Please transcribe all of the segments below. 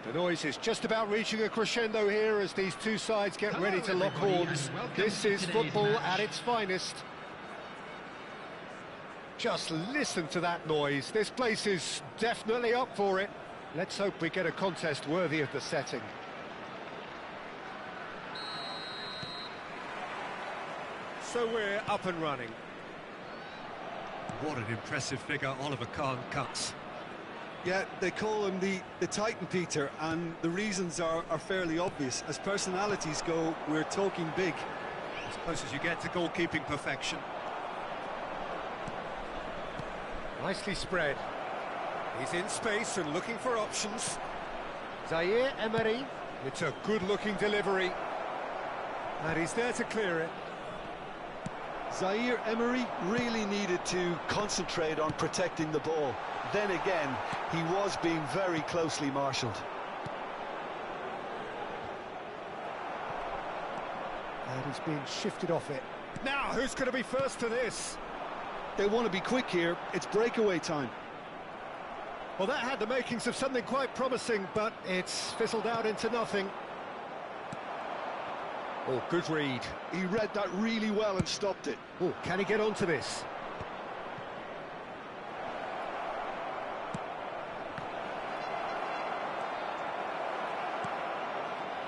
The noise is just about reaching a crescendo here as these two sides get ready to lock horns. This is football at its finest. Just listen to that noise. This place is definitely up for it. Let's hope we get a contest worthy of the setting. So we're up and running. What an impressive figure Oliver Kahn cuts. Yeah, they call him the Titan, Peter, and the reasons are fairly obvious. As personalities go, we're talking big. As close as you get to goalkeeping perfection. Nicely spread. He's in space and looking for options. Zaire Emery. It's a good-looking delivery. And he's there to clear it. Zaire Emery really needed to concentrate on protecting the ball. Then again, he was being very closely marshalled. And he's being shifted off it. Now, who's going to be first to this? They want to be quick here. It's breakaway time. Well, that had the makings of something quite promising, but it's fizzled out into nothing. Oh, good read. He read that really well and stopped it. Oh, can he get onto this?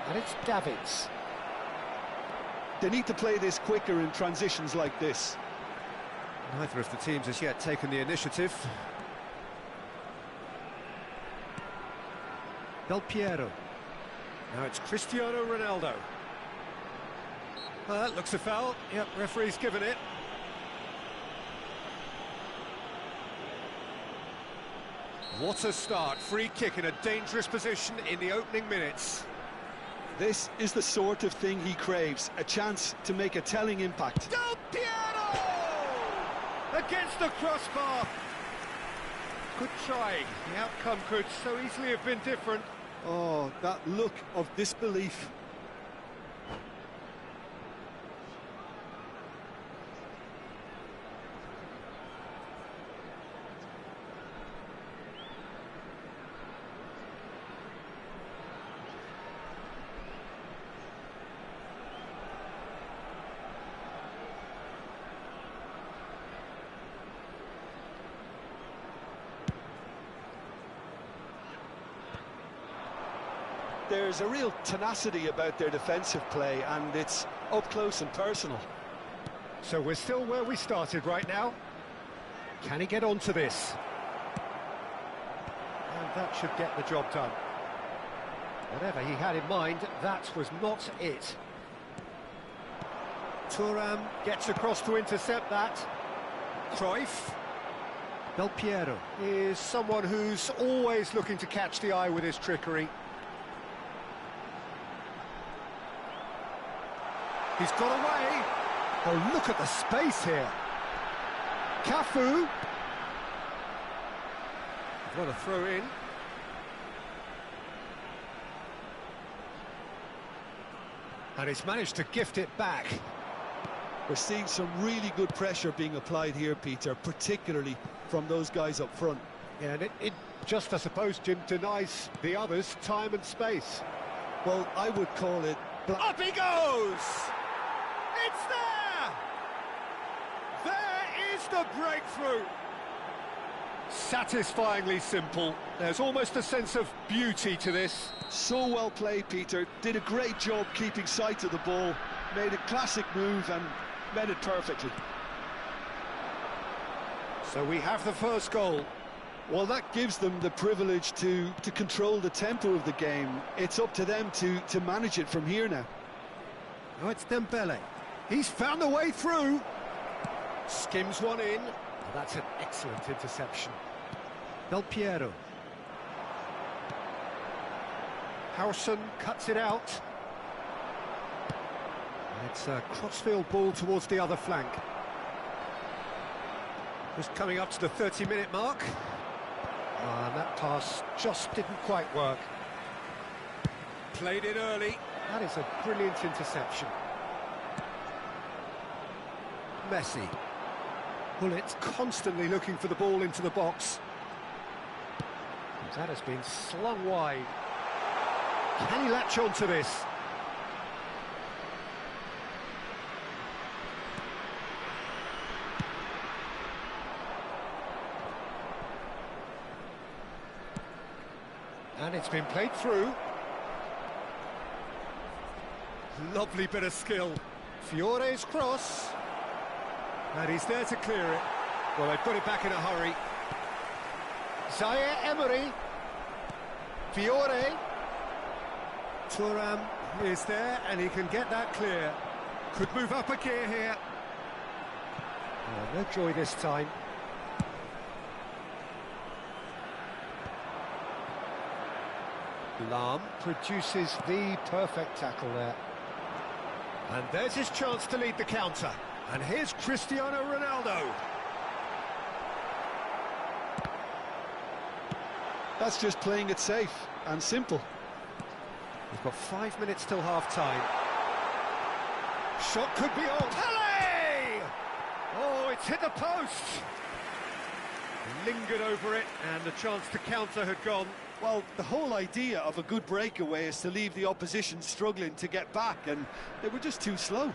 And it's Davids. They need to play this quicker in transitions like this. Neither of the teams has yet taken the initiative. Del Piero. Now it's Cristiano Ronaldo. Well, that looks a foul. Yep, referee's given it. What a start. Free kick in a dangerous position in the opening minutes. This is the sort of thing he craves, a chance to make a telling impact. Del Piero! Against the crossbar. Good try. The outcome could so easily have been different. Oh, that look of disbelief. There's a real tenacity about their defensive play, and it's up close and personal. So we're still where we started right now. Can he get onto this? And that should get the job done. Whatever he had in mind, that was not it. Thuram gets across to intercept that. Cruyff. Del Piero is someone who's always looking to catch the eye with his trickery. He's got away. Oh, look at the space here. Cafu. What a throw in. And he's managed to gift it back. We're seeing some really good pressure being applied here, Peter, particularly from those guys up front. Yeah, and it just, I suppose, Jim, denies the others time and space. Well, I would call it... Up he goes! It's there! There is the breakthrough! Satisfyingly simple. There's almost a sense of beauty to this. So well played, Peter. Did a great job keeping sight of the ball. Made a classic move and met it perfectly. So we have the first goal. Well, that gives them the privilege to control the tempo of the game. It's up to them to manage it from here now. Oh, it's Dembele. He's found the way through. Skims one in. Oh, that's an excellent interception. Del Piero. Howson cuts it out. It's a crossfield ball towards the other flank. Just coming up to the 30-minute mark. And that pass just didn't quite work. Played it early. That is a brilliant interception. Messi. Bullets constantly looking for the ball into the box. That has been slung wide. Can he latch on to this? And it's been played through. Lovely bit of skill. Fiore's cross. And he's there to clear it. Well, they put it back in a hurry. Zaire Emery. Fiore. Thuram is there, and he can get that clear. Could move up a gear here. Oh, no joy this time. Lahm produces the perfect tackle there. And there's his chance to lead the counter. And here's Cristiano Ronaldo. That's just playing it safe and simple. We've got 5 minutes till half-time. Shot could be on. Pele! Oh, it's hit the post. Lingered over it, and the chance to counter had gone. Well, the whole idea of a good breakaway is to leave the opposition struggling to get back, and they were just too slow.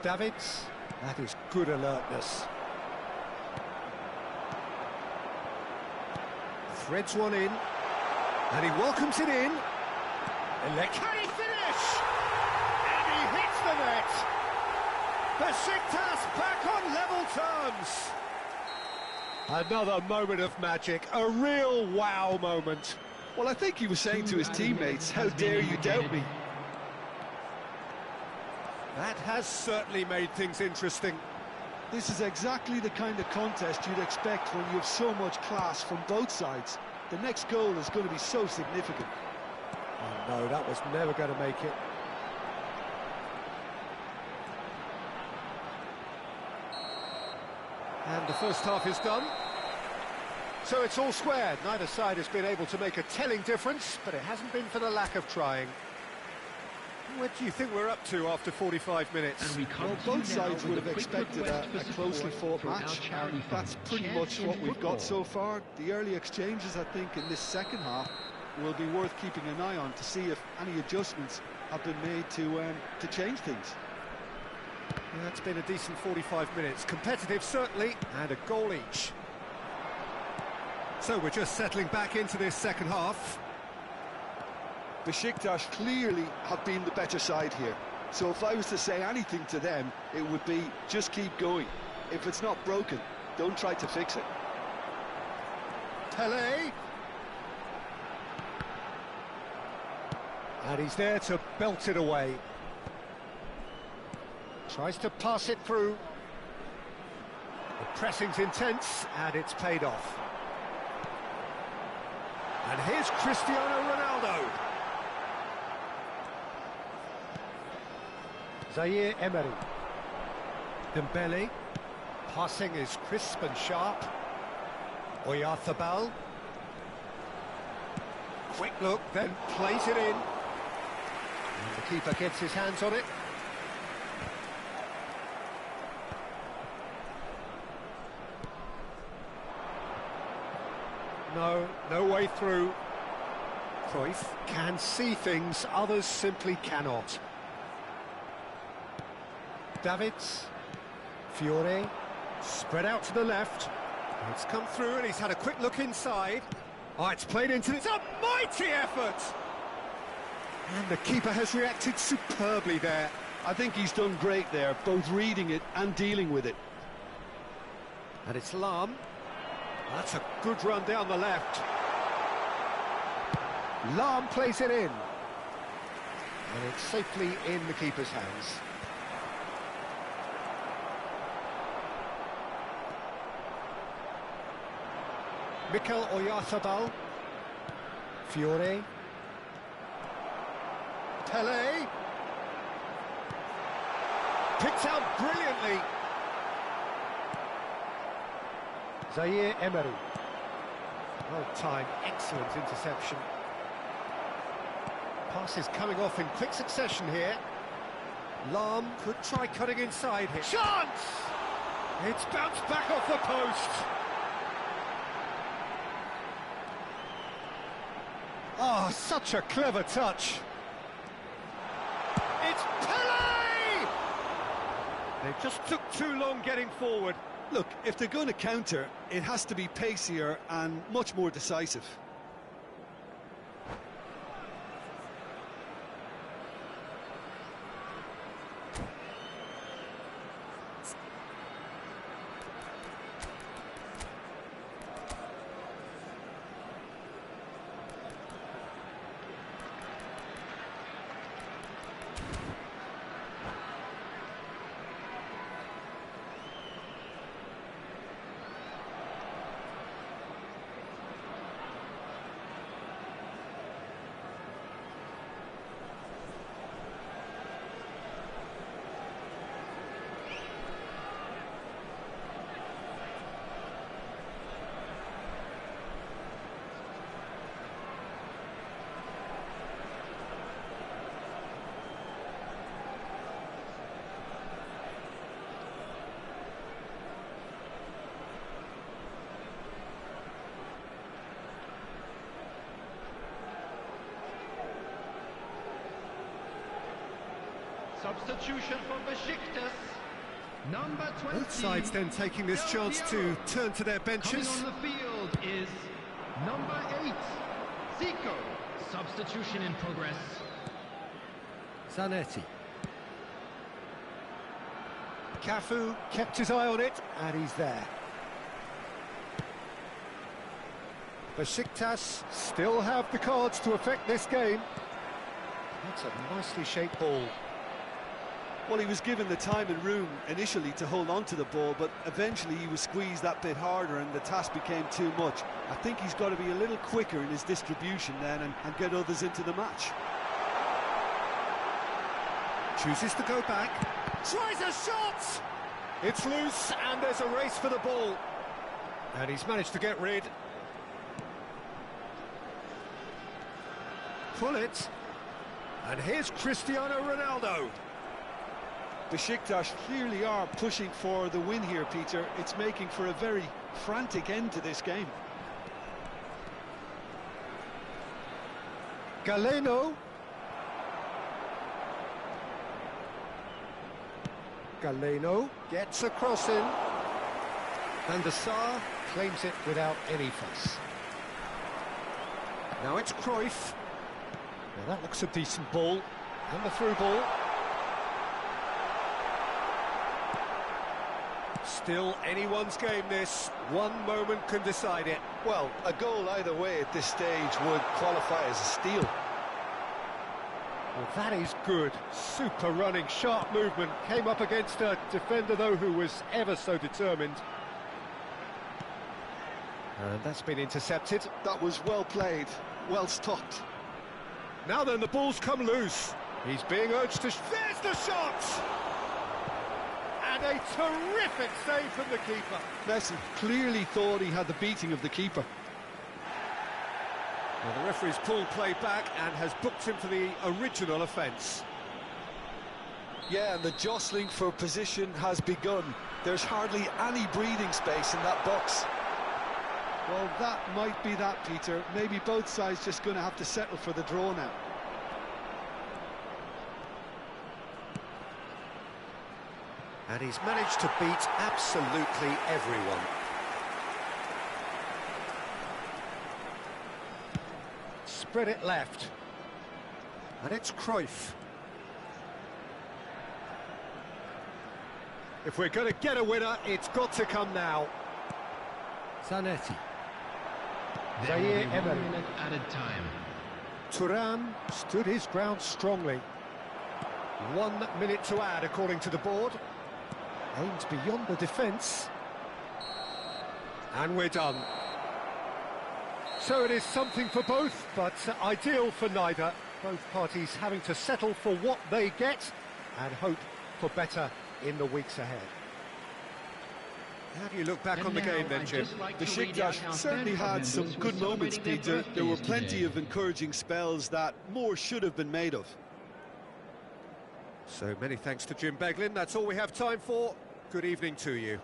Davids, that is good alertness. Threads one in, and he welcomes it in. Can he finish? And he hits the net. Besiktas back on level terms. Another moment of magic, a real wow moment. Well, I think he was saying to his teammates, how dare you doubt me? That has certainly made things interesting. This is exactly the kind of contest you'd expect when you have so much class from both sides. The next goal is going to be so significant. Oh no, that was never going to make it. And the first half is done. So it's all squared. Neither side has been able to make a telling difference, but it hasn't been for the lack of trying. What do you think we're up to after 45 minutes? Well, both sides would have expected a closely fought match, and that's pretty much what we've got so far. The early exchanges, I think, in this second half will be worth keeping an eye on to see if any adjustments have been made to change things. Yeah, it's been a decent 45 minutes. Competitive, certainly, and a goal each. So we're just settling back into this second half. Besiktas clearly have been the better side here. So if I was to say anything to them, it would be just keep going. If it's not broken, don't try to fix it. Pele. And he's there to belt it away. Tries to pass it through. The pressing's intense, and it's paid off. And here's Cristiano Ronaldo. Zaire Emery. Dembele. Passing is crisp and sharp. Oyarzabal. Quick look, then plays it in. And the keeper gets his hands on it. No way through. Cruyff can see things others simply cannot. Davids, Fiore, spread out to the left. It's come through and he's had a quick look inside. Oh, it's played into this. A mighty effort! And the keeper has reacted superbly there. I think he's done great there, both reading it and dealing with it. And it's Lahm. That's a good run down the left. Lahm plays it in. And it's safely in the keeper's hands. Mikel Oyarzabal. Fiore. Pele. Picked out brilliantly. Zaire Emery. Well timed, excellent interception. Passes coming off in quick succession here. Lahm could try cutting inside here. Chance! It's bounced back off the post. Oh, such a clever touch. It's Pele! They just took too long getting forward. Look, if they're going to counter, it has to be pacier and much more decisive. Substitution for Besiktas, number 20. Both sides then taking this chance to turn to their benches. Coming on the field is number 8, Zico. Substitution in progress. Zanetti. Cafu kept his eye on it, and he's there. Besiktas still have the cards to affect this game. That's a nicely shaped ball. Well, he was given the time and room initially to hold on to the ball, but eventually he was squeezed that bit harder and the task became too much. I think he's got to be a little quicker in his distribution then and get others into the match. Chooses to go back. Tries a shot! It's loose and there's a race for the ball. And he's managed to get rid. Pull it. And here's Cristiano Ronaldo. Besiktas clearly are pushing for the win here, Peter. It's making for a very frantic end to this game. Galeno. Galeno gets a cross in. And the Sar claims it without any fuss. Now it's Cruyff. Now that looks a decent ball. And the through ball. Still anyone's game, this. One moment can decide it. Well, a goal either way at this stage would qualify as a steal. Well, that is good. Super running, sharp movement. Came up against a defender, though, who was ever so determined. And that's been intercepted. That was well played, well stopped. Now then, the ball's come loose. He's being urged to... There's the shot! And a terrific save from the keeper. Messi clearly thought he had the beating of the keeper. Well, the referee's pulled play back and has booked him for the original offence. Yeah, and the jostling for position has begun. There's hardly any breathing space in that box. Well, that might be that, Peter. Maybe both sides just going to have to settle for the draw now. And he's managed to beat absolutely everyone. Spread it left. And it's Cruyff. If we're going to get a winner, it's got to come now. Zanetti. Zaire Emery. Added time. Thuram stood his ground strongly. 1 minute to add, according to the board. Aimed beyond the defence. And we're done. So it is something for both, but ideal for neither. Both parties having to settle for what they get and hope for better in the weeks ahead. How do you look back on the game then, Jim? Besiktas certainly had some good moments, Peter. There were plenty of encouraging spells that more should have been made of. So many thanks to Jim Beglin. That's all we have time for. Good evening to you.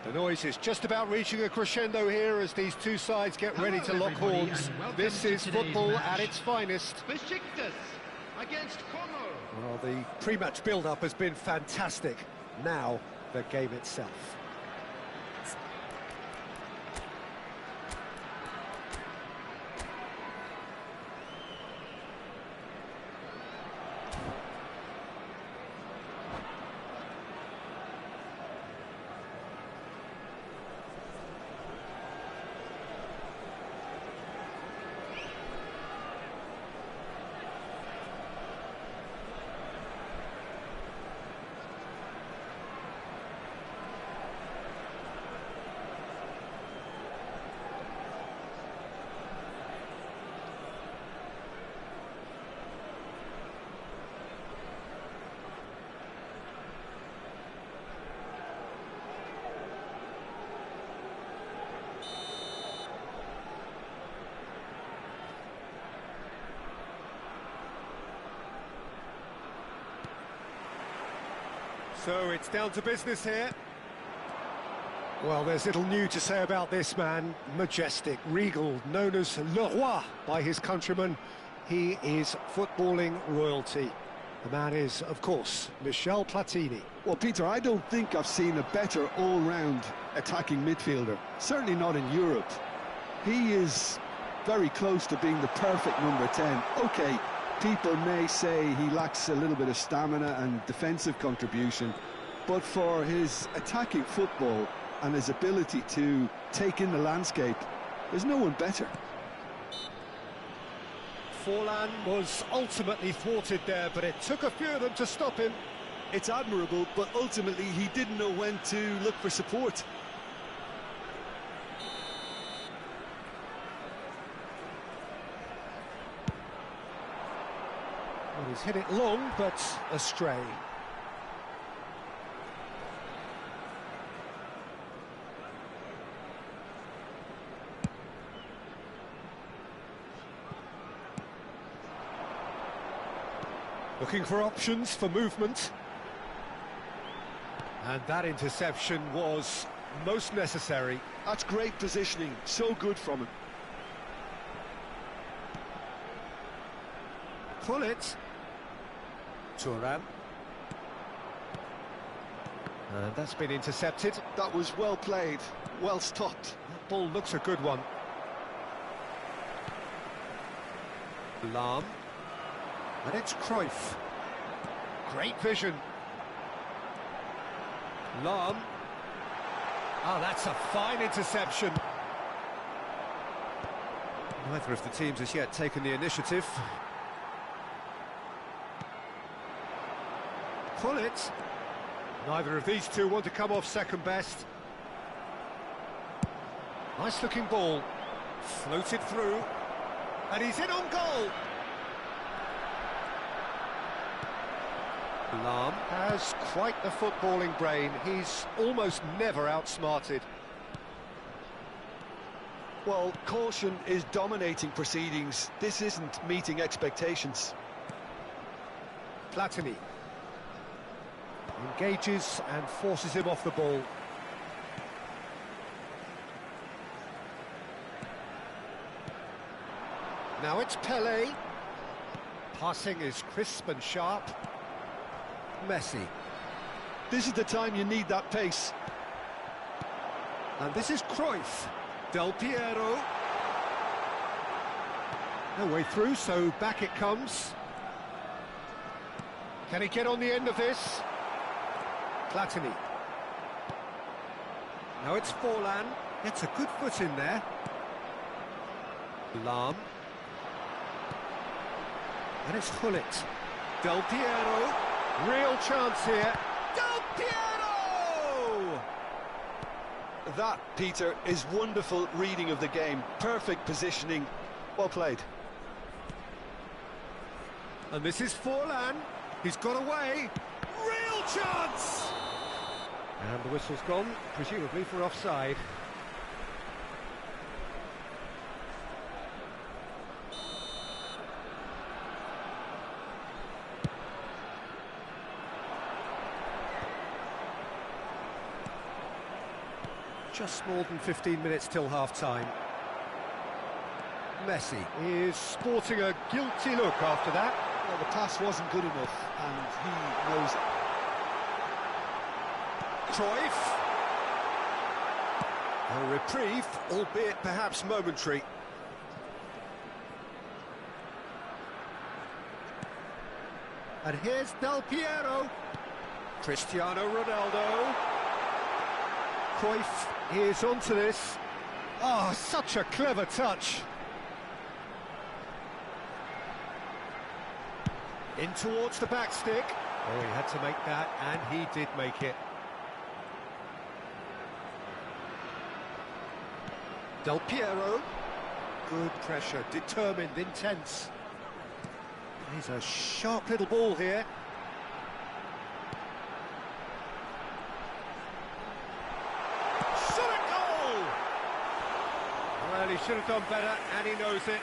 The noise is just about reaching a crescendo here as these two sides get ready to lock horns. This is football at its finest. Besiktas against Como. Well, the pre-match build-up has been fantastic. Now, the game itself. So it's down to business here. Well, there's little new to say about this man. Majestic, regal, known as Le Roi by his countrymen. He is footballing royalty. The man is, of course, Michel Platini. Well, Peter, I don't think I've seen a better all-round attacking midfielder. Certainly not in Europe. He is very close to being the perfect number 10. OK, people may say he lacks a little bit of stamina and defensive contribution, but for his attacking football and his ability to take in the landscape, there's no one better. Forlan was ultimately thwarted there, but it took a few of them to stop him. It's admirable, but ultimately he didn't know when to look for support. Well, he's hit it long, but astray. Looking for options for movement. And that interception was most necessary. That's great positioning, so good from him. Pull it. Thuram. And that's been intercepted. That was well played, well stopped. That ball looks a good one. Lahm. And it's Cruyff. Great vision. Lahm. Oh, that's a fine interception. Neither of the teams has yet taken the initiative. Pull it. Neither of these two want to come off second best. Nice looking ball. Floated through. And he's in on goal. Lahm has quite the footballing brain. He's almost never outsmarted. Well, caution is dominating proceedings. This isn't meeting expectations. Platini engages and forces him off the ball. Now it's Pelé. Passing is crisp and sharp. Messi. This is the time you need that pace. And this is Cruyff. Del Piero. No way through, so back it comes. Can he get on the end of this? Platini. Now it's Forlan. Gets a good foot in there. Lahm. And it's Hullet. Del Piero. Real chance here. Del Piero! That, Peter, is wonderful reading of the game. Perfect positioning. Well played. And this is Forlan. He's got away. Real chance! And the whistle's gone, presumably for offside. Just more than 15 minutes till half-time. Messi is sporting a guilty look after that. Well, the pass wasn't good enough, and he knows it. Cruyff. A reprieve, albeit perhaps momentary. And here's Del Piero. Cristiano Ronaldo. Cruyff is onto this. Oh, such a clever touch. In towards the back stick. Oh, he had to make that, and he did make it. Del Piero. Good pressure, determined, intense. He's a sharp little ball here. Well, he should have done better, and he knows it.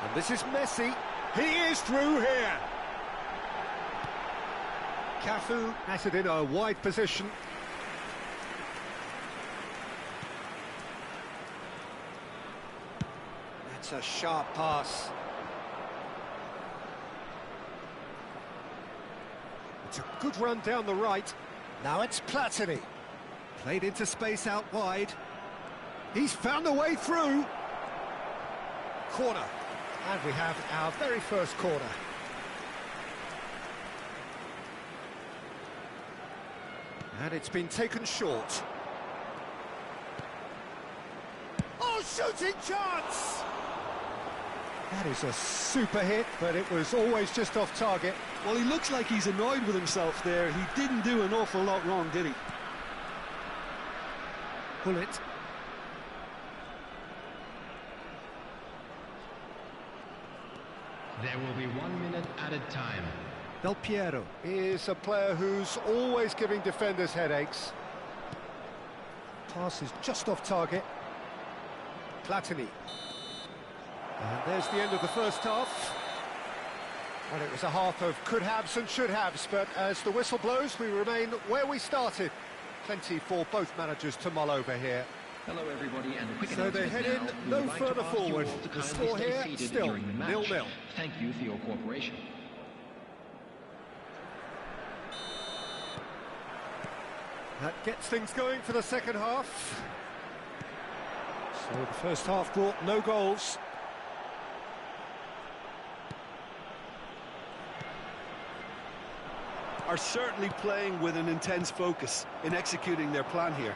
And this is Messi. He is through here. Cafu has it in a wide position. That's a sharp pass. It's a good run down the right. Now it's Platini. Played into space out wide. He's found a way through. Corner. And we have our very first corner. And it's been taken short. Oh, shooting chance! That is a super hit, but it was always just off target. Well, he looks like he's annoyed with himself there. He didn't do an awful lot wrong, did he? Pull it. There will be 1 minute added time. Del Piero is a player who's always giving defenders headaches. Pass is just off target. Platini. And there's the end of the first half. Well, it was a half of could-haves and should-haves, but as the whistle blows, we remain where we started. Plenty for both managers to mull over here. Hello everybody, and a quick So they head announcement in now. We no would like to further ask you forward. all to The kindly score stay here seated still during the match. 0-0. Thank you for your cooperation. That gets things going for the second half. So the first half brought no goals. Are certainly playing with an intense focus in executing their plan here.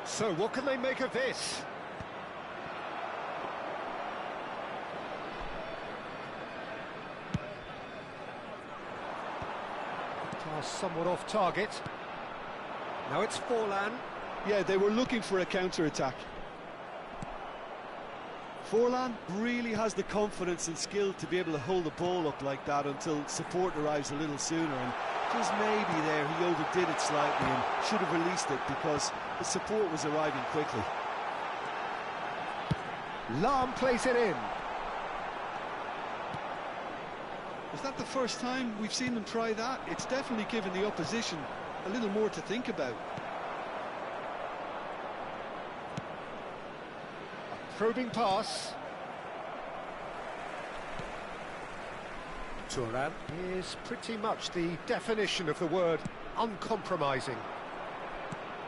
So what can they make of this? Pass somewhat off target. Now it's Forlan. Yeah, they were looking for a counter-attack. Forlan really has the confidence and skill to be able to hold the ball up like that until support arrives a little sooner, and just maybe there he overdid it slightly and should have released it because the support was arriving quickly. Lahm plays it in. Is that the first time we've seen them try that? It's definitely given the opposition a little more to think about. Probing pass. Thuram is pretty much the definition of the word uncompromising.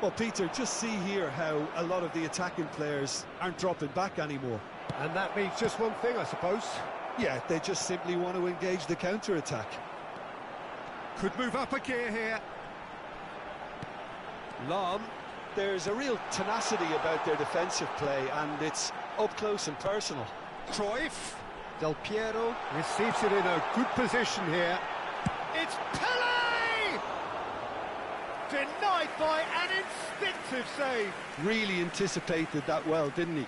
Well, Peter, just see here how a lot of the attacking players aren't dropping back anymore. And that means just one thing, I suppose. Yeah, they just simply want to engage the counter-attack. Could move up a gear here. Lahm. There's a real tenacity about their defensive play, and it's up close and personal. Cruyff. Del Piero receives it in a good position here. It's Pele! Denied by an instinctive save. Really anticipated that well, didn't he?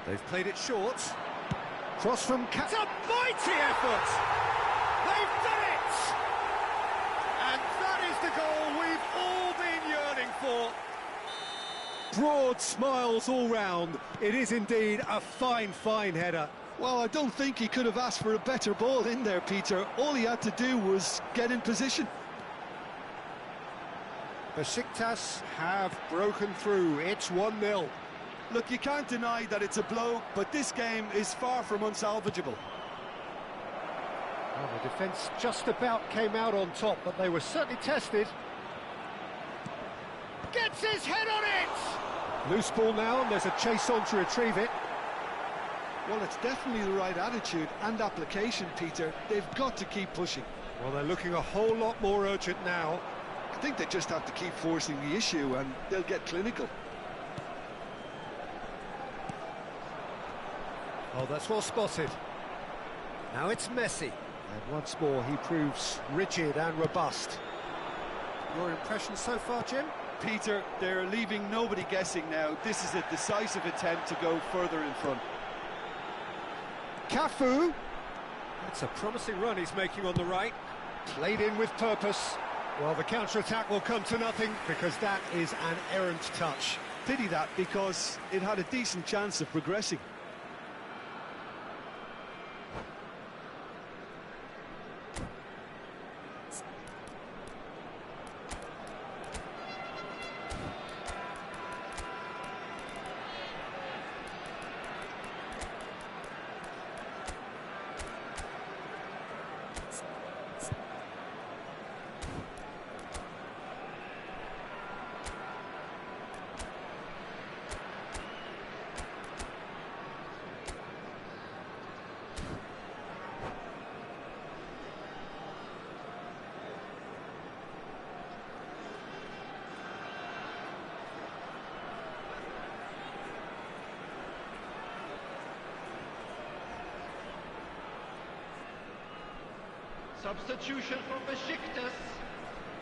They've played it short. Cross from Cat. A mighty effort! They've done it! And that is the goal we've all been yearning for. Broad smiles all round. It is indeed a fine, fine header. Well, I don't think he could have asked for a better ball in there, Peter. All he had to do was get in position. Besiktas have broken through. It's 1-0. Look, you can't deny that it's a blow, but this game is far from unsalvageable. Well, the defence just about came out on top, but they were certainly tested. Gets his head on it! Loose ball now, and there's a chase on to retrieve it. Well, it's definitely the right attitude and application, Peter. They've got to keep pushing. Well, they're looking a whole lot more urgent now. I think they just have to keep forcing the issue, and they'll get clinical. Oh, that's well spotted. Now it's Messi. And once more, he proves rigid and robust. Your impression so far, Jim? Peter, they're leaving nobody guessing now. This is a decisive attempt to go further in front. Cafu. That's a promising run he's making on the right. Played in with purpose. Well, the counter-attack will come to nothing because that is an errant touch. Pity that, because it had a decent chance of progressing. Substitution for Besiktas.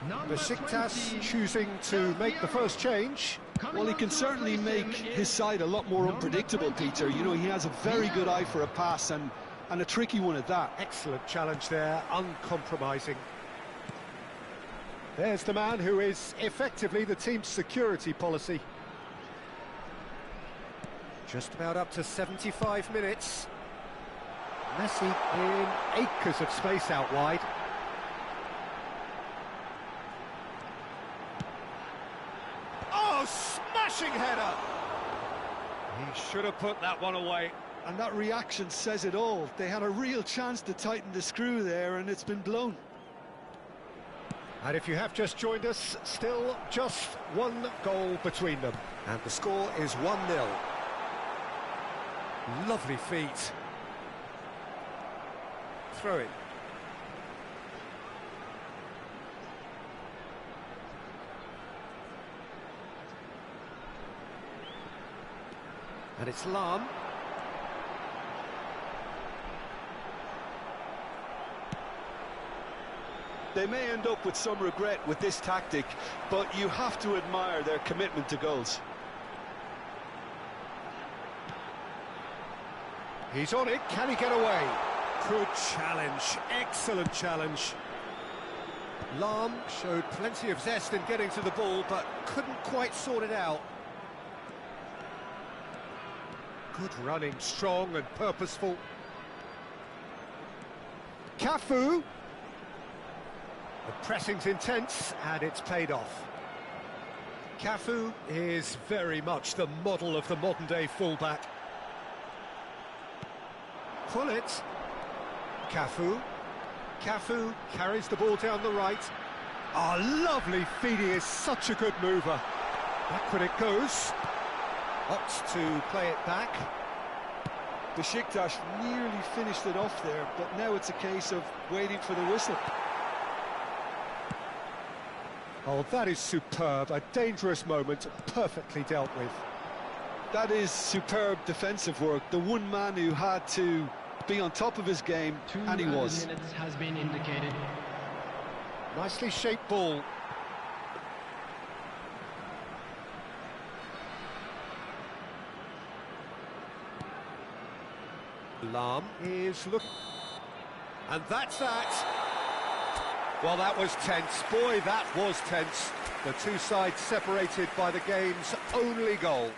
Number Besiktas 20, choosing to make the first change. Well, he can certainly make his side a lot more unpredictable, Peter. You know, he has a very good eye for a pass and a tricky one at that. Excellent challenge there, uncompromising. There's the man who is effectively the team's security policy. Just about up to 75 minutes. Messi in acres of space out wide. Oh, smashing header! He should have put that one away. And that reaction says it all. They had a real chance to tighten the screw there, and it's been blown. And if you have just joined us, still just one goal between them. And the score is 1-0. Lovely feet. Throw it. And it's Lam. They may end up with some regret with this tactic, but you have to admire their commitment to goals. He's on it, can he get away? Good challenge, excellent challenge. Lam showed plenty of zest in getting to the ball, but couldn't quite sort it out. Good running, strong and purposeful. Cafu. The pressing's intense, and it's paid off. Cafu is very much the model of the modern-day fullback. Pull it. Cafu. Cafu carries the ball down the right. Oh, lovely feed, he is such a good mover. Backward it goes. Opts to play it back. Besiktas nearly finished it off there, but now it's a case of waiting for the whistle. Oh, that is superb. A dangerous moment, perfectly dealt with. That is superb defensive work. The one man who had to be on top of his game, and he was. 2 minutes has been indicated. Nicely shaped ball. Lam is looking, and that's that. Well, that was tense. Boy, that was tense. The two sides separated by the game's only goal.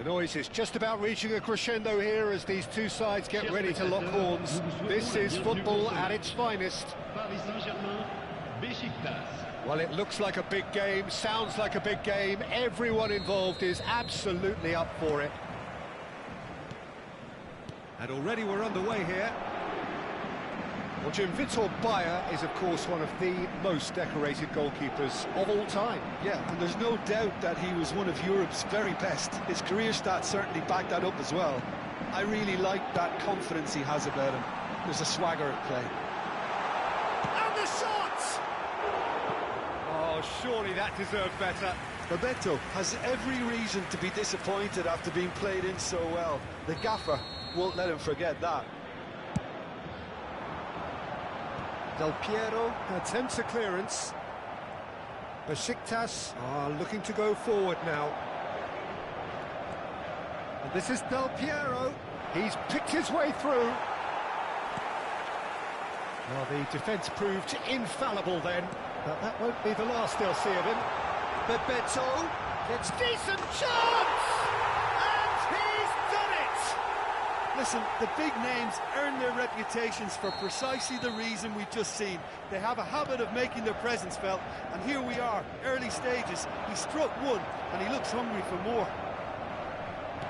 noise is just about reaching a crescendo here as these two sides get ready to lock horns. This is football at its finest. Paris Saint-Germain, Beşiktaş. Well, it looks like a big game, sounds like a big game. Everyone involved is absolutely up for it. And already we're underway here. Well, Jim, Vitor Bayer is, of course, one of the most decorated goalkeepers of all time. Yeah, and there's no doubt that he was one of Europe's very best. His career stats certainly back that up as well. I really like that confidence he has about him. There's a swagger at play. And the shot! Oh, surely that deserved better. Bebeto has every reason to be disappointed after being played in so well. The gaffer won't let him forget that. Del Piero attempts a clearance. Beşiktaş are looking to go forward now. And this is Del Piero. He's picked his way through. Well, the defence proved infallible then, but that won't be the last they'll see of him. Bebeto gets decent chance! And he's done it! Listen, the big names earn their reputations for precisely the reason we've just seen. They have a habit of making their presence felt, and here we are, early stages. He struck one, and he looks hungry for more.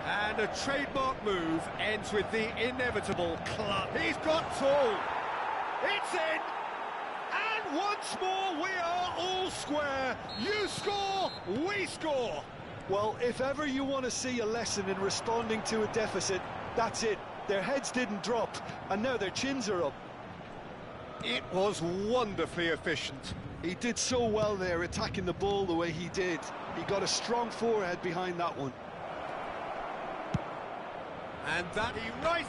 And a trademark move ends with the inevitable clutch. He's got tall. It's in. And once more, we are all square. You score, we score. Well, if ever you want to see a lesson in responding to a deficit, that's it. Their heads didn't drop, and now their chins are up. It was wonderfully efficient. He did so well there, attacking the ball the way he did. He got a strong forehead behind that one. And that he rises!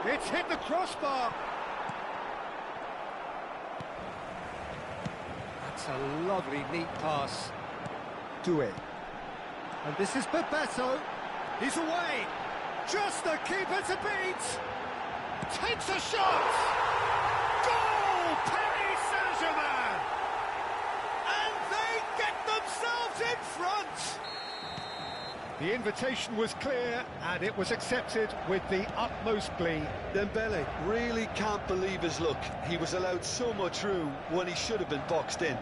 It's hit the crossbar! That's a lovely, neat pass. Do it. And this is Bebeto. He's away! Just the keeper to beat! Takes a shot! Goal! Paris Saint-Germain! And they get themselves in front! The invitation was clear, and it was accepted with the utmost glee. Dembele really can't believe his luck. He was allowed so much room when he should have been boxed in.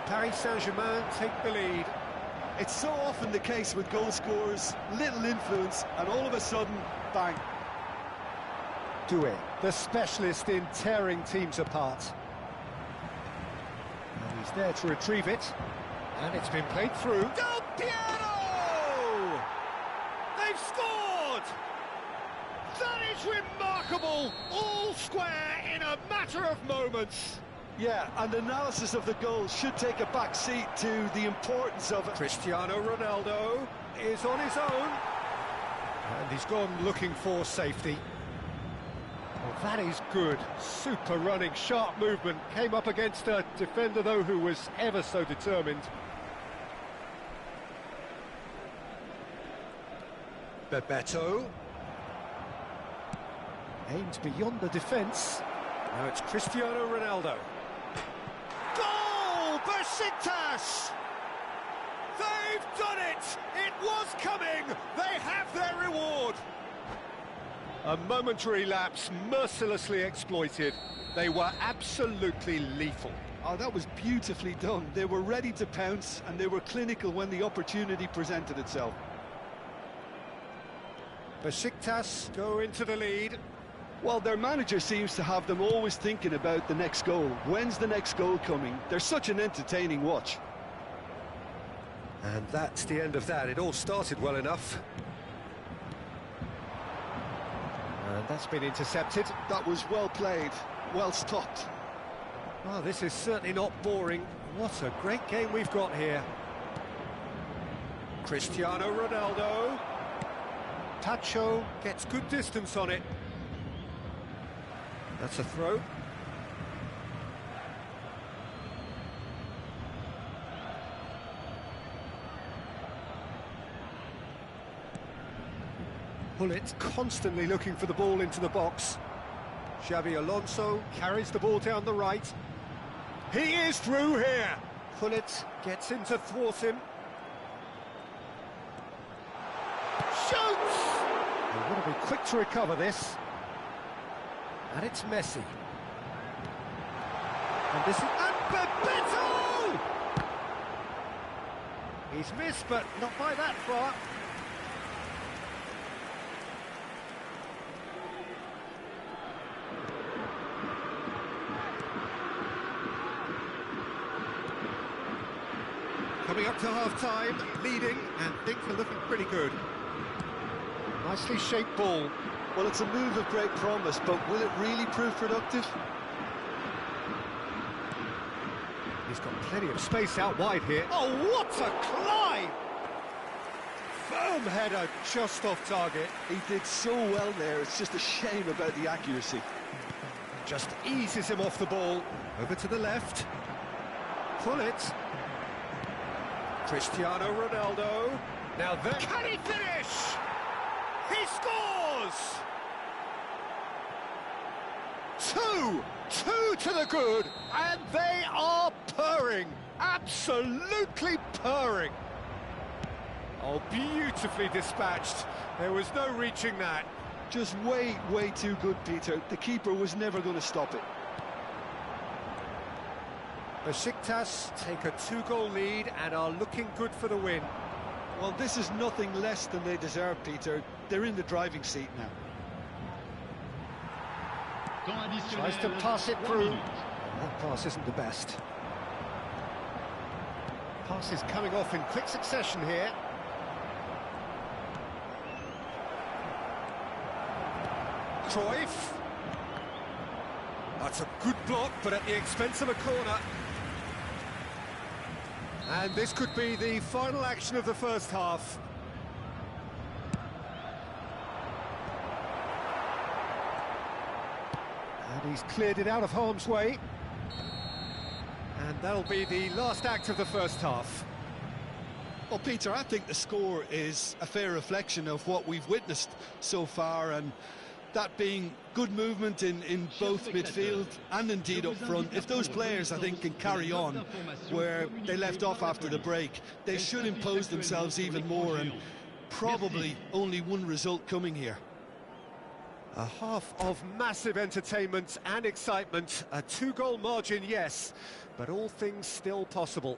Paris Saint-Germain take the lead. It's so often the case with goal scorers, little influence, and all of a sudden, bang. Do it. The specialist in tearing teams apart. And he's there to retrieve it. And it's been played through. Del Piero! They've scored! That is remarkable! All square in a matter of moments. Yeah, and analysis of the goal should take a back seat to the importance of it. Cristiano Ronaldo is on his own. And he's gone looking for safety. Well, that is good. Super running, sharp movement. Came up against a defender, though, who was ever so determined. Bebeto. Aims beyond the defence. Now it's Cristiano Ronaldo. Goal! Beşiktaş! They've done it! It was coming! They have their reward! A momentary lapse, mercilessly exploited. They were absolutely lethal. Oh, that was beautifully done. They were ready to pounce, and they were clinical when the opportunity presented itself. Beşiktaş go into the lead. Well, their manager seems to have them always thinking about the next goal. When's the next goal coming? They're such an entertaining watch. And that's the end of that. It all started well enough. And that's been intercepted. That was well played, well stopped. Well, this is certainly not boring. What a great game we've got here. Cristiano Ronaldo. Tacho gets good distance on it. That's a throw. Pullet constantly looking for the ball into the box. Xabi Alonso carries the ball down the right. He is through here. Pullet gets in to thwart him. quick to recover this. And it's Messi. And this is... And Bebeto! He's missed, but not by that far. Coming up to half-time, leading, and things are looking pretty good. Nicely shaped ball. Well, it's a move of great promise, but will it really prove productive? He's got plenty of space out wide here. Oh, what a climb! Firm header, just off target. He did so well there, it's just a shame about the accuracy. Just eases him off the ball. Over to the left. Pull it. Cristiano Ronaldo. Now there. Can he finish? He scores! Two to the good, and they are purring. Absolutely purring. Oh, beautifully dispatched. There was no reaching that. Just way too good, Peter. The keeper was never going to stop it. Besiktas take a 2-goal lead and are looking good for the win. Well, this is nothing less than they deserve, Peter. They're in the driving seat now. Tries to pass it through. That pass isn't the best. Pass is coming off in quick succession here. Cruyff. That's a good block, but at the expense of a corner. And this could be the final action of the first half. And he's cleared it out of harm's way. And that'll be the last act of the first half. Well, Peter, I think the score is a fair reflection of what we've witnessed so far, and that being good movement in both midfield and indeed up front. If those players, I think, can carry on where they left off after the break, they should impose themselves even more, and probably only one result coming here. A half of massive entertainment and excitement. A 2-goal margin, yes, but all things still possible.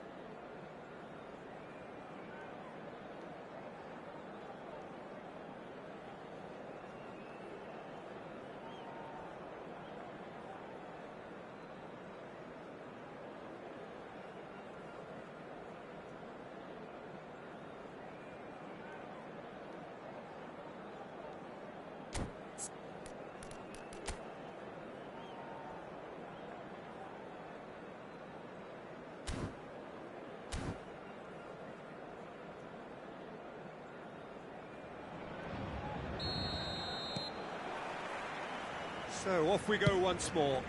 So off we go once more.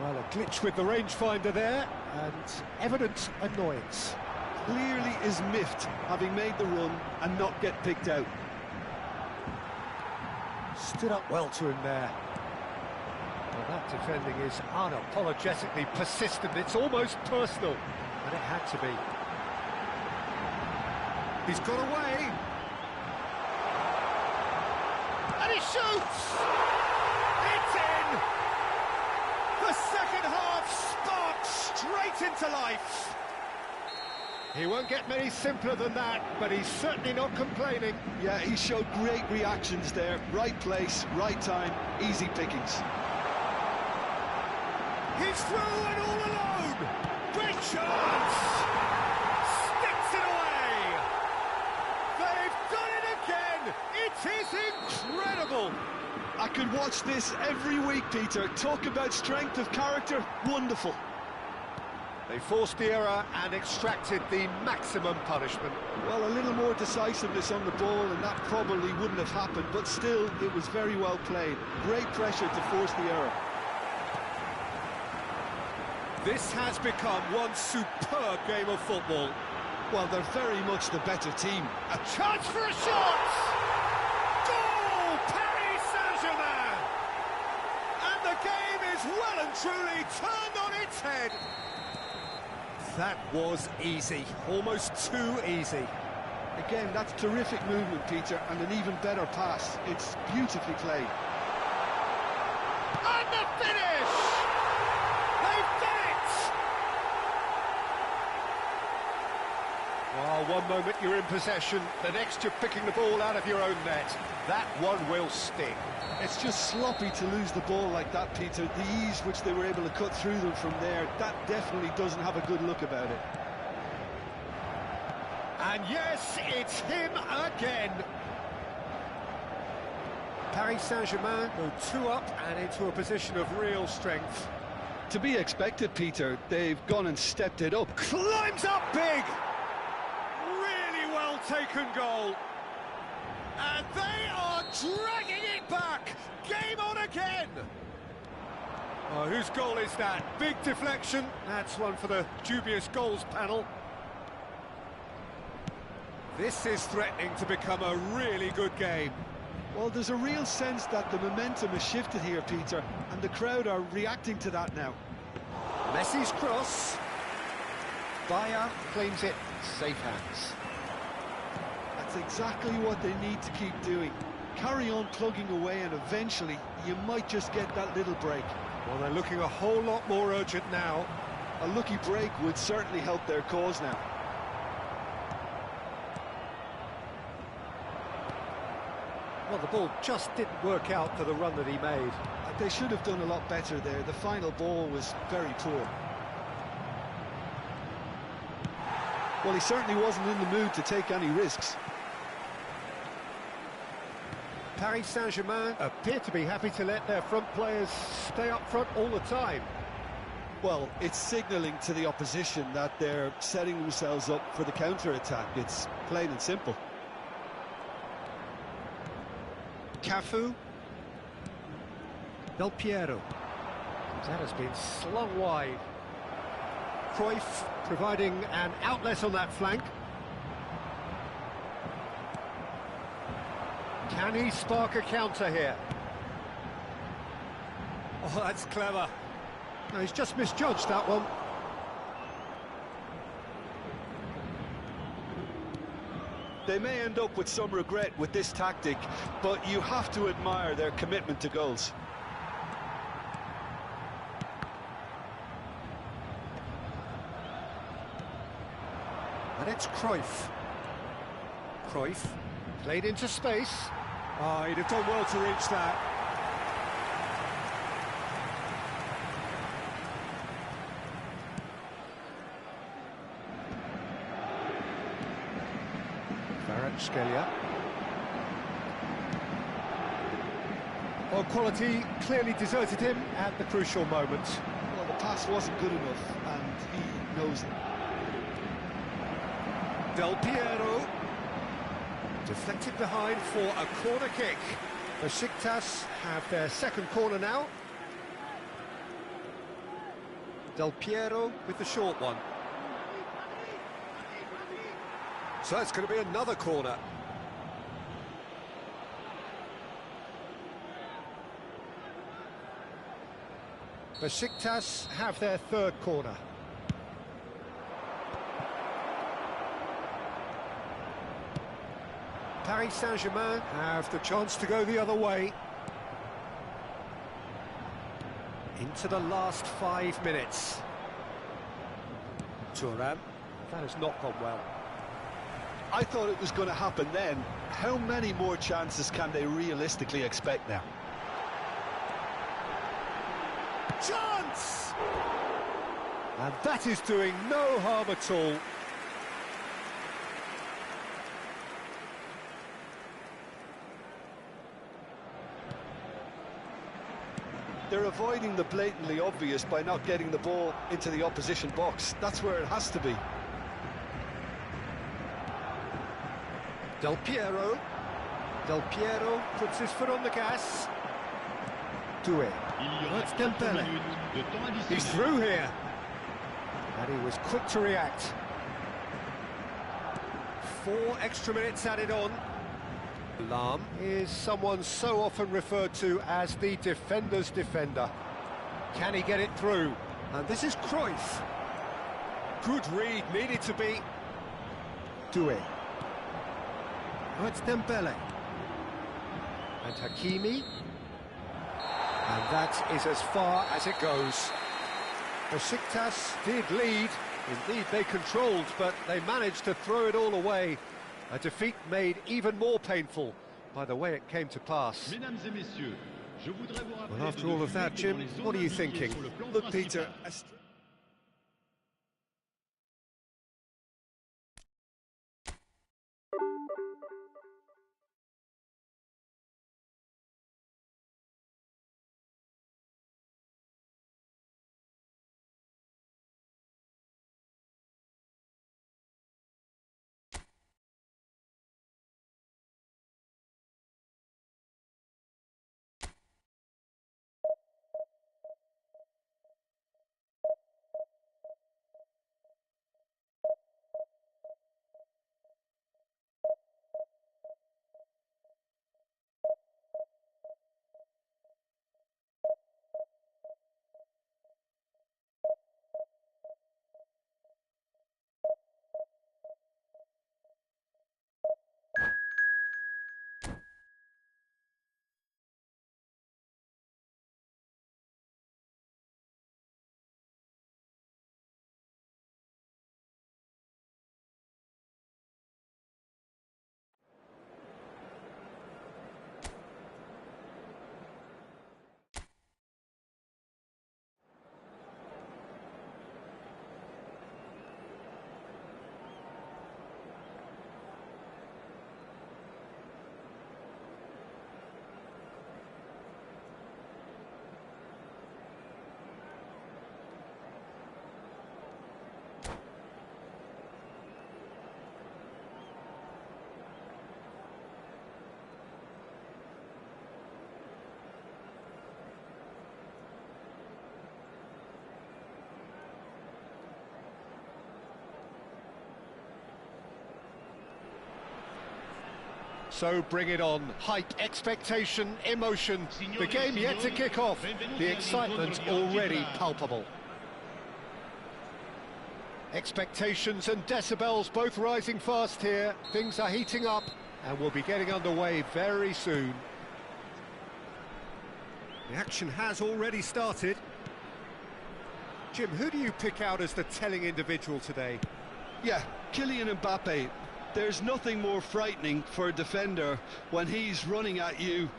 Well, a glitch with the rangefinder there, and evident annoyance. Clearly is miffed, having made the run and not get picked out. Stood up well to him there. Well, that defending is unapologetically persistent. It's almost personal, and it had to be. He's got away. And he shoots! It's in! The second half sparks straight into life. He won't get many simpler than that, but he's certainly not complaining. Yeah, he showed great reactions there. Right place, right time, easy pickings. He's through and all alone! Great chance! Sticks it away! They've done it again! It is incredible! I could watch this every week, Peter. Talk about strength of character, wonderful. They forced the error and extracted the maximum punishment. Well, a little more decisiveness on the ball and that probably wouldn't have happened, but still, it was very well played. Great pressure to force the error. This has become one superb game of football. Well, they're very much the better team. A chance for a shot! Goal! Paris Saint-Germain! And the game is well and truly turned on its head. That was easy, almost too easy. Again, that's terrific movement, Peter, and an even better pass. It's beautifully played. And the finish! They've done it! Well, one moment you're in possession, the next you're picking the ball out of your own net. That one will sting. It's just sloppy to lose the ball like that, Peter. The ease which they were able to cut through them from there, that definitely doesn't have a good look about it. And yes, it's him again. Paris Saint-Germain go 2 up and into a position of real strength. To be expected, Peter. They've gone and stepped it up. Climbs up big! Really well taken goal. And they are dragging it back! Game on again! Oh, whose goal is that? Big deflection. That's one for the dubious goals panel. This is threatening to become a really good game. Well, there's a real sense that the momentum has shifted here, Peter, and the crowd are reacting to that now. Messi's cross. Bayer claims it. Safe hands. That's exactly what they need to keep doing. Carry on plugging away, and eventually you might just get that little break. Well, they're looking a whole lot more urgent now. A lucky break would certainly help their cause now. Well, the ball just didn't work out for the run that he made. They should have done a lot better there. The final ball was very poor. Well, he certainly wasn't in the mood to take any risks. Paris Saint-Germain appear to be happy to let their front players stay up front all the time. Well, it's signalling to the opposition that they're setting themselves up for the counter-attack. It's plain and simple. Cafu. Del Piero. That has been slung wide. Cruyff providing an outlet on that flank. Can he spark a counter here? Oh, that's clever. No, he's just misjudged that one. They may end up with some regret with this tactic, but you have to admire their commitment to goals. And it's Cruyff. Cruyff played into space. Oh, he'd have done well to reach that. Scalia. Well, quality clearly deserted him at the crucial moment. Well, the pass wasn't good enough, and he knows it. Del Piero. Deflected behind for a corner kick. Besiktas have their second corner now. Del Piero with the short one. So it's going to be another corner. Besiktas have their third corner. Paris Saint-Germain have the chance to go the other way. Into the last 5 minutes. Thuram, that has not gone well. I thought it was going to happen then. How many more chances can they realistically expect now? Chance! And that is doing no harm at all. They're avoiding the blatantly obvious by not getting the ball into the opposition box. That's where it has to be. Del Piero. Del Piero puts his foot on the gas. Doué. That's Dembele. He's through here. And he was quick to react. 4 extra minutes added on. Lahm is someone so often referred to as the defender's defender. Can he get it through? And this is Cruyff. Good read, needed to be. Doué. Oh, it's Dembele. And Hakimi. And that is as far as it goes. Besiktas did lead. Indeed, they controlled, but they managed to throw it all away. A defeat made even more painful by the way it came to pass. Well, after all of that, Jim, what are you thinking? Look, Peter, So bring it on. Hype, expectation, emotion. The game yet to kick off. The excitement already palpable. Expectations and decibels both rising fast here. Things are heating up and we'll be getting underway very soon. The action has already started. Jim, who do you pick out as the telling individual today? yeah, Kylian Mbappe. There's nothing more frightening for a defender when he's running at you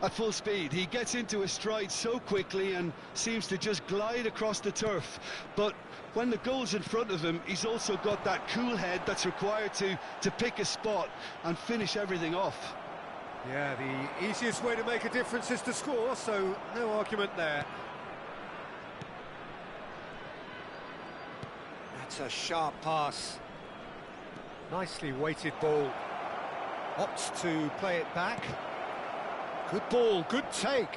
at full speed. He gets into his stride so quickly and seems to just glide across the turf. But when the goal's in front of him, he's also got that cool head that's required to pick a spot and finish everything off. Yeah, the easiest way to make a difference is to score, so no argument there. That's a sharp pass. Nicely weighted ball. Opts to play it back. Good ball, good take.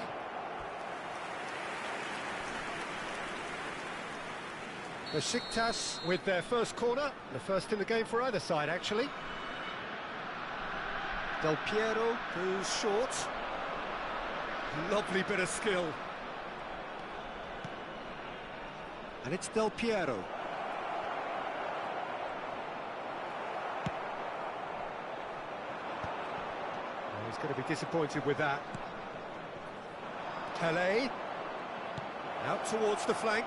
Besiktas with their first corner, the first in the game for either side, actually. Del Piero goes short. Lovely bit of skill. And it's Del Piero. He's going to be disappointed with that. Pele. Out towards the flank.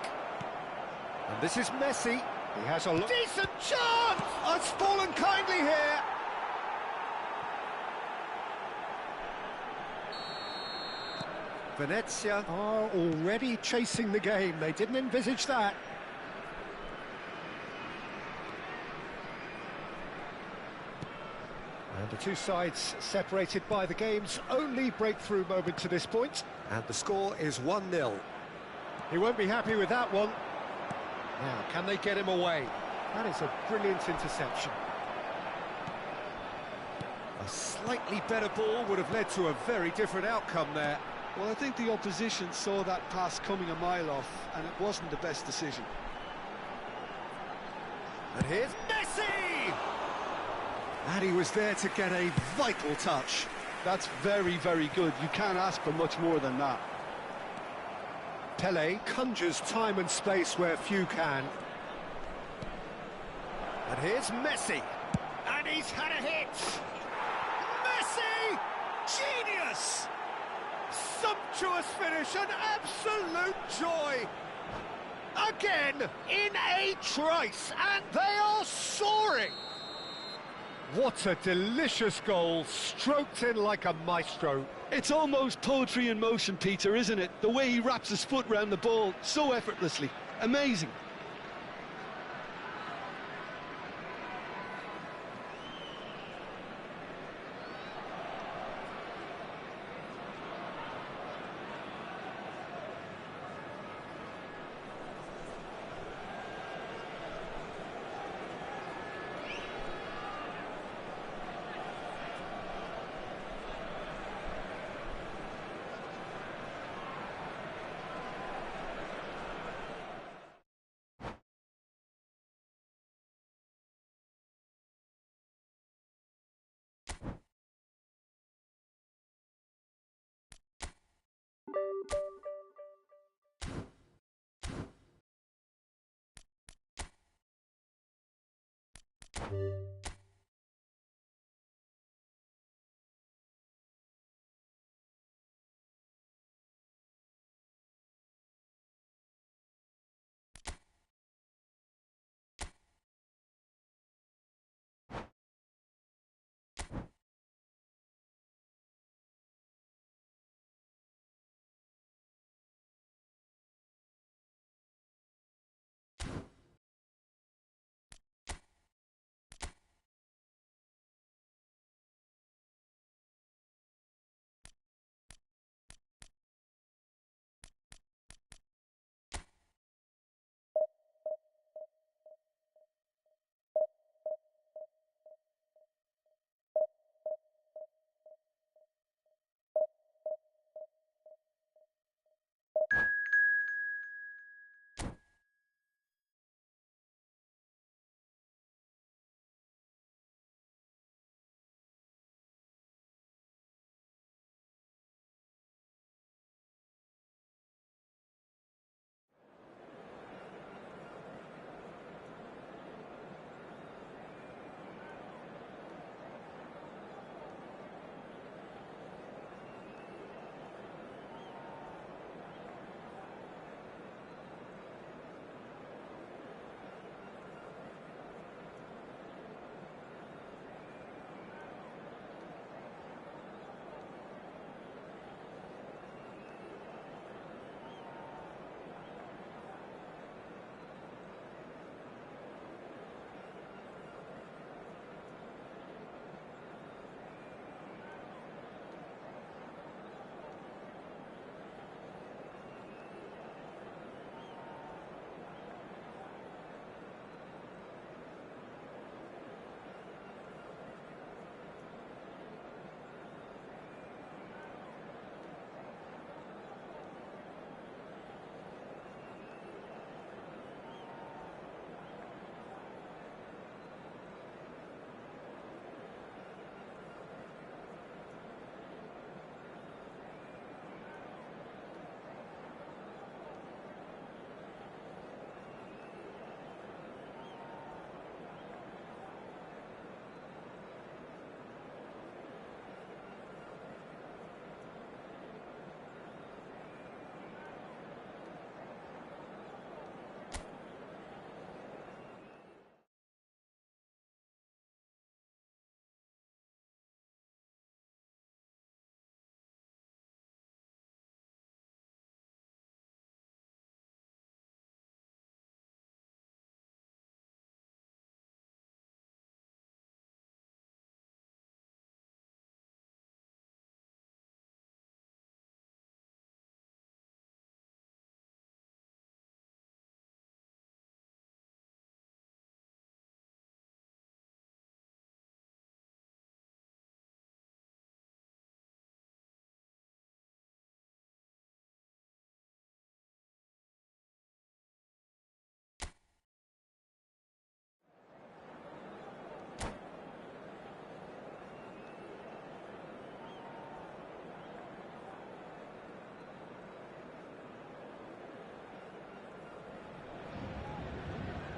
And this is Messi. He has a decent chance! Oh, it's fallen kindly here. Venezia are already chasing the game. They didn't envisage that. And the two sides separated by the game's only breakthrough moment to this point. And the score is 1-0. He won't be happy with that one. Now, can they get him away? That is a brilliant interception. A slightly better ball would have led to a very different outcome there. Well, I think the opposition saw that pass coming a mile off, and it wasn't the best decision. And here's Messi! And he was there to get a vital touch. That's very, very good. You can't ask for much more than that. Pele conjures time and space where few can. And here's Messi. And he's had a hit! sumptuous finish, an absolute joy. Again, in a trice, and they are soaring. What a delicious goal, stroked in like a maestro. It's almost poetry in motion, Peter, isn't it? The way he wraps his foot round the ball so effortlessly. Amazing.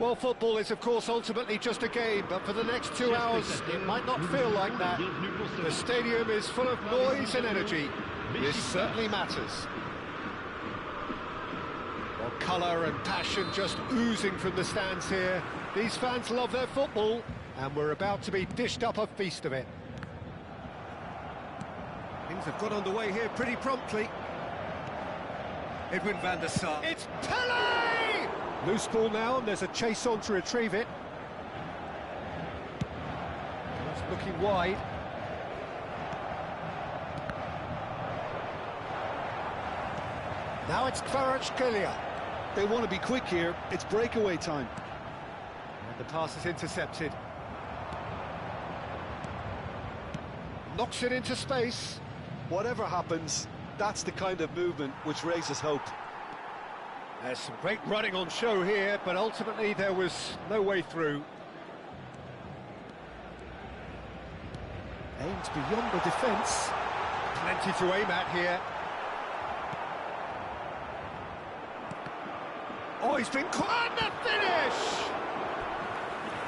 Well, football is, of course, ultimately just a game, but for the next 2 hours, it might not feel like that. The stadium is full of noise and energy. This certainly matters. Well, colour and passion just oozing from the stands here. These fans love their football, and we're about to be dished up a feast of it. Things have got underway here pretty promptly. Edwin van der Sar. It's Pele! Loose ball now, and there's a chase on to retrieve it. It's looking wide. Now it's Kvaratskhelia. They want to be quick here. It's breakaway time. And the pass is intercepted. Knocks it into space. Whatever happens, that's the kind of movement which raises hope. There's some great running on show here, but ultimately there was no way through. Aims beyond the defence. Plenty to aim at here. Oh, he's been caught in the finish!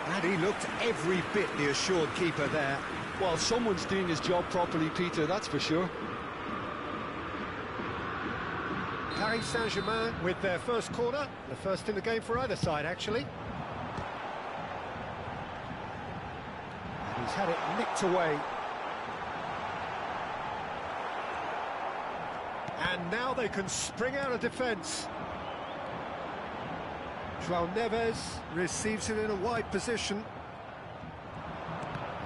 And he looked every bit the assured keeper there. Well, someone's doing his job properly, Peter, that's for sure. Paris Saint-Germain with their first corner, the first in the game for either side, actually. And he's had it nicked away. And now they can spring out of defence. João Neves receives it in a wide position.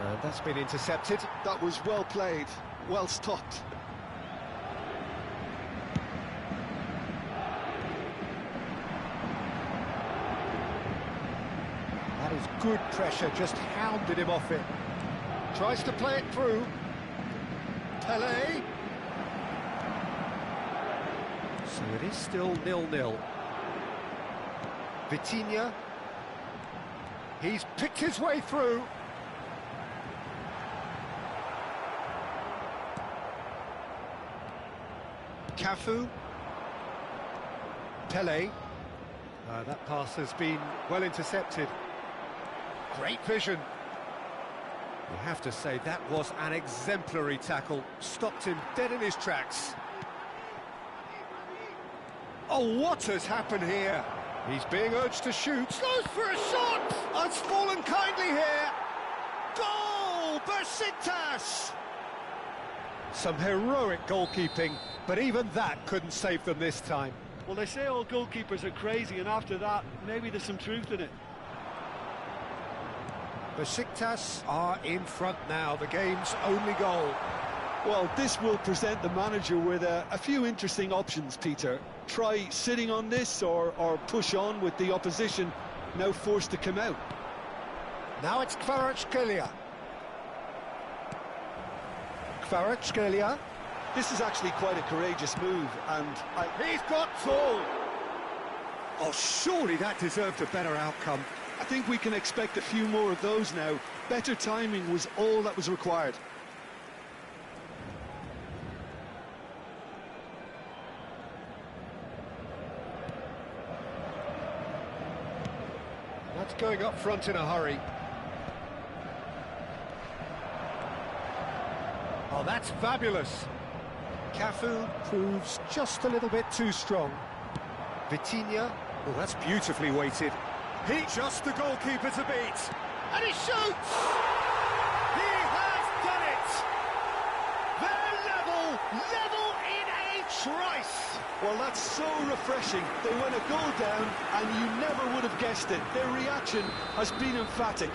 And that's been intercepted. That was well played, well stopped. That is good pressure, just hounded him off it. Tries to play it through. Pele. So it is still 0-0. Vitinha. He's picked his way through. Cafu. Pele. That pass has been well intercepted. Great vision. You have to say that was an exemplary tackle. Stopped him dead in his tracks. Oh, what has happened here? He's being urged to shoot. Goes for a shot! It's fallen kindly here. Goal! Besiktas! Some heroic goalkeeping, but even that couldn't save them this time. Well, they say all goalkeepers are crazy, and after that, maybe there's some truth in it. Besiktas are in front now, the game's only goal. Well, this will present the manager with a few interesting options, Peter. Try sitting on this or push on with the opposition now forced to come out. Now it's Kvaratskhelia. Kvaratskhelia. This is actually quite a courageous move, and He's got full! Oh, surely that deserved a better outcome. I think we can expect a few more of those now. Better timing was all that was required. That's going up front in a hurry. Oh, that's fabulous. Cafu proves just a little bit too strong. Vitinha, oh, that's beautifully weighted. He's just the goalkeeper to beat. And he shoots! He has done it! They're level in a trice! Well, that's so refreshing. They went a goal down, and you never would have guessed it. Their reaction has been emphatic.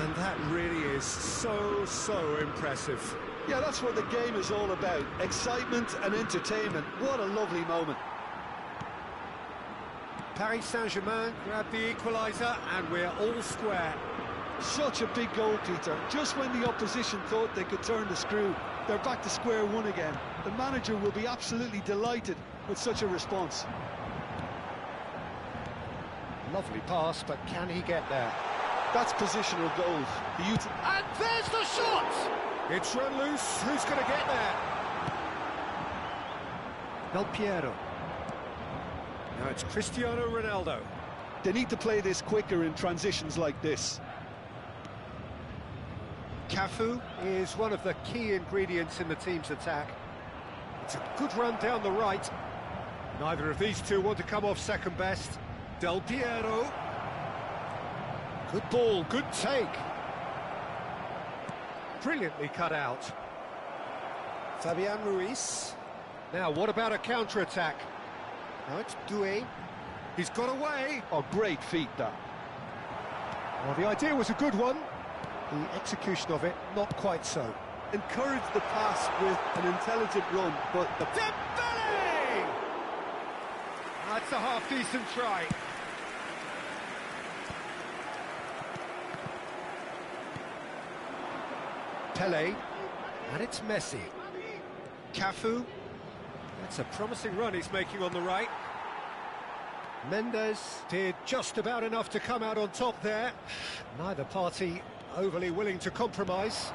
And that really is so impressive. Yeah, that's what the game is all about. Excitement and entertainment. What a lovely moment. Paris Saint-Germain grabbed the equaliser, and we're all square. Such a big goal, Peter. Just when the opposition thought they could turn the screw, they're back to square one again. The manager will be absolutely delighted with such a response. Lovely pass, but can he get there? That's positional goals. And there's the shot! It's run loose. Who's going to get there? Del Piero. Now it's Cristiano Ronaldo. They need to play this quicker in transitions like this. Cafu is one of the key ingredients in the team's attack. It's a good run down the right. Neither of these two want to come off second best. Del Piero. Good ball, good take. Brilliantly cut out. Fabian Ruiz. Now, what about a counter-attack? Now it's Doué. He's got away. Oh, great feat, that. Well, the idea was a good one. The execution of it, not quite so. Encourage the pass with an intelligent run, but the... Dembele! That's a half-decent try. Pele, and it's Messi. Cafu. That's a promising run he's making on the right. Mendes did just about enough to come out on top there. Neither party overly willing to compromise.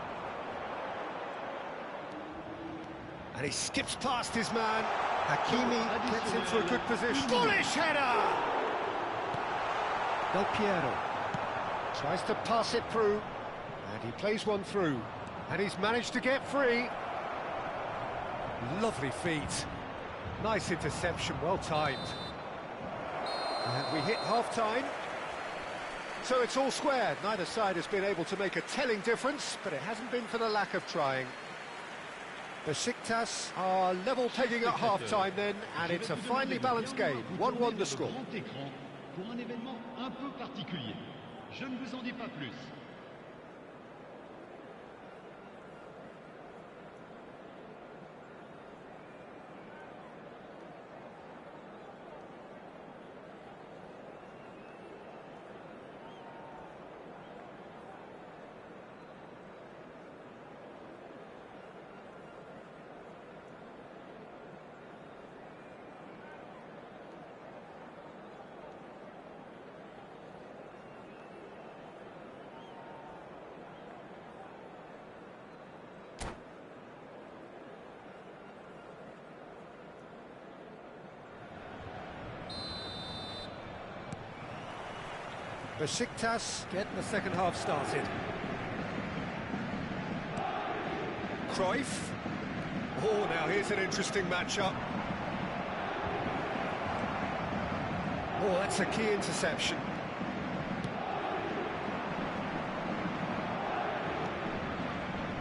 And he skips past his man. Hakimi gets into a good position. Bullish header! Del Piero tries to pass it through, and he plays one through. And he's managed to get free. Lovely feet. Nice interception, well timed. And we hit half-time. So it's all square. Neither side has been able to make a telling difference, but it hasn't been for the lack of trying. Besiktas are level pegging at half-time then, and it's a finely balanced game. 1-1 the score. Pour un événement un peu particulier. Je ne vous en dis pas plus. Besiktas getting the second half started. Cruyff. Oh, now here's an interesting matchup. Oh, that's a key interception.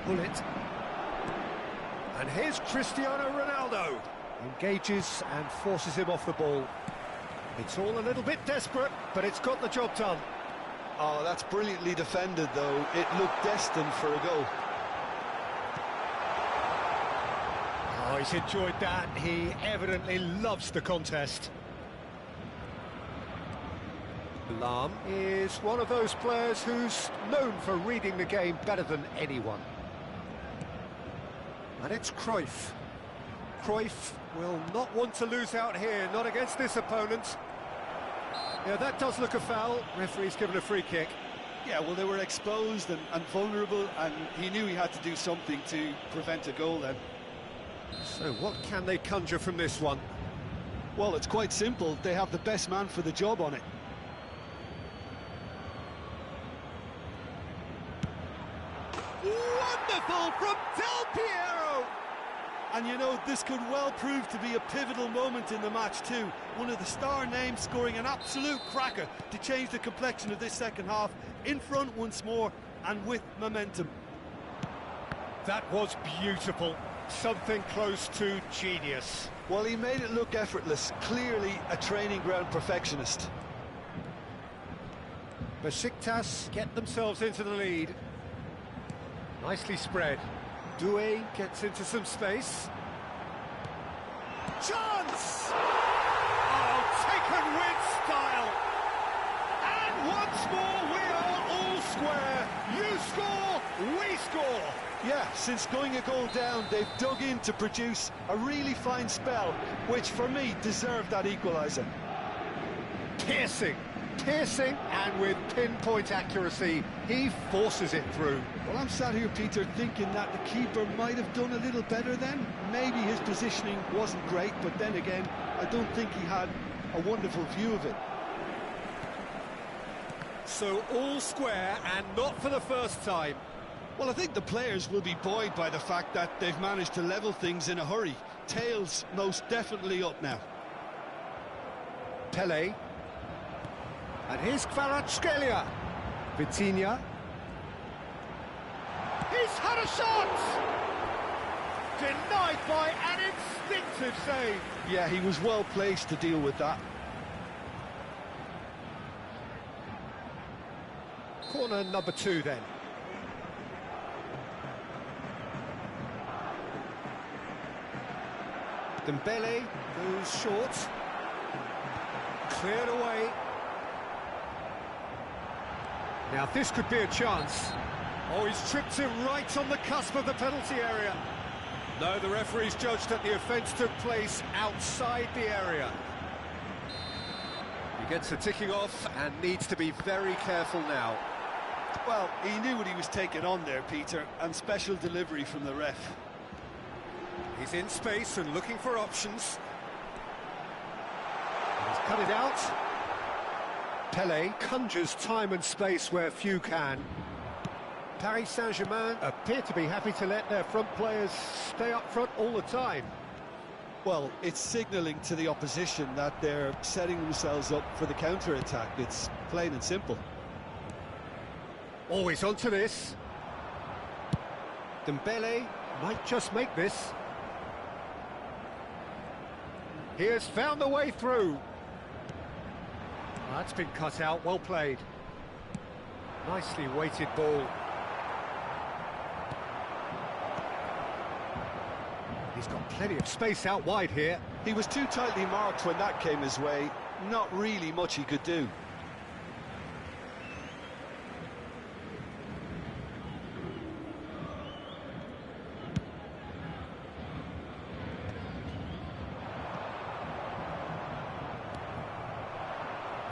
Bullet. And here's Cristiano Ronaldo. Engages and forces him off the ball. It's all a little bit desperate, but it's got the job done. Oh, that's brilliantly defended, though. It looked destined for a goal. Oh, he's enjoyed that. He evidently loves the contest. Lahm is one of those players who's known for reading the game better than anyone. And it's Cruyff. Cruyff will not want to lose out here, not against this opponent. Yeah, that does look a foul. Referee's given a free kick. Yeah, well, they were exposed and vulnerable, and he knew he had to do something to prevent a goal then. So what can they conjure from this one? Well, it's quite simple. They have the best man for the job on it. Wonderful from Del Piero! And you know, this could well prove to be a pivotal moment in the match too. One of the star names scoring an absolute cracker to change the complexion of this second half. In front once more and with momentum. That was beautiful. Something close to genius. Well, he made it look effortless. Clearly a training ground perfectionist. Besiktas get themselves into the lead. Nicely spread. Doué gets into some space. Chance! Oh, taken with style. And once more we are all square. You score, we score. Yeah, since going a goal down, they've dug in to produce a really fine spell, which for me deserved that equaliser. Piercing, and with pinpoint accuracy, he forces it through. Well, I'm sat here, Peter, thinking that the keeper might have done a little better then. Maybe his positioning wasn't great, but then again, I don't think he had a wonderful view of it. So all square, and not for the first time. Well, I think the players will be buoyed by the fact that they've managed to level things in a hurry. Tails most definitely up now. Pele. And here's Kvaratskhelia. Vitinha. He's had a shot! Denied by an instinctive save. Yeah, he was well placed to deal with that. Corner number 2 then. Dembele goes short. Cleared away. Now this could be a chance. Oh, he's tripped him right on the cusp of the penalty area. No, the referee's judged that the offence took place outside the area. He gets a ticking off and needs to be very careful now. Well, he knew what he was taking on there, Peter, and special delivery from the ref. He's in space and looking for options. And he's cut it out. Pele conjures time and space where few can. Paris Saint-Germain appear to be happy to let their front players stay up front all the time. Well, it's signalling to the opposition that they're setting themselves up for the counter-attack. It's plain and simple. Always onto this. Dembele might just make this. He has found the way through. That's been cut out, well played. Nicely weighted ball. He's got plenty of space out wide here. He was too tightly marked when that came his way. Not really much he could do.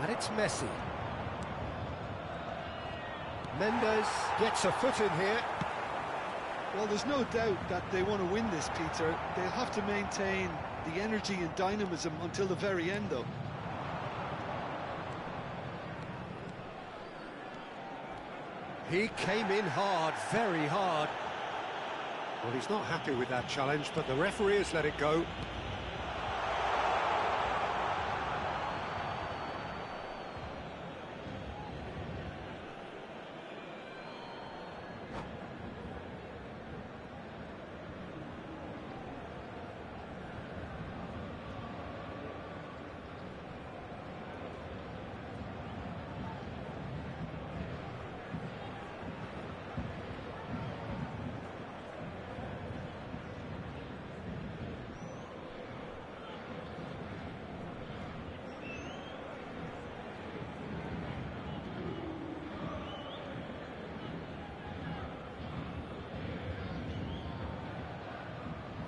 And it's Messi. Mendes gets a foot in here. Well, there's no doubt that they want to win this, Peter. They'll have to maintain the energy and dynamism until the very end, though. He came in hard, very hard. Well, he's not happy with that challenge, but the referee has let it go.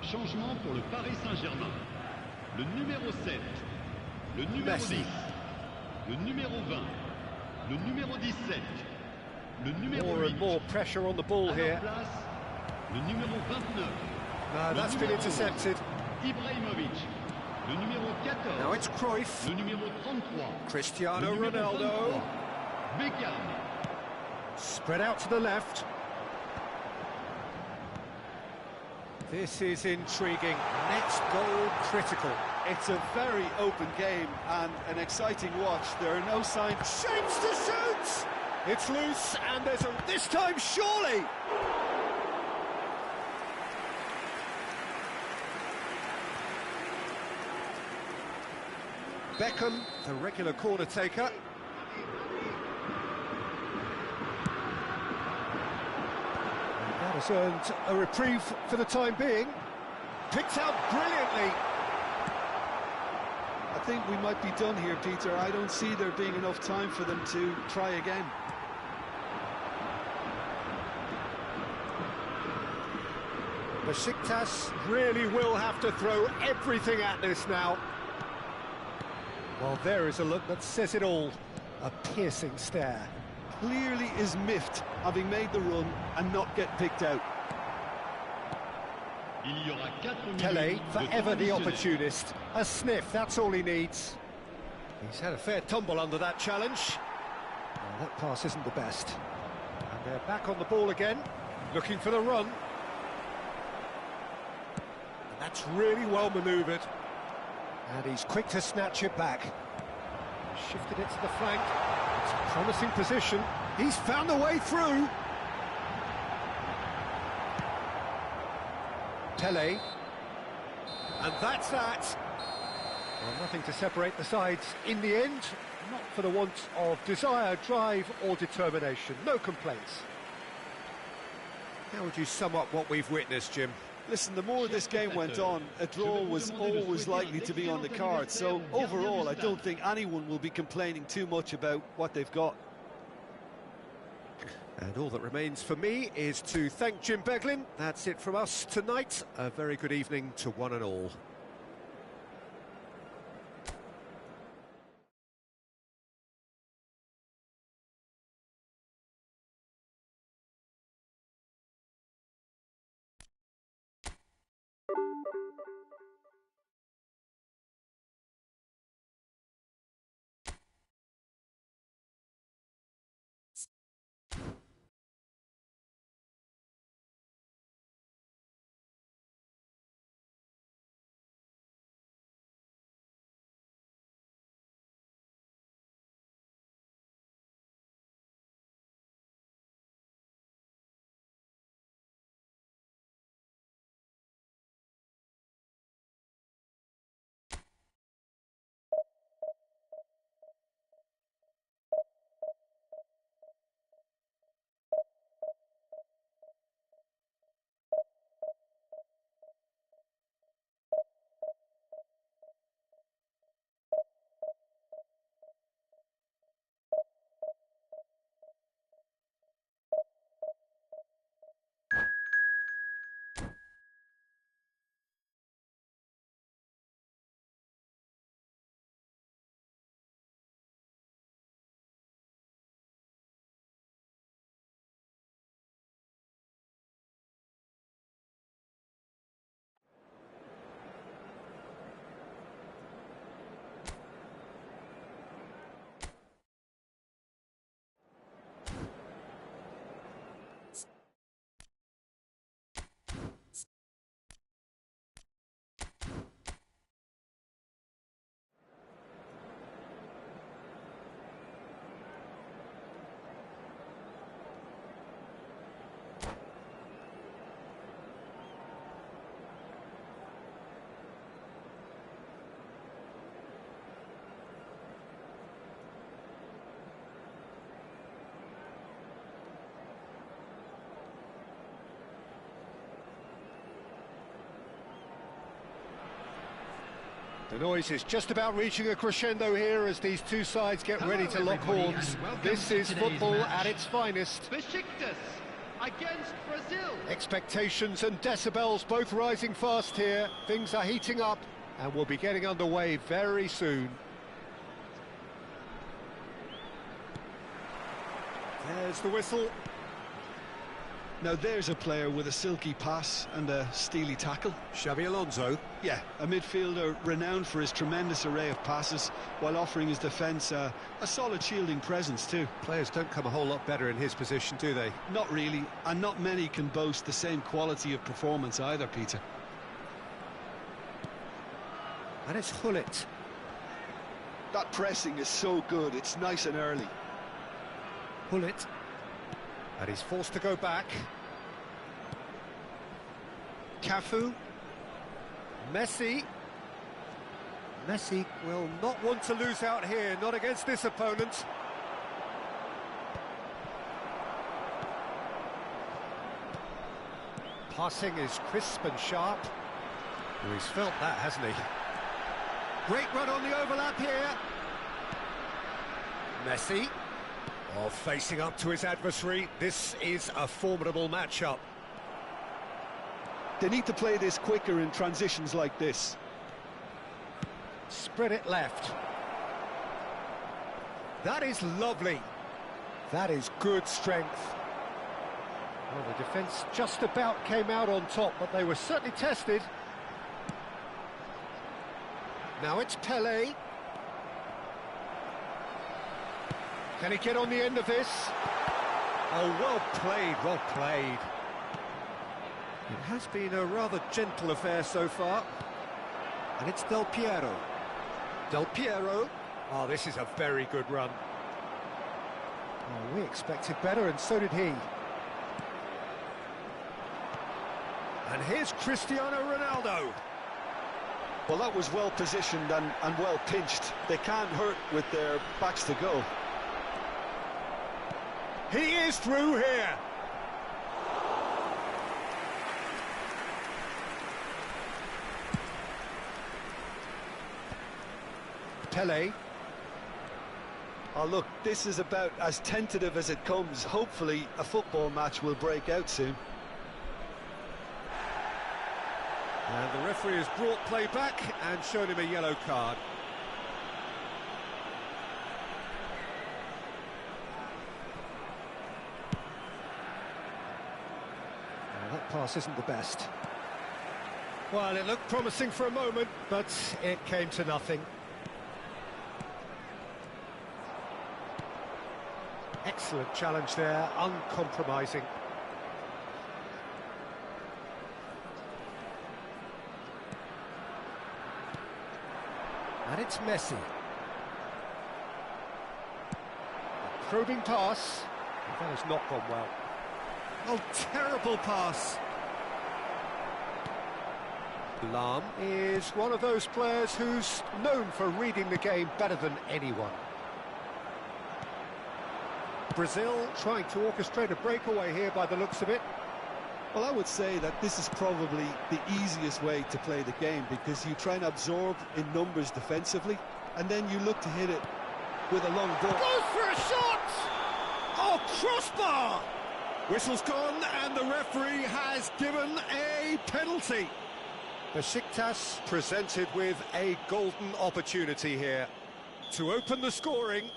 Changement pour le Paris Saint-Germain. Le numéro 7, le numéro Messi. 10, le numéro 20, le numéro 17, le numéro More 8. and more pressure on the ball À leur here. place, le numéro 29. No, le that's been numéro intercepted. 11, Ibrahimovic. Le numéro 14. Now it's Cruyff. Le numéro 33. Cristiano le numéro Ronaldo. 23, Beckham. Spread out to the left. This is intriguing. Next goal critical. It's a very open game and an exciting watch. There are no signs. Shapes to shoot! It's loose, and there's a... This time, surely! Beckham, the regular corner taker. That has earned a reprieve for the time being. Picked out brilliantly. I think we might be done here, Peter. I don't see there being enough time for them to try again. Besiktas really will have to throw everything at this now. Well, there is a look that says it all. A piercing stare. Clearly is miffed, having made the run and not get picked out. Il y aura 4 Pele, minutes de forever temps the additionnel. opportunist. A sniff, that's all he needs. He's had a fair tumble under that challenge. That pass isn't the best. And they're back on the ball again, looking for the run. And that's really well manoeuvred. And he's quick to snatch it back. He's shifted it to the flank. It's a promising position. He's found a way through. Pele. And that's that. Well, nothing to separate the sides in the end. Not for the want of desire, drive or determination. No complaints. How would you sum up what we've witnessed, Jim? Listen, the more this game went on, a draw was always likely to be on the card. So overall, I don't think anyone will be complaining too much about what they've got. And all that remains for me is to thank Jim Beglin. That's it from us tonight. A very good evening to one and all. The noise is just about reaching a crescendo here as these two sides get ready to lock horns. This is football at its finest. Besiktas against Brazil. Expectations and decibels both rising fast here. Things are heating up and we'll be getting underway very soon. There's the whistle. Now there's a player with a silky pass and a steely tackle. Xabi Alonso. Yeah, a midfielder renowned for his tremendous array of passes while offering his defence a solid shielding presence too. Players don't come a whole lot better in his position, do they? Not really, and not many can boast the same quality of performance either, Peter. And it's Hullet. That pressing is so good, it's nice and early. Hullet. And he's forced to go back. Cafu. Messi. Messi will not want to lose out here, not against this opponent. Passing is crisp and sharp. Well, he's felt that, hasn't he? Great run on the overlap here. Messi. Oh, facing up to his adversary. This is a formidable matchup. They need to play this quicker in transitions like this. Spread it left. That is lovely. That is good strength. Well, the defence just about came out on top, but they were certainly tested. Now it's Pele. Can he get on the end of this? Oh, well played, well played. It has been a rather gentle affair so far. And it's Del Piero. Del Piero. Oh, this is a very good run. Oh, we expected better, and so did he. And here's Cristiano Ronaldo. Well, that was well positioned and well pinched. They can't hurt with their backs to go. He is through here. Pele. Oh, look, this is about as tentative as it comes. Hopefully, a football match will break out soon. And the referee has brought play back and shown him a yellow card. Well, that pass isn't the best. Well, it looked promising for a moment, but it came to nothing. Excellent challenge there, uncompromising. And it's Messi. A probing pass. That has not gone well. Oh, terrible pass. Lam is one of those players who's known for reading the game better than anyone. Brazil trying to orchestrate a breakaway here by the looks of it. Well, I would say that this is probably the easiest way to play the game, because you try and absorb in numbers defensively, and then you look to hit it with a long ball. Goes for a shot! Oh, crossbar! Whistle's gone, and the referee has given a penalty. Besiktas presented with a golden opportunity here to open the scoring.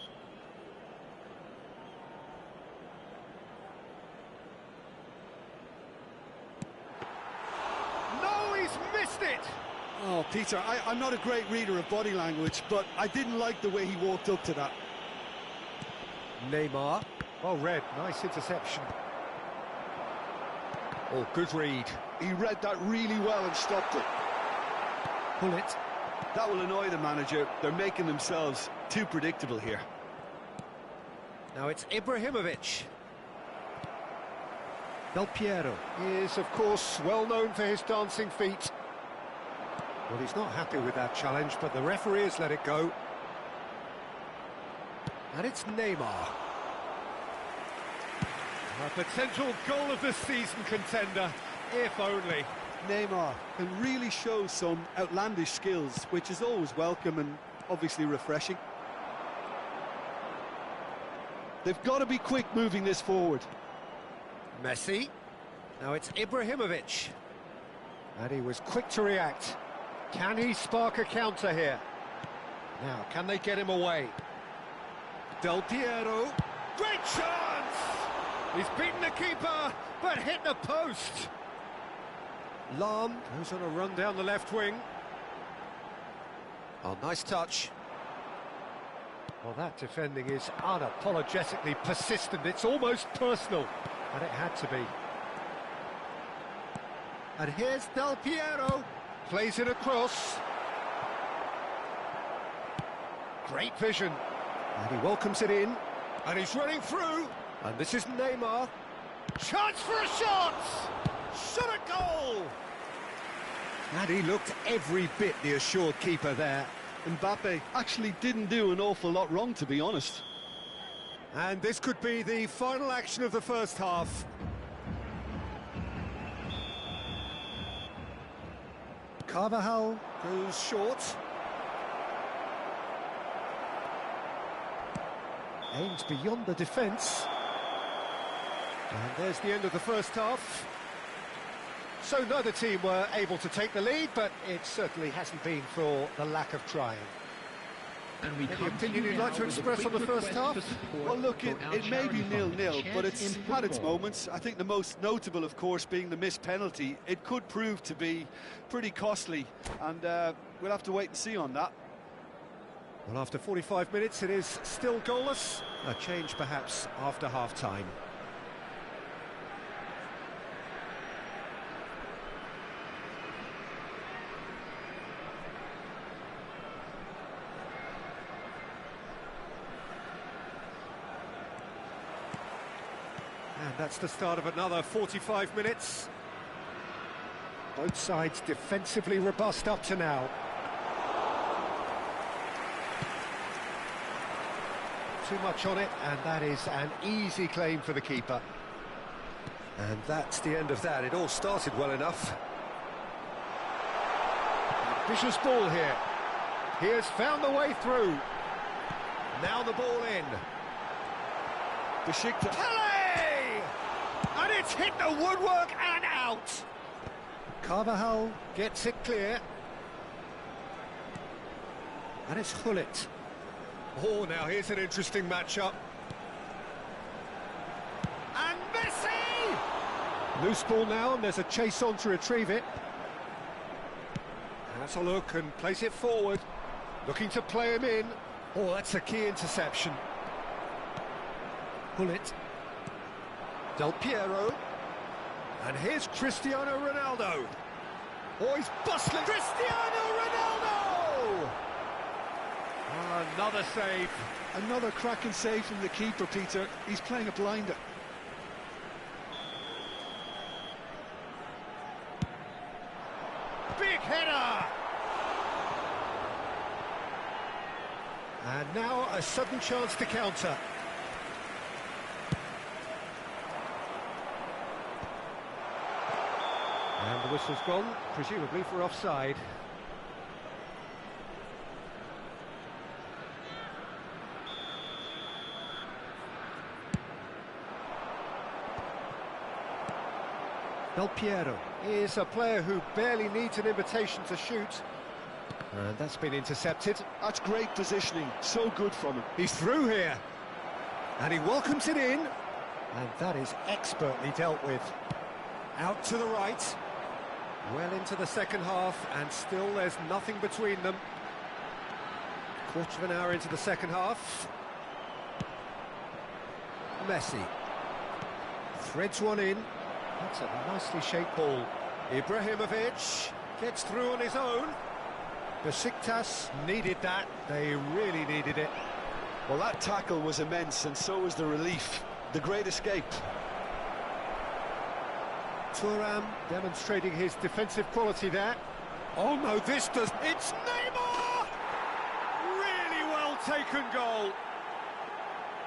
Missed it! Oh, Peter, I'm not a great reader of body language, but I didn't like the way he walked up to that. Neymar. Oh, Red, nice interception. Oh, good read. He read that really well and stopped it. Pull it. That will annoy the manager. They're making themselves too predictable here. Now it's Ibrahimovic. Del Piero is, of course, well known for his dancing feet. Well, he's not happy with that challenge, but the referee has let it go. And it's Neymar. A potential goal of the season contender, if only. Neymar can really show some outlandish skills, which is always welcome and obviously refreshing. They've got to be quick moving this forward. Messi. Now it's Ibrahimovic. And he was quick to react. Can he spark a counter here? Now, can they get him away? Del Piero. Great chance! He's beaten the keeper, but hit the post. Lam goes on a run down the left wing. Oh, nice touch. Well, that defending is unapologetically persistent. It's almost personal. And it had to be. And here's Del Piero. Plays it across. Great vision. And he welcomes it in. And he's running through. And this is Neymar. Chance for a shot! Shot a goal! And he looked every bit the assured keeper there. Mbappe actually didn't do an awful lot wrong, to be honest. And this could be the final action of the first half. Carvajal goes short. Aims beyond the defence. And there's the end of the first half. So neither team were able to take the lead, but it certainly hasn't been for the lack of trying. And we Any opinion you'd like to express on the first half? Well, look, it may be 0-0, but it's had its moments. I think the most notable, of course, being the missed penalty. It could prove to be pretty costly, and we'll have to wait and see on that. Well, after 45 minutes, it is still goalless. A change, perhaps, after half-time. And that's the start of another 45 minutes. Both sides defensively robust up to now. Too much on it, and that is an easy claim for the keeper. And that's the end of that. It all started well enough. Ambitious ball here. He has found the way through. Now the ball in. Besiktas. Pele! And it's hit the woodwork and out. Carvajal gets it clear. And it's Hullet. Oh, now here's an interesting matchup. And Messi! Loose ball now, and there's a chase on to retrieve it. Has a look and plays it forward. Looking to play him in. Oh, that's a key interception. Hullet. Del Piero. And here's Cristiano Ronaldo. Oh, he's bustling. Cristiano Ronaldo! Another save. Another cracking save from the keeper, Peter. He's playing a blinder. Big header! And now a sudden chance to counter. And the whistle's gone, presumably for offside. Del Piero is a player who barely needs an invitation to shoot. And that's been intercepted. That's great positioning, so good from him. He's through here. And he welcomes it in. And that is expertly dealt with. Out to the right. Well into the second half, and still there's nothing between them. Quarter of an hour into the second half. Messi. Threads one in. That's a nicely shaped ball. Ibrahimovic gets through on his own. Besiktas needed that. They really needed it. Well, that tackle was immense, and so was the relief. The great escape. Thuram demonstrating his defensive quality there. Oh no, this does... It's Neymar! Really well taken goal.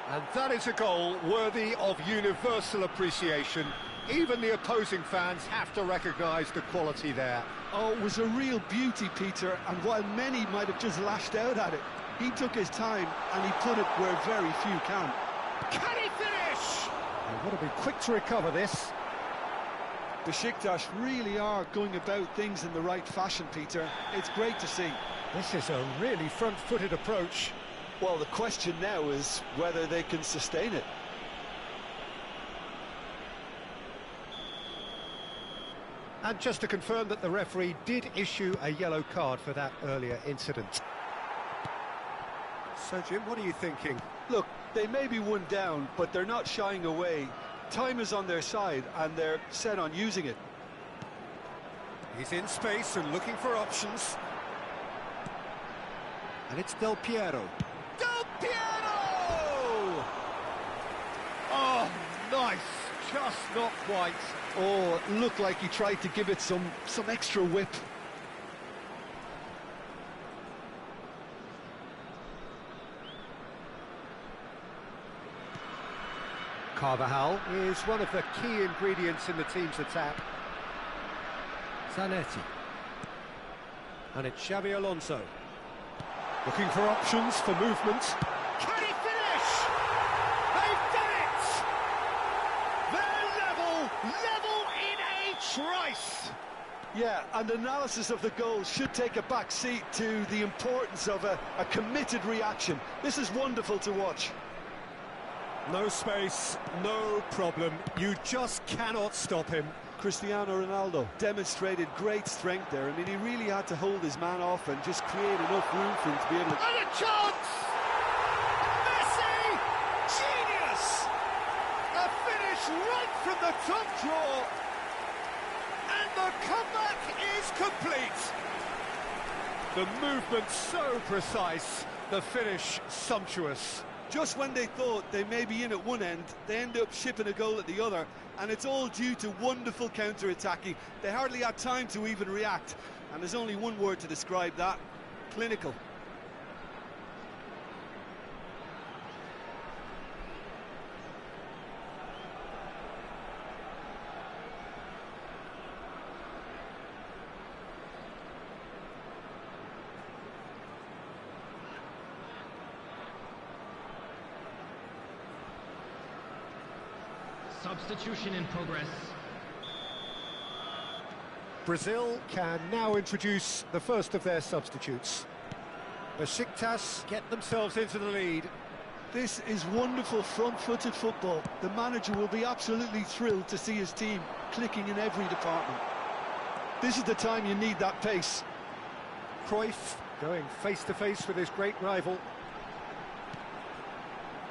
And that is a goal worthy of universal appreciation. Even the opposing fans have to recognise the quality there. Oh, it was a real beauty, Peter, and while many might have just lashed out at it, he took his time and he put it where very few can. Can he finish? They've got to be quick to recover this. Besiktas really are going about things in the right fashion, Peter. It's great to see. This is a really front-footed approach. Well, the question now is whether they can sustain it. And just to confirm that the referee did issue a yellow card for that earlier incident. So, Jim, what are you thinking? Look, they may be one down, but they're not shying away. Time is on their side, and they're set on using it. He's in space and looking for options. And it's Del Piero. Del Piero! Oh, nice. Just not quite. Oh, it looked like he tried to give it some extra whip. Carvajal is one of the key ingredients in the team's attack. Zanetti. And it's Xabi Alonso. Looking for options for movement. Can he finish? They've done it! They're level in a trice! Yeah, and analysis of the goal should take a back seat to the importance of a committed reaction. This is wonderful to watch. No space, no problem. You just cannot stop him. Cristiano Ronaldo demonstrated great strength there. I mean, he really had to hold his man off and just create enough room for him to be able to... And a chance! Messi! Genius! A finish right from the top draw. And the comeback is complete. The movement so precise, the finish sumptuous. Just when they thought they may be in at one end, they end up shipping a goal at the other, and it's all due to wonderful counter-attacking. They hardly had time to even react, and there's only one word to describe that: clinical. Substitution in progress. Brazil can now introduce the first of their substitutes. Besiktas get themselves into the lead. This is wonderful front-footed football. The manager will be absolutely thrilled to see his team clicking in every department. This is the time you need that pace. Cruyff going face-to-face with his great rival.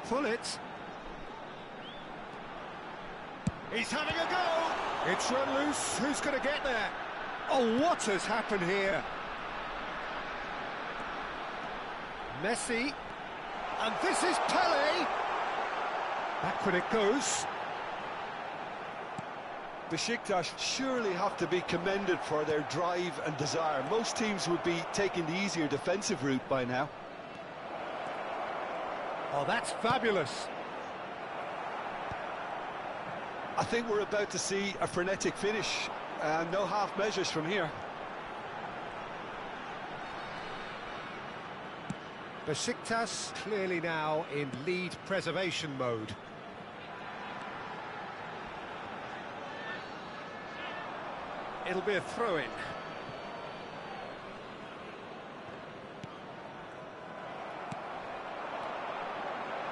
Pullet. He's having a go! It's run loose, who's going to get there? Oh, what has happened here? Messi, and this is Pele! Backward it goes. Besiktas surely have to be commended for their drive and desire. Most teams would be taking the easier defensive route by now. Oh, that's fabulous. I think we're about to see a frenetic finish, and no half measures from here. Besiktas clearly now in lead preservation mode. It'll be a throw-in.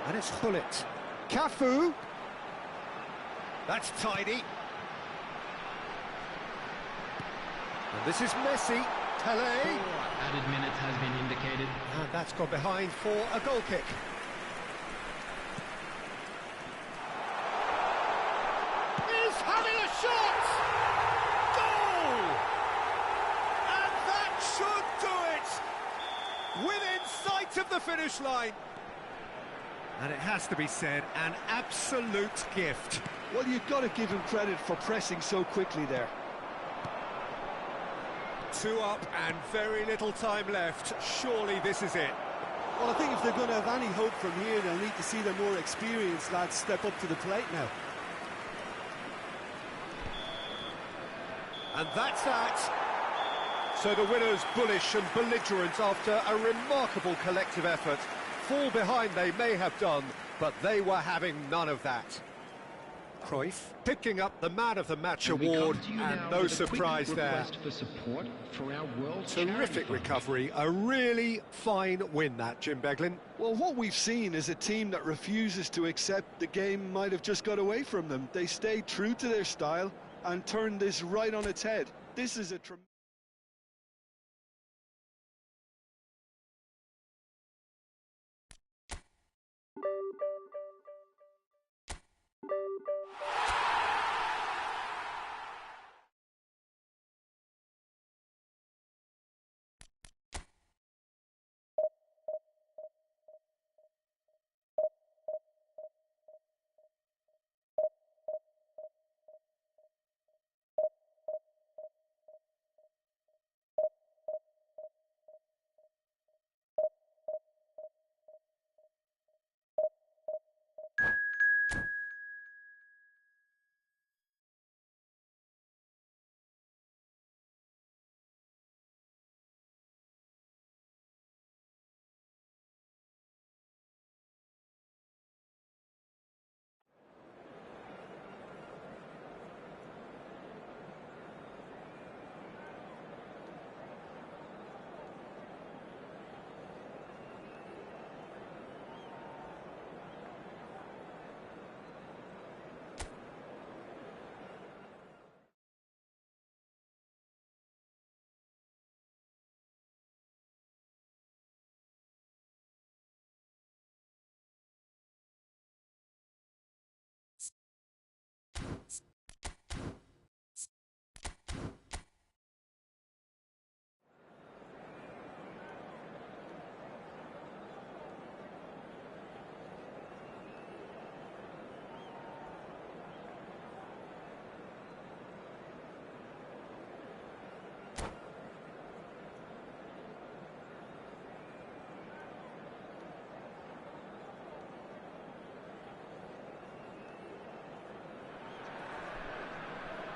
And it's Hullet. Cafu. That's tidy. And this is Messi. Pele. Added minute has been indicated. And that's gone behind for a goal kick. He's having a shot! Goal! And that should do it! Within sight of the finish line. And it has to be said, an absolute gift. Well, you've got to give him credit for pressing so quickly there. 2 up and very little time left. Surely this is it. Well, I think if they're going to have any hope from here, they'll need to see the more experienced lads step up to the plate now. And that's that. So the winners bullish and belligerent after a remarkable collective effort. Fall behind they may have done, but they were having none of that. Cruyff picking up the Man of the Match award, and no surprise there. For support for our World Terrific recovery, a really fine win that, Jim Beglin. Well, what we've seen is a team that refuses to accept the game might have just got away from them. They stayed true to their style and turned this right on its head. This is a tremendous...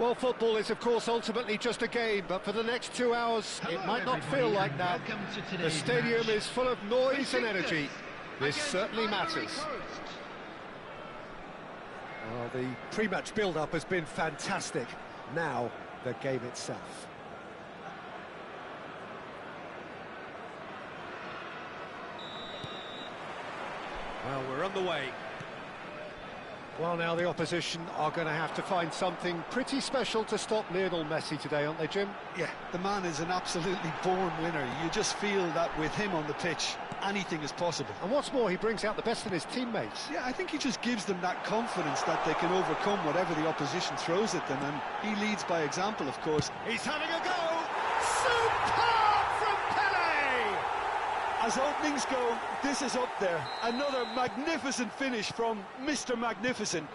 Well, football is, of course, ultimately just a game, but for the next 2 hours, it might not feel like that. The stadium is full of noise and energy. This certainly matters. Well, the pre-match build-up has been fantastic. Now, the game itself. Well, we're on the way. Well, now the opposition are going to have to find something pretty special to stop Lionel Messi today, aren't they, Jim? Yeah, the man is an absolutely born winner. You just feel that with him on the pitch, anything is possible. And what's more, he brings out the best in his teammates. Yeah, I think he just gives them that confidence that they can overcome whatever the opposition throws at them, and he leads by example, of course. He's having a go! Superb from Pele! As openings go, this is up there. Another magnificent finish from Mr. Magnificent.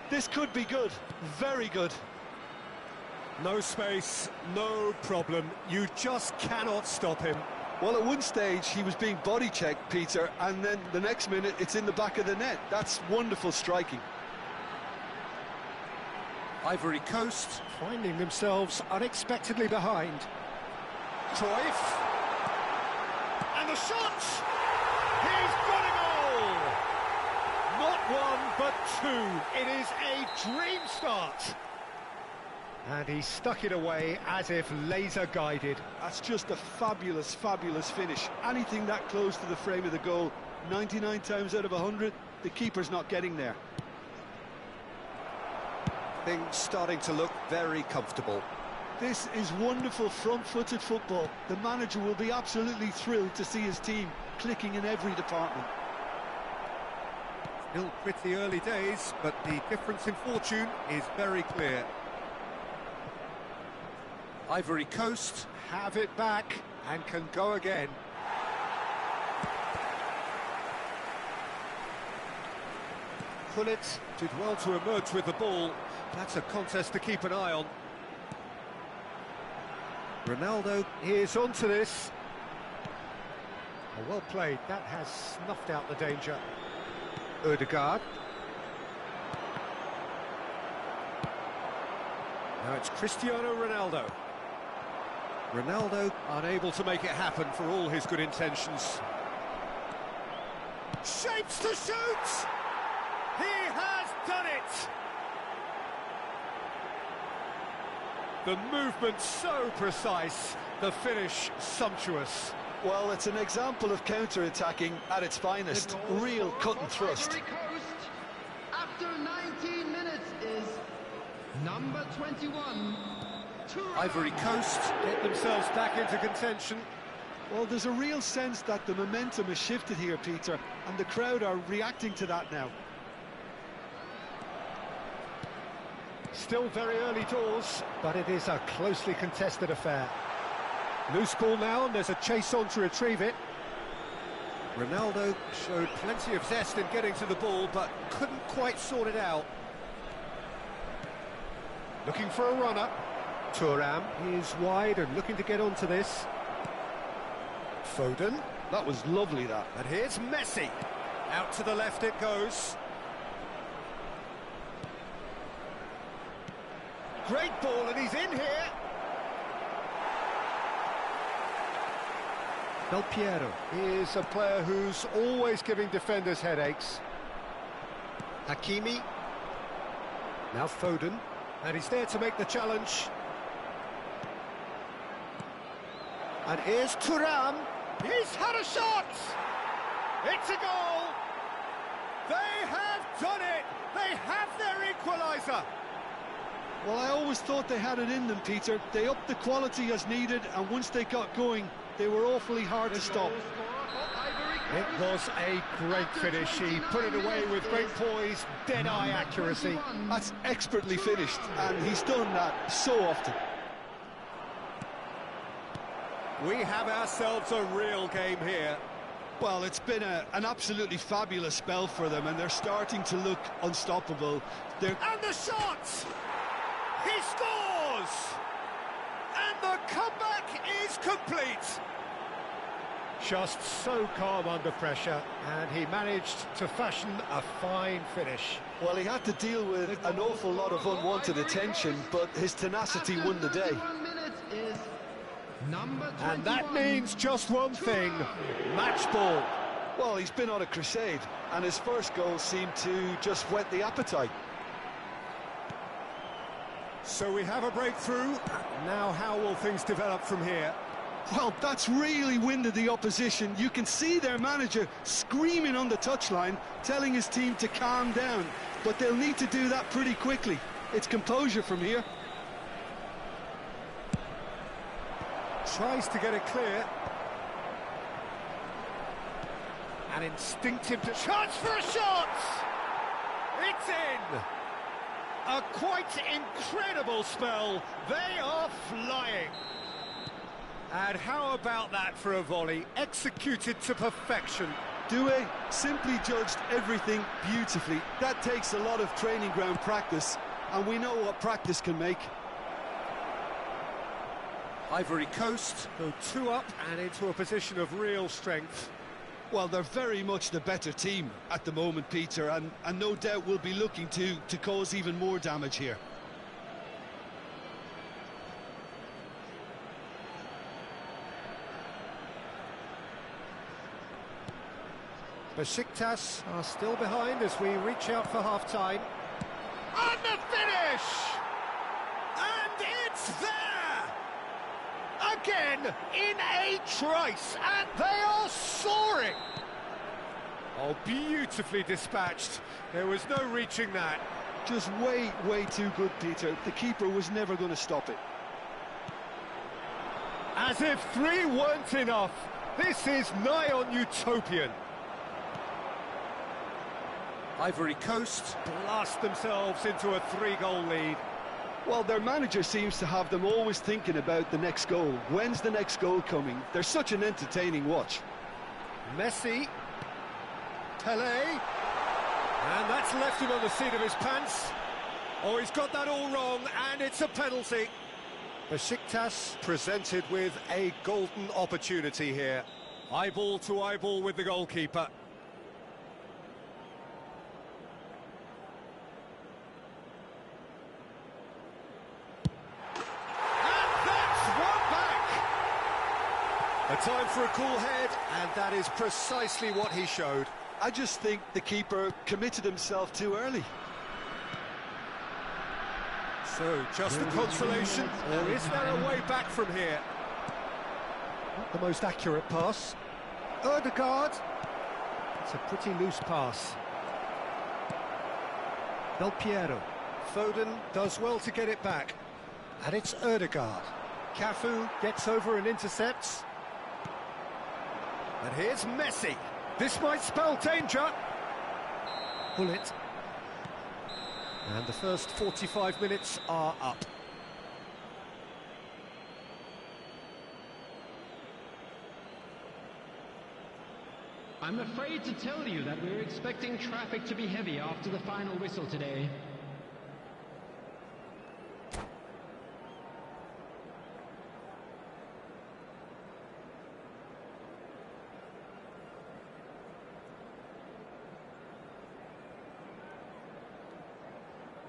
This could be good, very good. No space, no problem. You just cannot stop him. Well, at one stage, he was being body-checked, Peter, and then the next minute, it's in the back of the net. That's wonderful striking. Ivory Coast finding themselves unexpectedly behind. Cruyff. And the shot! He's got a goal! Not one, but two. It is a dream start. And he stuck it away as if laser-guided. That's just a fabulous, fabulous finish. Anything that close to the frame of the goal, 99 times out of 100, the keeper's not getting there. Things starting to look very comfortable. This is wonderful front-footed football. The manager will be absolutely thrilled to see his team clicking in every department. Still pretty early days, but the difference in fortune is very clear. Ivory Coast have it back and can go again. Gullit did well to emerge with the ball. That's a contest to keep an eye on. Ronaldo is onto this. Oh, well played. That has snuffed out the danger. Ødegaard. Now it's Cristiano Ronaldo. Ronaldo unable to make it happen for all his good intentions. Shapes to shoot! He has done it! The movement so precise, the finish sumptuous. Well, it's an example of counter-attacking at its finest. Real cut and thrust. Ivory Coast, after 19 minutes, is number 21. Ivory Coast get themselves back into contention. Well, there's a real sense that the momentum has shifted here, Peter, and the crowd are reacting to that now. Still very early doors, but it is a closely contested affair. Loose ball now, and there's a chase on to retrieve it. Ronaldo showed plenty of zest in getting to the ball, but couldn't quite sort it out. Looking for a runner. Thuram is wide and looking to get onto this. Foden. That was lovely, that. And here's Messi. Out to the left it goes. Great ball, and he's in here. Del Piero is a player who's always giving defenders headaches. Hakimi. Now Foden. And he's there to make the challenge. And here's Thuram. He's had a shot! It's a goal! They have done it! They have their equaliser! Well, I always thought they had it in them, Peter. They upped the quality as needed, and once they got going, they were awfully hard to stop. It was a great finish. He put it away with great poise, dead-eye accuracy. That's expertly finished, and he's done that so often. We have ourselves a real game here. Well, it's been an absolutely fabulous spell for them, and they're starting to look unstoppable. And the shot! He scores! And the comeback is complete. Just so calm under pressure, and he managed to fashion a fine finish. Well, he had to deal with an awful lot of unwanted attention, but his tenacity won the day. And that means just one thing, match ball. Well, he's been on a crusade, and his first goal seemed to just whet the appetite. So we have a breakthrough. Now how will things develop from here? Well, that's really winded the opposition. You can see their manager screaming on the touchline, telling his team to calm down. But they'll need to do that pretty quickly. It's composure from here. Tries to get it clear. An instinctive chance for a shot! It's in! A quite incredible spell. They are flying. And how about that for a volley, executed to perfection? Doué simply judged everything beautifully. That takes a lot of training ground practice, and we know what practice can make. Ivory Coast go 2 up and into a position of real strength. Well, they're very much the better team at the moment, Peter, and no doubt will be looking to cause even more damage here. Besiktas are still behind as we reach out for half-time. And the finish! And it's there! Again, in a trice, and they are soaring! Oh, beautifully dispatched. There was no reaching that. Just way too good, Peter. The keeper was never going to stop it. As if 3 weren't enough. This is nigh on utopian. Ivory Coast blast themselves into a 3-goal lead. Well, their manager seems to have them always thinking about the next goal. When's the next goal coming? They're such an entertaining watch. Messi. Pelé. And that's left him on the seat of his pants. Oh, he's got that all wrong, and it's a penalty. Besiktas presented with a golden opportunity here. Eyeball to eyeball with the goalkeeper. A time for a cool head, and that is precisely what he showed. I just think the keeper committed himself too early. So, just the consolation, or is there a way back from here? Not the most accurate pass. Ødegaard. It's a pretty loose pass. Del Piero. Foden does well to get it back. And it's Ødegaard. Cafu gets over and intercepts. And here's Messi. This might spell danger. Pull it. And the first 45 minutes are up. I'm afraid to tell you that we're expecting traffic to be heavy after the final whistle today.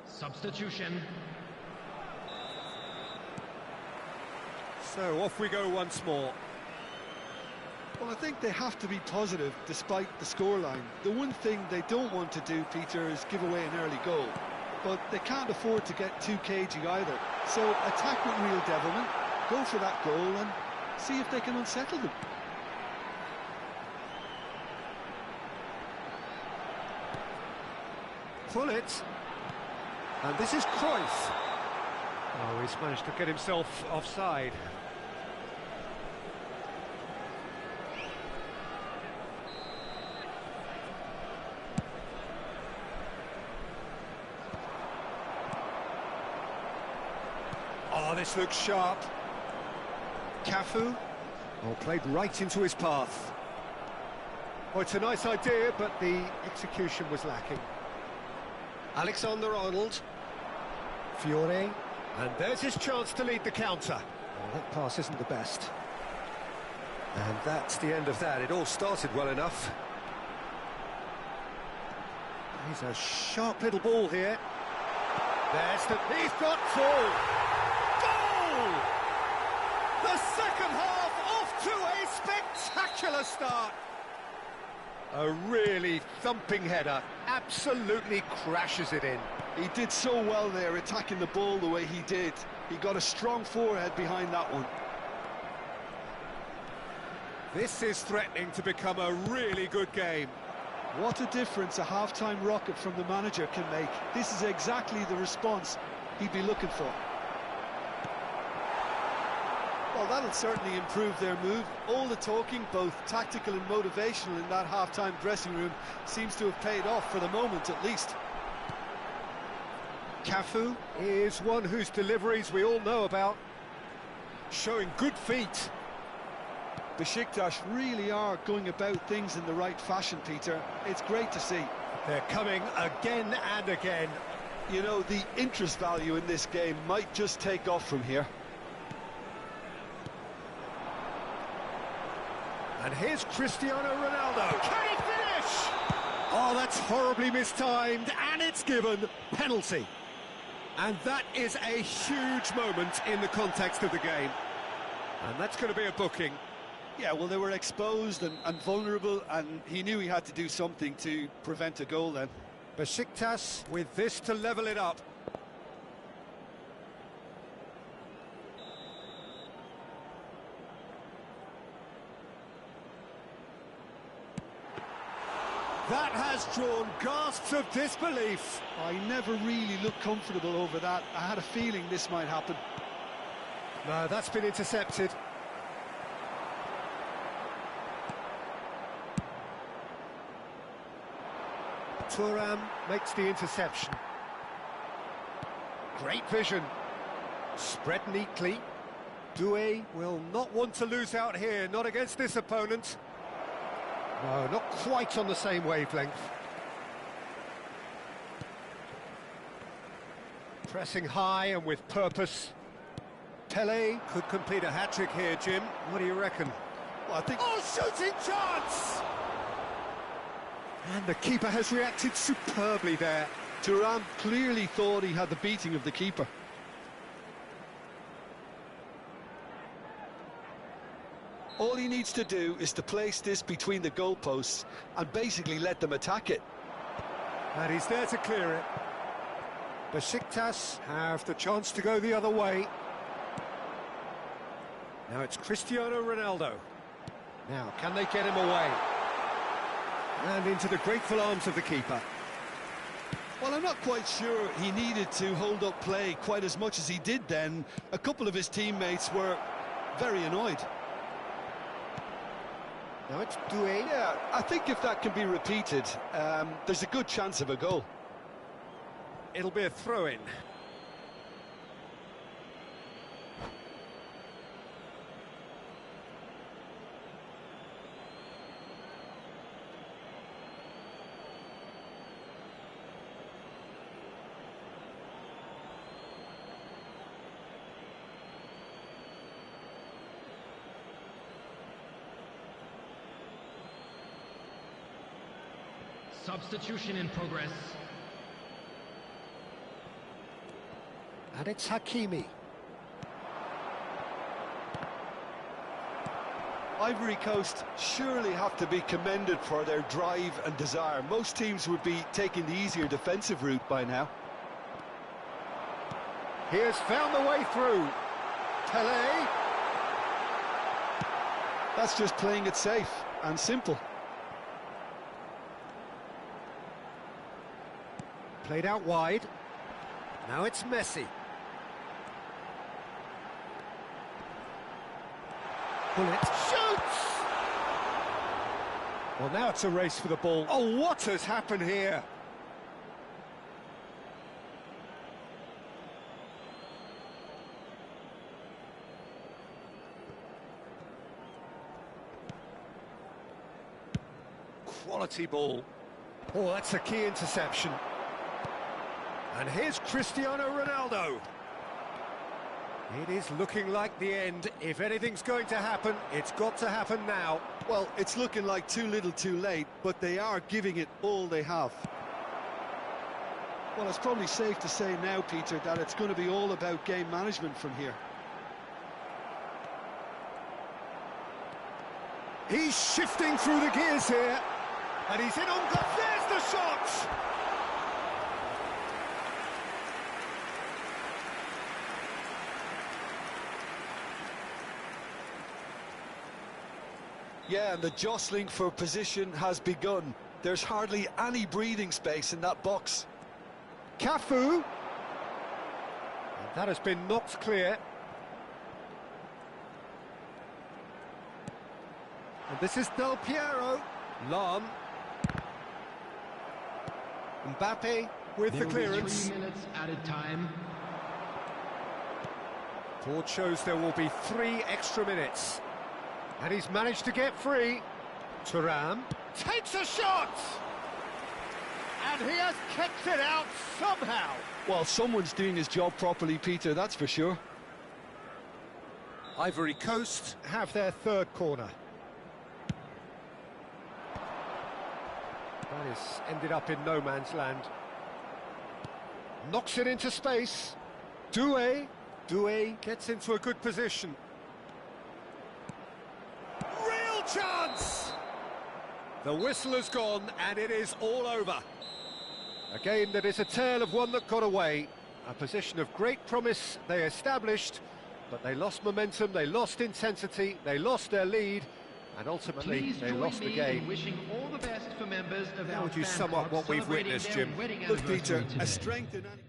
Substitution. So off we go once more. Well, I think they have to be positive despite the scoreline. The one thing they don't want to do, Peter, is give away an early goal. But they can't afford to get too cagey either. So attack with real devilment, go for that goal and see if they can unsettle them. Pull it. And this is Cruyff. Oh, he's managed to get himself offside. Oh, this looks sharp. Cafu. Oh, played right into his path. Oh, it's a nice idea, but the execution was lacking. Alexander-Arnold. Fiore. And there's his chance to lead the counter. Oh, that pass isn't the best. And that's the end of that. It all started well enough. He's a sharp little ball here. He's got full. Goal! The second half off to a spectacular start. A really thumping header, absolutely crashes it in. He did so well there, attacking the ball the way he did. He got a strong forehead behind that one. This is threatening to become a really good game. What a difference a half-time rocket from the manager can make. This is exactly the response he'd be looking for. Well, that'll certainly improve their move. All the talking, both tactical and motivational, in that half-time dressing room seems to have paid off for the moment, at least. Cafu is one whose deliveries we all know about, showing good feet. Besiktas really are going about things in the right fashion, Peter. It's great to see. They're coming again and again. You know, the interest value in this game might just take off from here. And here's Cristiano Ronaldo. Can he finish? Oh, that's horribly mistimed, and it's given. Penalty. And that is a huge moment in the context of the game. And that's going to be a booking. Yeah, well, they were exposed and vulnerable, and he knew he had to do something to prevent a goal then. Besiktas with this to level it up. That has drawn gasps of disbelief. I never really looked comfortable over that. I had a feeling this might happen. No, that's been intercepted. Thuram makes the interception. Great vision. Spread neatly. Doué will not want to lose out here, not against this opponent. No, not quite on the same wavelength. Pressing high and with purpose. Pele could complete a hat-trick here, Jim. What do you reckon? Well, I think... Oh, shooting chance! And the keeper has reacted superbly there. Thuram clearly thought he had the beating of the keeper. All he needs to do is to place this between the goalposts and basically let them attack it. And he's there to clear it. Besiktas have the chance to go the other way. Now it's Cristiano Ronaldo. Now, can they get him away? And into the grateful arms of the keeper. Well, I'm not quite sure he needed to hold up play quite as much as he did then. A couple of his teammates were very annoyed. Now it's Doué. Yeah, I think if that can be repeated, there's a good chance of a goal. It'll be a throw-in. Substitution in progress. And it's Hakimi. Ivory Coast surely have to be commended for their drive and desire. Most teams would be taking the easier defensive route by now. He has found the way through. Pele. That's just playing it safe and simple. Played out wide. Now it's Messi. Bullet shoots! Well, now it's a race for the ball. Oh, what has happened here? Quality ball. Oh, that's a key interception. And here's Cristiano Ronaldo. It is looking like the end. If anything's going to happen, it's got to happen now. Well, it's looking like too little too late, but they are giving it all they have. Well, it's probably safe to say now, Peter, that it's going to be all about game management from here. He's shifting through the gears here, and he's in on goal. There's the shot! Yeah, and the jostling for position has begun. There's hardly any breathing space in that box. Cafu. And that has been knocked clear. And this is Del Piero. Lam. Mbappe with the clearance. 3 minutes added time. Board shows there will be 3 extra minutes. And he's managed to get free. Thuram takes a shot! And he has kicked it out somehow. Well, someone's doing his job properly, Peter, that's for sure. Ivory Coast have their 3rd corner. That has ended up in no man's land. Knocks it into space. Doué gets into a good position. Real chance! The whistle has gone and it is all over. A game that is a tale of one that got away. A position of great promise they established, but they lost momentum, they lost intensity, they lost their lead, and ultimately Please they join lost the me game. in wishing all the best for members of How our would you fan sum up club what we've celebrating witnessed, their Jim? wedding Look, Peter, anniversary today. a strength in any...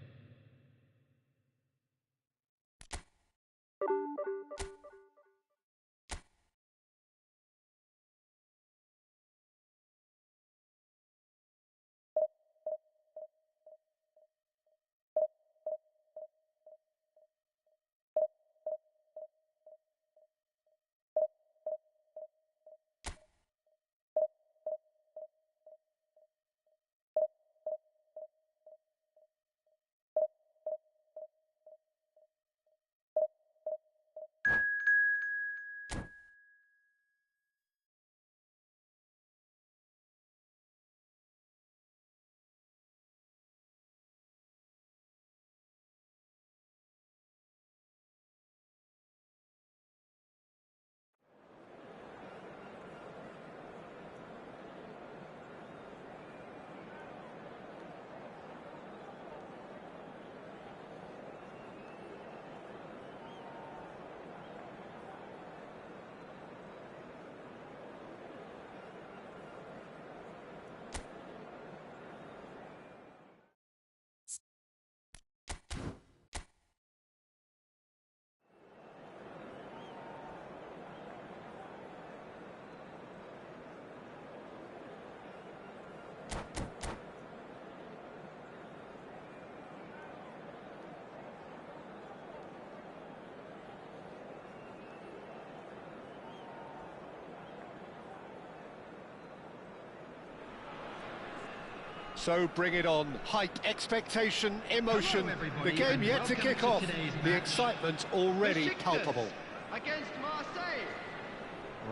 So bring it on. Hype, expectation, emotion. Hello, everybody, The game and yet to welcome kick to off. today's The match. excitement already Besiktas palpable. Against Marseille.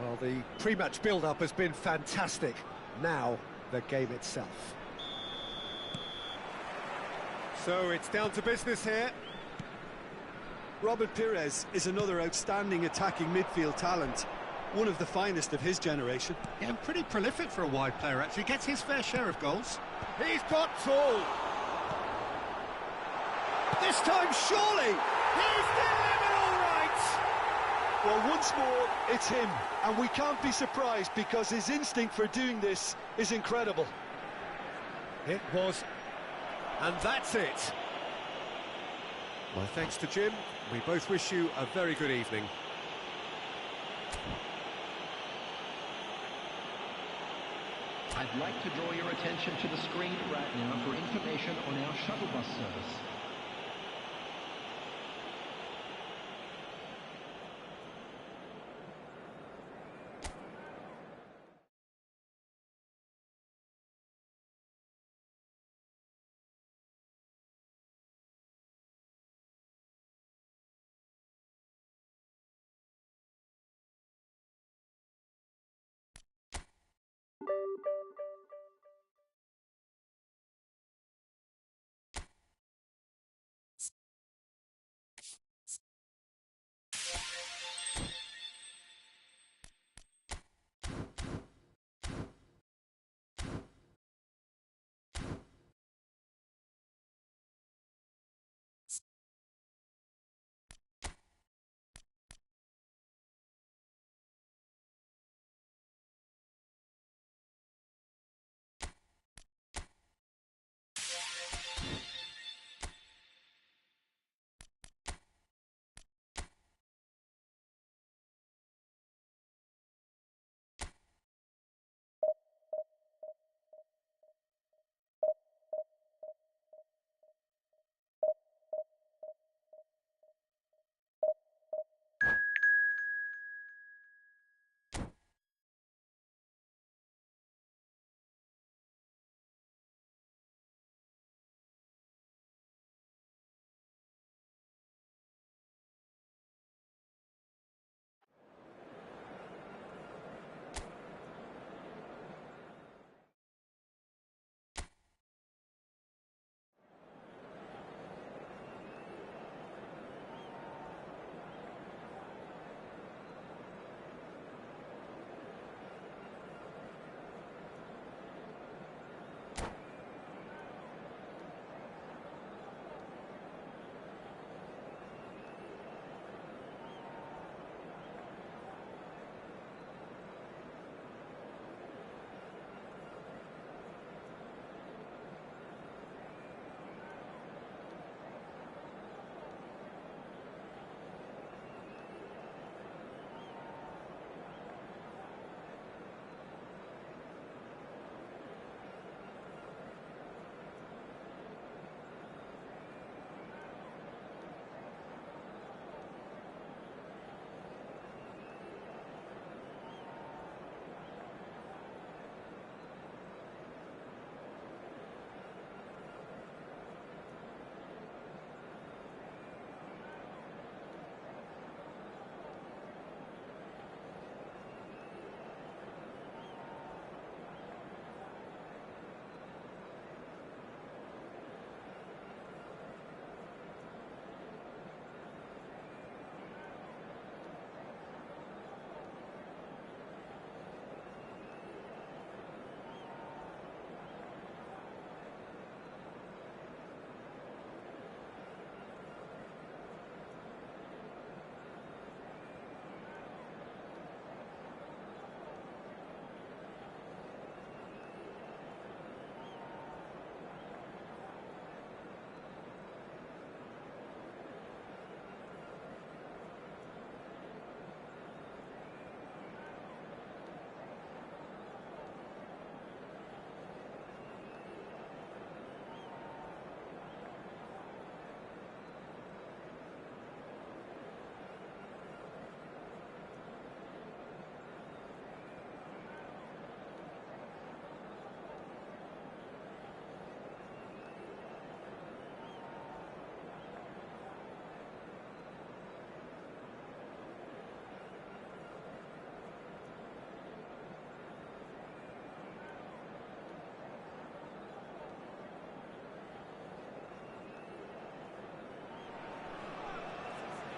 Well, the pre-match build-up has been fantastic. Now, the game itself. So it's down to business here. Robert Pires is another outstanding attacking midfield talent. One of the finest of his generation. Yeah, pretty prolific for a wide player, actually. Gets his fair share of goals. He's got tall. This time, surely. He's delivered all right. Well, once more, it's him. And we can't be surprised because his instinct for doing this is incredible. It was. And that's it. My thanks to Jim. We both wish you a very good evening. I'd like to draw your attention to the screen right now for information on our shuttle bus service.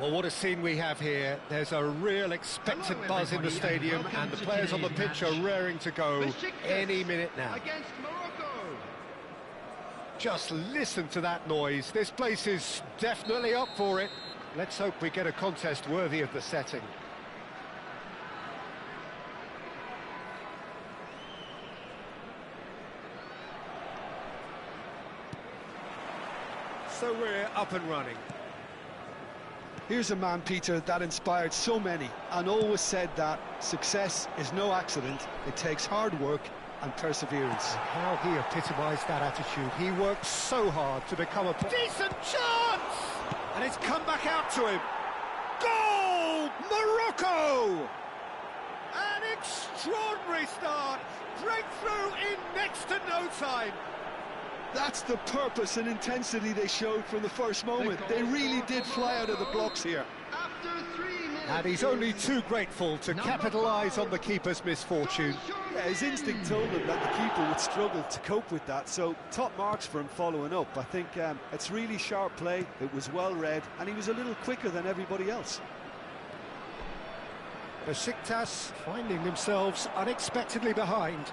Well, what a scene we have here. There's a real expectant buzz in the stadium, and the players on the pitch are raring to go any minute now. Against Morocco. Just listen to that noise. This place is definitely up for it. Let's hope we get a contest worthy of the setting. So we're up and running. Here's a man, Peter, that inspired so many and always said that success is no accident. It takes hard work and perseverance. How he epitomised that attitude. He worked so hard to become a decent chance! And it's come back out to him. Goal! Morocco! An extraordinary start. Breakthrough in next to no time. That's the purpose and intensity they showed from the first moment. They really did fly out of the blocks here. After 3 minutes. And he's only too grateful to capitalise on the keeper's misfortune. Yeah, his instinct told him that the keeper would struggle to cope with that, so top marks for him following up. I think it's really sharp play, it was well read, and he was a little quicker than everybody else. Besiktas finding themselves unexpectedly behind.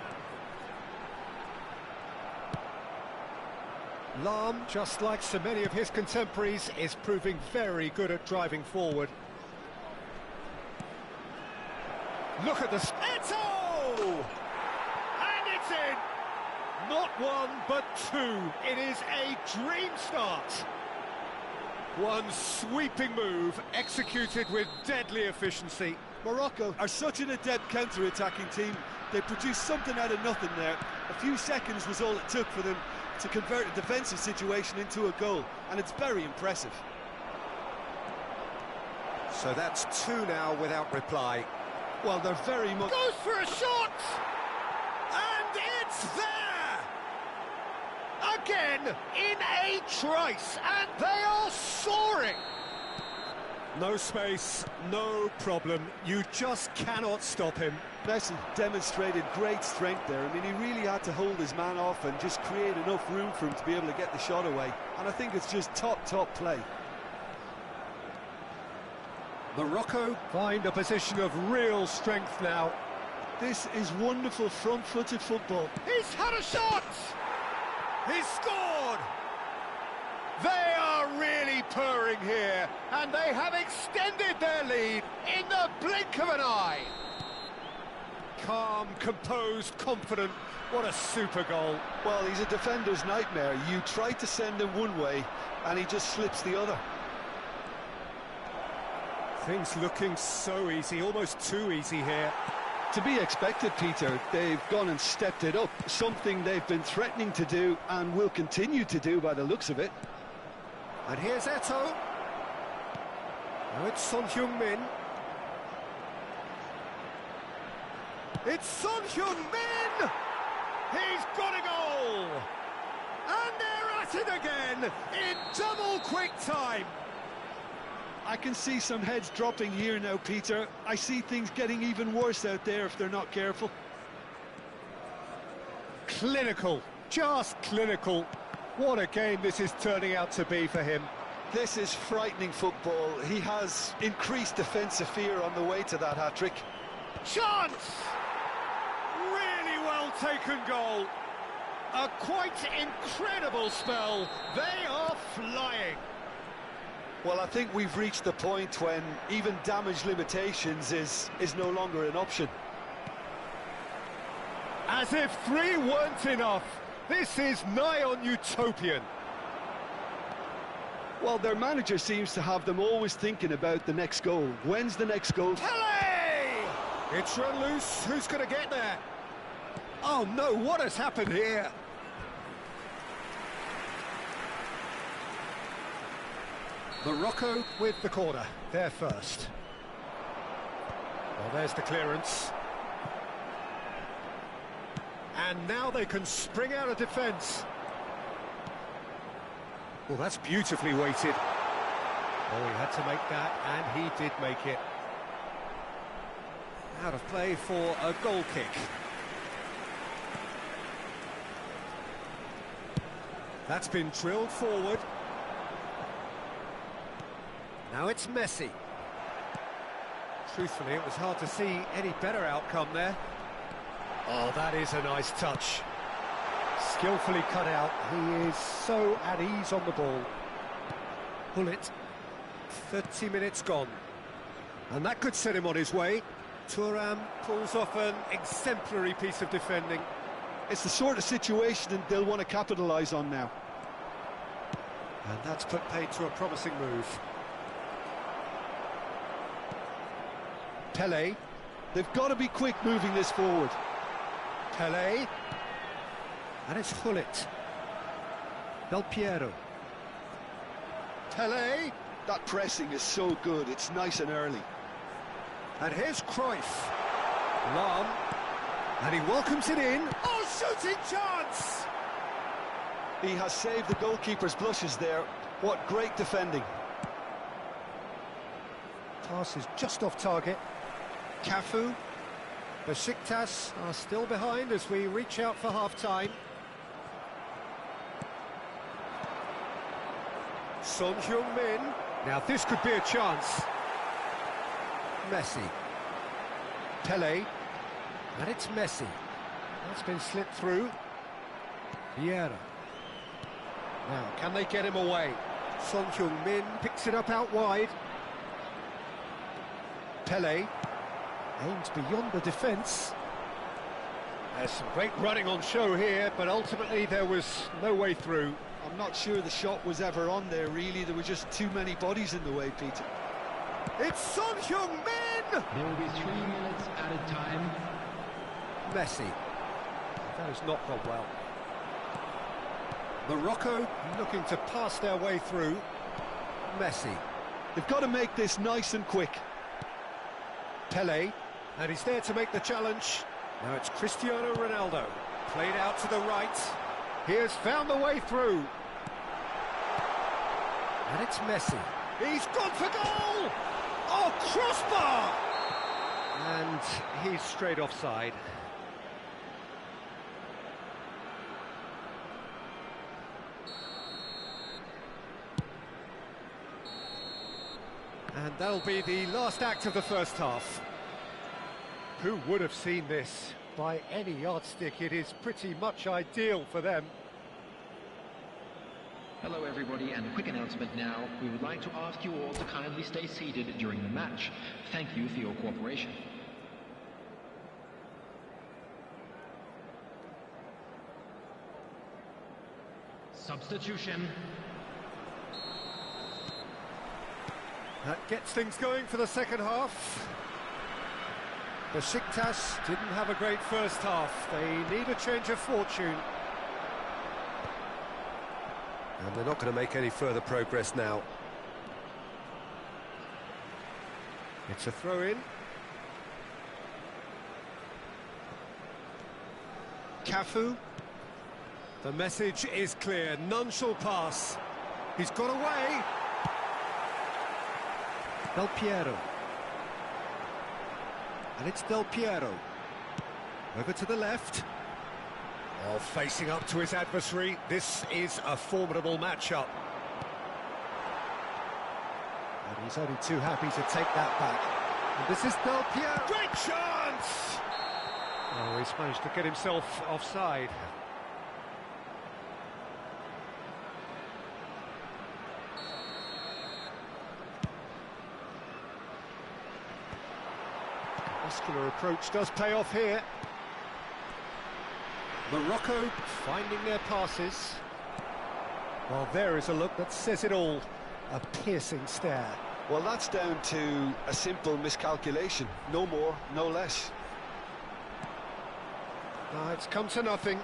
Lahm, just like so many of his contemporaries, is proving very good at driving forward. Look at the... Eto'o! And it's in! Not one, but two. It is a dream start. One sweeping move, executed with deadly efficiency. Morocco are such an adept counter-attacking team. They produced something out of nothing there. A few seconds was all it took for them to convert a defensive situation into a goal, and it's very impressive. So that's two now without reply. Well, they're very much... Goes for a shot! And it's there! Again, in a trice, and they are soaring! No space, no problem. You just cannot stop him. Messi demonstrated great strength there. I mean, he really had to hold his man off and just create enough room for him to be able to get the shot away. And I think it's just top play. Morocco find a position of real strength now. This is wonderful front-footed football. He's had a shot! He's scored! They are really purring here, and they have extended their lead in the blink of an eye. Calm, composed, confident. What a super goal. Well, he's a defender's nightmare. You try to send him one way, and he just slips the other. Things looking so easy, almost too easy here. To be expected, Peter. They've gone and stepped it up, something they've been threatening to do and will continue to do by the looks of it. And here's Eto'o. Now it's Son Heung-min. It's Son Heung-min! He's got a goal! And they're at it again in double quick time. I can see some heads dropping here now, Peter. I see things getting even worse out there if they're not careful. Clinical, just clinical. What a game this is turning out to be for him. This is frightening football. He has increased defensive fear on the way to that hat-trick. Chance! Really well taken goal. A quite incredible spell. They are flying. Well, I think we've reached the point when even damage limitations is no longer an option. As if three weren't enough. This is nigh on utopian. Well, their manager seems to have them always thinking about the next goal. When's the next goal? Pele! It's run loose. Who's going to get there? Oh, no, what has happened here? Morocco with the corner. They're first. Well, there's the clearance. And now they can spring out of defence. Well, that's beautifully weighted. Oh, he had to make that, and he did make it. Out of play for a goal kick. That's been drilled forward. Now it's Messi. Truthfully, it was hard to see any better outcome there. Oh, that is a nice touch. Skillfully cut out. He is so at ease on the ball. Hullet. 30 minutes gone. And that could set him on his way. Thuram pulls off an exemplary piece of defending. It's the sort of situation they'll want to capitalise on now. And that's put paid to a promising move. Pelé. They've got to be quick moving this forward. Pelé. And it's Hullet. Del Piero. Pelé. That pressing is so good, it's nice and early. And here's Cruyff. Lam. And he welcomes it in. Oh, shooting chance! He has saved the goalkeeper's blushes there. What great defending. Pass is just off target. Cafu. Besiktas are still behind as we reach out for half-time. Son Heung-min. Now this could be a chance. Messi. Pelé. And it's Messi. That's been slipped through. Vieira. Now, can they get him away? Son Heung-min picks it up out wide. Pelé. Aims beyond the defence. There's some great running on show here, but ultimately there was no way through. I'm not sure the shot was ever on there, really. There were just too many bodies in the way, Peter. It's Son Heung-min! There will be 3 minutes added time. Messi. That has not gone well. Morocco looking to pass their way through. Messi. They've got to make this nice and quick. Pelé. And he's there to make the challenge. Now it's Cristiano Ronaldo. Played out to the right. He has found the way through. And it's Messi. He's gone for goal! Oh, crossbar! And he's straight offside. And that'll be the last act of the first half. Who would have seen this? By any yardstick, it is pretty much ideal for them. Hello everybody, and a quick announcement now. We would like to ask you all to kindly stay seated during the match. Thank you for your cooperation. Substitution. That gets things going for the second half. Besiktas didn't have a great first half. They need a change of fortune. And they're not going to make any further progress now. It's a throw-in. Cafu. The message is clear. None shall pass. He's got away. Del Piero. And it's Del Piero. Over to the left. Oh, facing up to his adversary. This is a formidable matchup. And he's only too happy to take that back. And this is Del Piero. Great chance! Oh, he's managed to get himself offside. Muscular approach does pay off here. Morocco finding their passes. Well, there is a look that says it all. A piercing stare. Well, that's down to a simple miscalculation. No more, no less. It's come to nothing.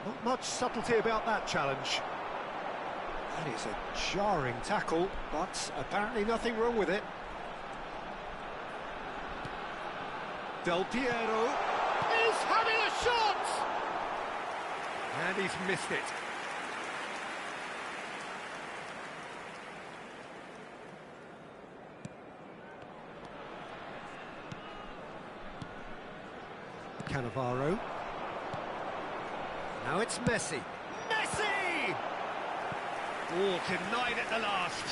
Not much subtlety about that challenge. That is a jarring tackle, but apparently nothing wrong with it. Del Piero is having a shot! And he's missed it. Cannavaro. Now it's Messi. Messi! Oh, denied at the last.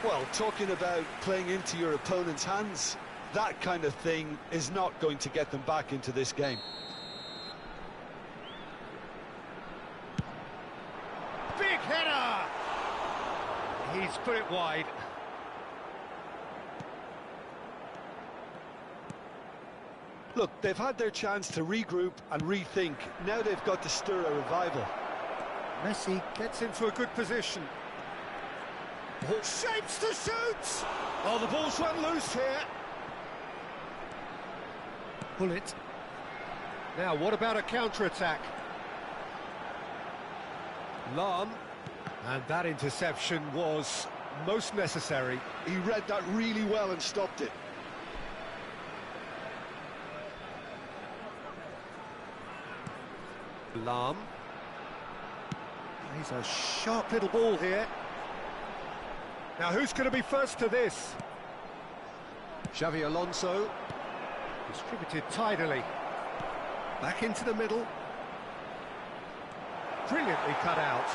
Well, talking about playing into your opponent's hands, that kind of thing is not going to get them back into this game. Big header! He's put it wide. Look, they've had their chance to regroup and rethink. Now they've got to stir a revival. Messi gets into a good position. Shapes to shoot! Oh, the ball's run loose here. Pull it. Now, what about a counter-attack? Lahm. And that interception was most necessary. He read that really well and stopped it. Lahm. He's a sharp little ball here. Now who's going to be first to this? Xavi Alonso. Distributed tidily. Back into the middle. Brilliantly cut out.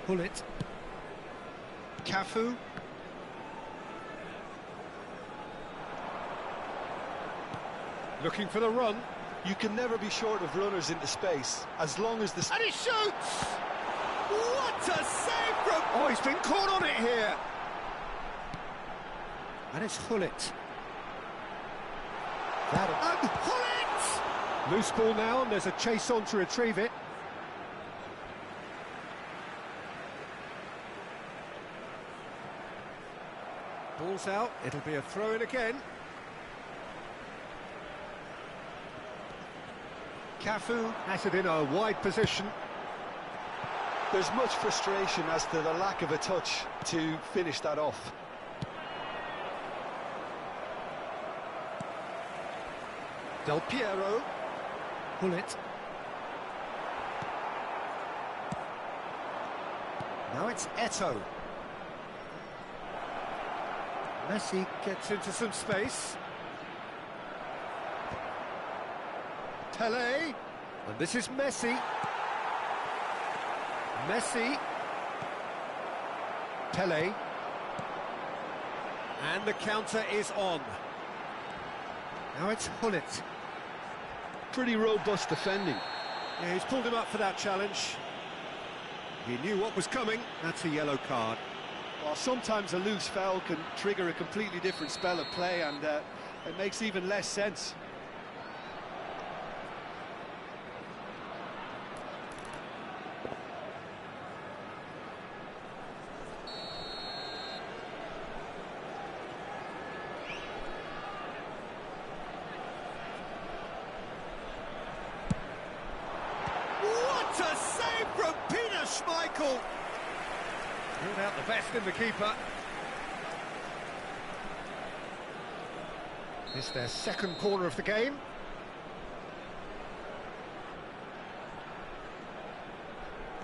Pull it. Cafu. Looking for the run. You can never be short of runners into space, as long as the... And he shoots! What a save from... Oh, he's been caught on it here! And it's Hullet. And Hullet! Loose ball now, and there's a chase on to retrieve it. Ball's out, it'll be a throw-in again. Cafu has it in a wide position. There's much frustration as to the lack of a touch to finish that off. Del Piero. Pull it. Now it's Eto'o. Messi gets into some space. Tele, and this is Messi. Messi. Tele. And the counter is on. Now it's Hullet. Pretty robust defending. Yeah, he's pulled him up for that challenge. He knew what was coming. That's a yellow card. Well, sometimes a loose foul can trigger a completely different spell of play, and it makes even less sense. What a save from Peter Schmeichel! Pulled out the best in the keeper. It's their second corner of the game.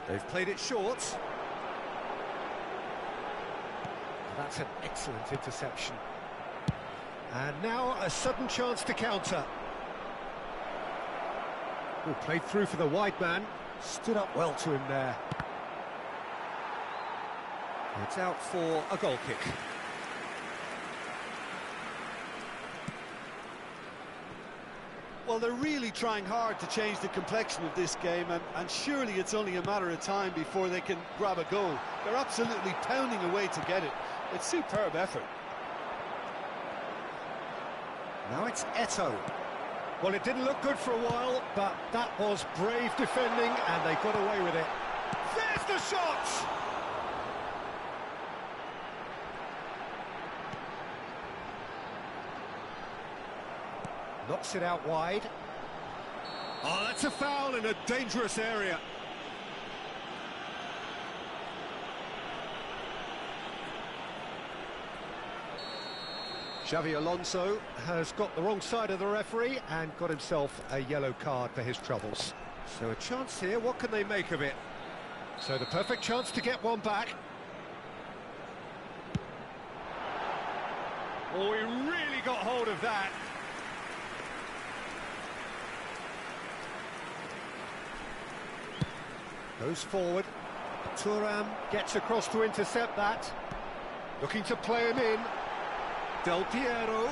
They've played it short. That's an excellent interception. And now a sudden chance to counter. Oh, played through for the wide man. Stood up well to him there. It's out for a goal kick. Well, they're really trying hard to change the complexion of this game, and surely it's only a matter of time before they can grab a goal. They're absolutely pounding away to get it. It's superb effort. Now it's Eto'o. Well, it didn't look good for a while, but that was brave defending, and they got away with it. There's the shot! Knocks it out wide. Oh, that's a foul in a dangerous area. Xavi Alonso has got the wrong side of the referee and got himself a yellow card for his troubles. So a chance here, what can they make of it? So the perfect chance to get one back. Oh, he really got hold of that. Goes forward. Thuram gets across to intercept that. Looking to play him in. Del Piero.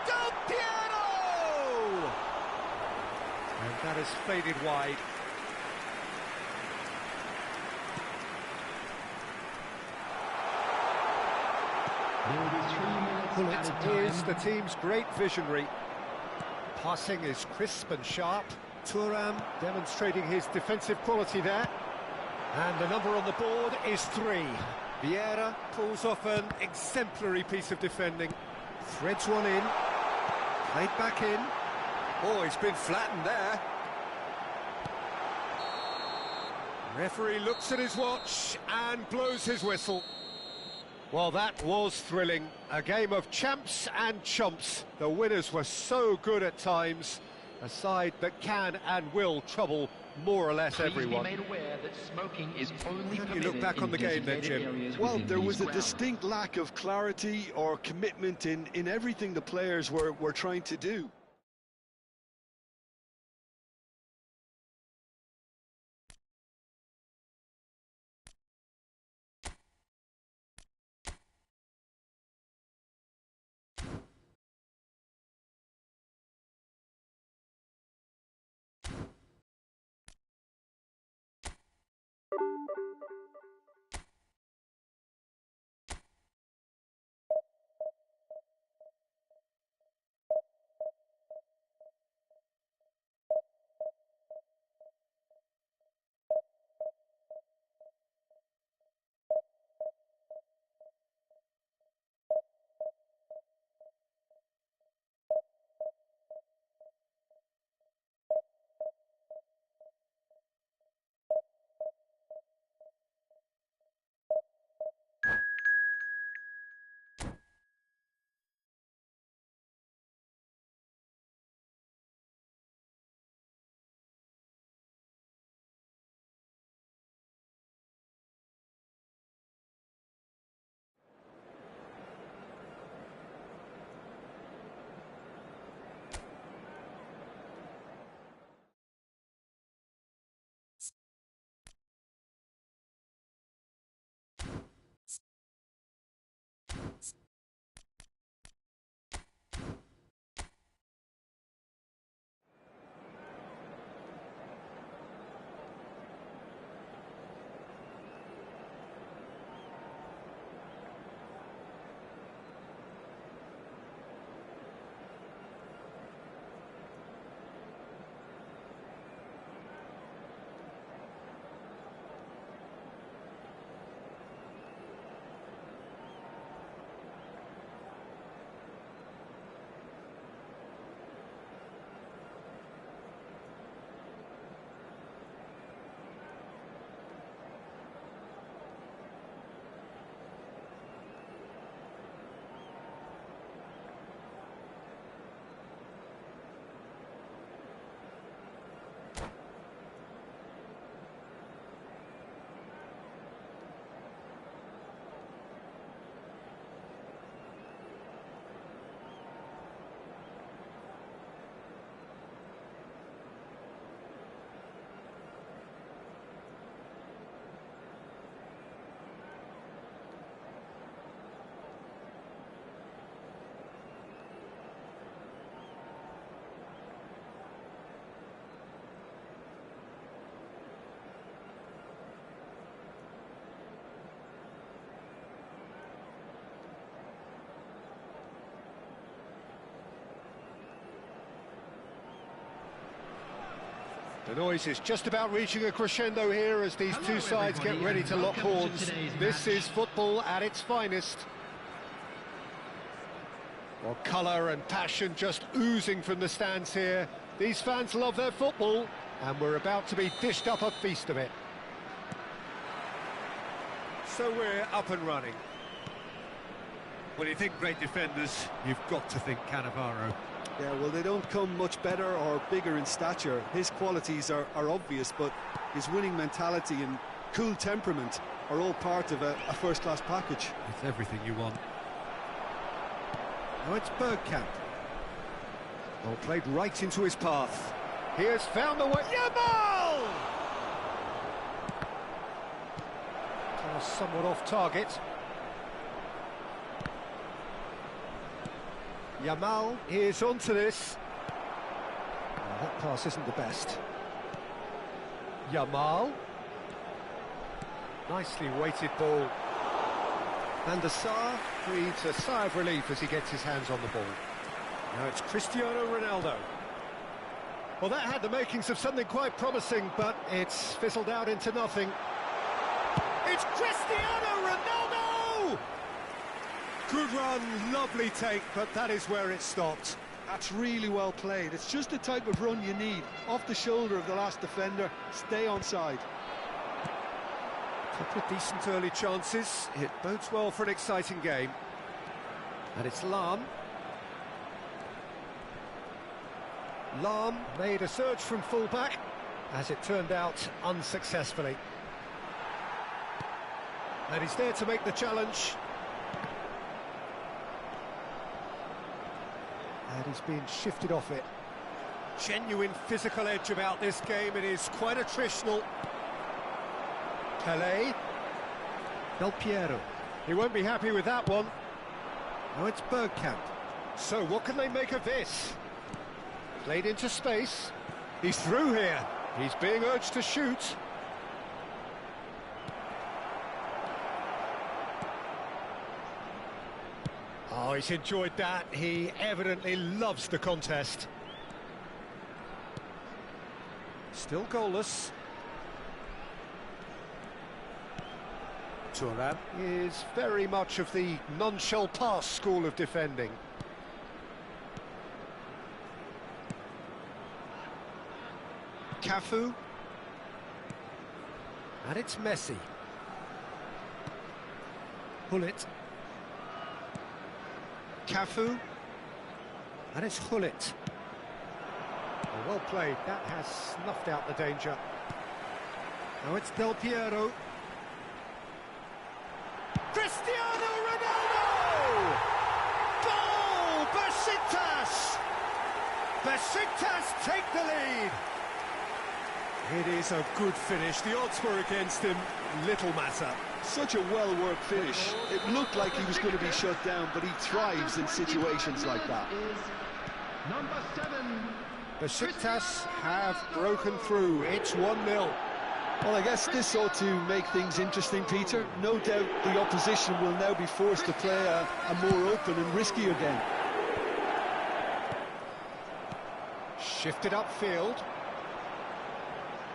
Del Piero! And that has faded wide. Bullet is the team's great visionary. Passing is crisp and sharp. Thuram demonstrating his defensive quality there. And the number on the board is 3. Vieira pulls off an exemplary piece of defending. Threads one in. Played back in. Oh, he's been flattened there. Referee looks at his watch and blows his whistle. Well, that was thrilling. A game of champs and chumps. The winners were so good at times. A side that can and will trouble more or less everyone. Please be made aware that smoking is only How do you look back on the game then, Jim? Well, there was a distinct lack of clarity or commitment in everything the players were trying to do. The noise is just about reaching a crescendo here as these two sides get ready to lock horns. This is football at its finest. Well, colour and passion just oozing from the stands here. These fans love their football, and we're about to be dished up a feast of it. So we're up and running. When you think great defenders, you've got to think Cannavaro. Yeah, well, they don't come much better or bigger in stature. His qualities are obvious, but his winning mentality and cool temperament are all part of a first-class package. It's everything you want. Now it's Bergkamp. Ball played right into his path. He has found the way. Yamal! Was somewhat off target. Yamal is onto this. Oh, that pass isn't the best. Yamal. Nicely weighted ball. And the Sar breathes a sigh of relief as he gets his hands on the ball. Now it's Cristiano Ronaldo. Well, that had the makings of something quite promising, but it's fizzled out into nothing. It's Cristiano Ronaldo! Good run, lovely take, but that is where it stopped. That's really well played. It's just the type of run you need. Off the shoulder of the last defender, stay onside. Couple of decent early chances. It bodes well for an exciting game. And it's Lahm. Lahm made a surge from full-back, as it turned out, unsuccessfully. And he's there to make the challenge. And he's being shifted off it. Genuine physical edge about this game. It is quite attritional. Pelé. Del Piero. He won't be happy with that one. Now it's Bergkamp. So what can they make of this? Played into space. He's through here. He's being urged to shoot. Oh, he's enjoyed that. He evidently loves the contest. Still goalless. Thuram is very much of the non-shall-pass school of defending. Cafu. And it's Messi. Hullet. Cafu. And it's Hullet. Well played. That has snuffed out the danger. Now it's Del Piero. Cristiano Ronaldo! Goal! Besiktas! Besiktas take the lead! It is a good finish. The odds were against him. Little matter. Such a well-worked finish. It looked like he was going to be shut down, but he thrives in situations like that. Number 7. Besiktas have broken through. It's 1-0. Well, I guess this ought to make things interesting, Peter. No doubt the opposition will now be forced to play a more open and riskier game. Shifted upfield.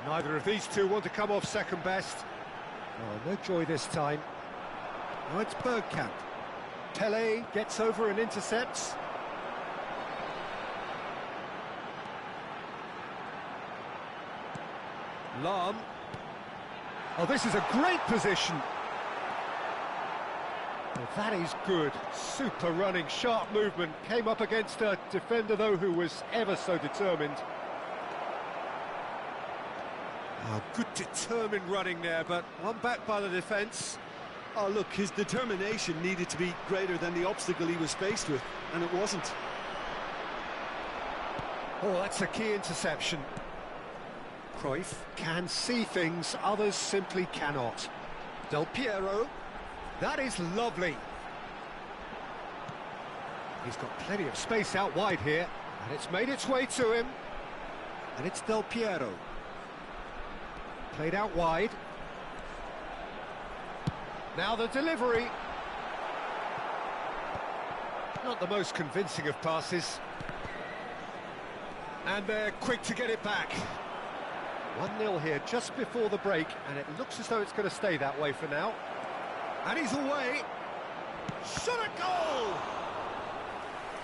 Neither of these two want to come off second best. Oh, no joy this time. Now it's Bergkamp. Pelé gets over and intercepts. Lahm. Oh, this is a great position. Well, that is good. Super running, sharp movement. Came up against a defender, though, who was ever so determined. Oh, good determined running there, but one back by the defence. Oh, look, his determination needed to be greater than the obstacle he was faced with, and it wasn't. Oh, that's a key interception. Cruyff can see things others simply cannot. Del Piero. That is lovely. He's got plenty of space out wide here, and it's made its way to him. And it's Del Piero. Played out wide. Now the delivery. Not the most convincing of passes. And they're quick to get it back. 1-0 here just before the break, and it looks as though it's going to stay that way for now. And he's away. Shot a goal!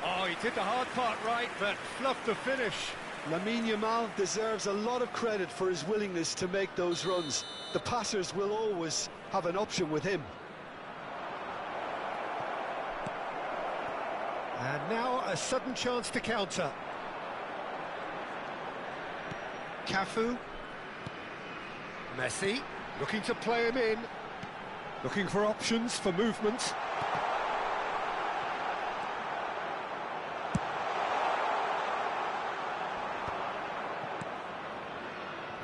Oh, he did the hard part right, but fluffed the finish. Lamine Yamal deserves a lot of credit for his willingness to make those runs. The passers will always have an option with him. And now a sudden chance to counter. Cafu. Messi, looking to play him in. Looking for options for movement.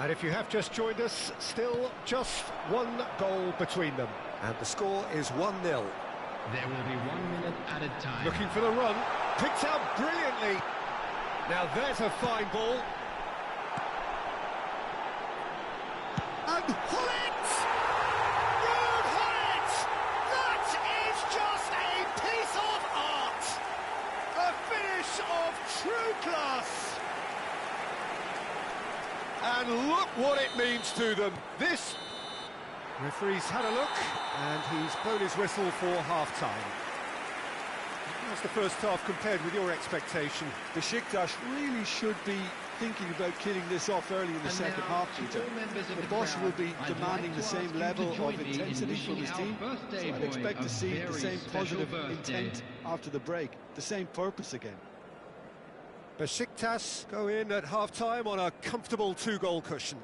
And if you have just joined us, still just one goal between them. And the score is 1-0. There will be 1 minute added time. Looking for the run, picked out brilliantly. Now there's a fine ball. And Hullet! Ruud Hullet! That is just a piece of art! A finish of true class! And look what it means to them. This referee's had a look, and he's blown his whistle for half-time. How's the first half compared with your expectation? Besiktas really should be thinking about killing this off early in the second half, Peter. The boss will be demanding the same level of intensity from his team, so I'd expect to see the same positive intent after the break, the same purpose again. Besiktas go in at half-time on a comfortable 2-goal cushion.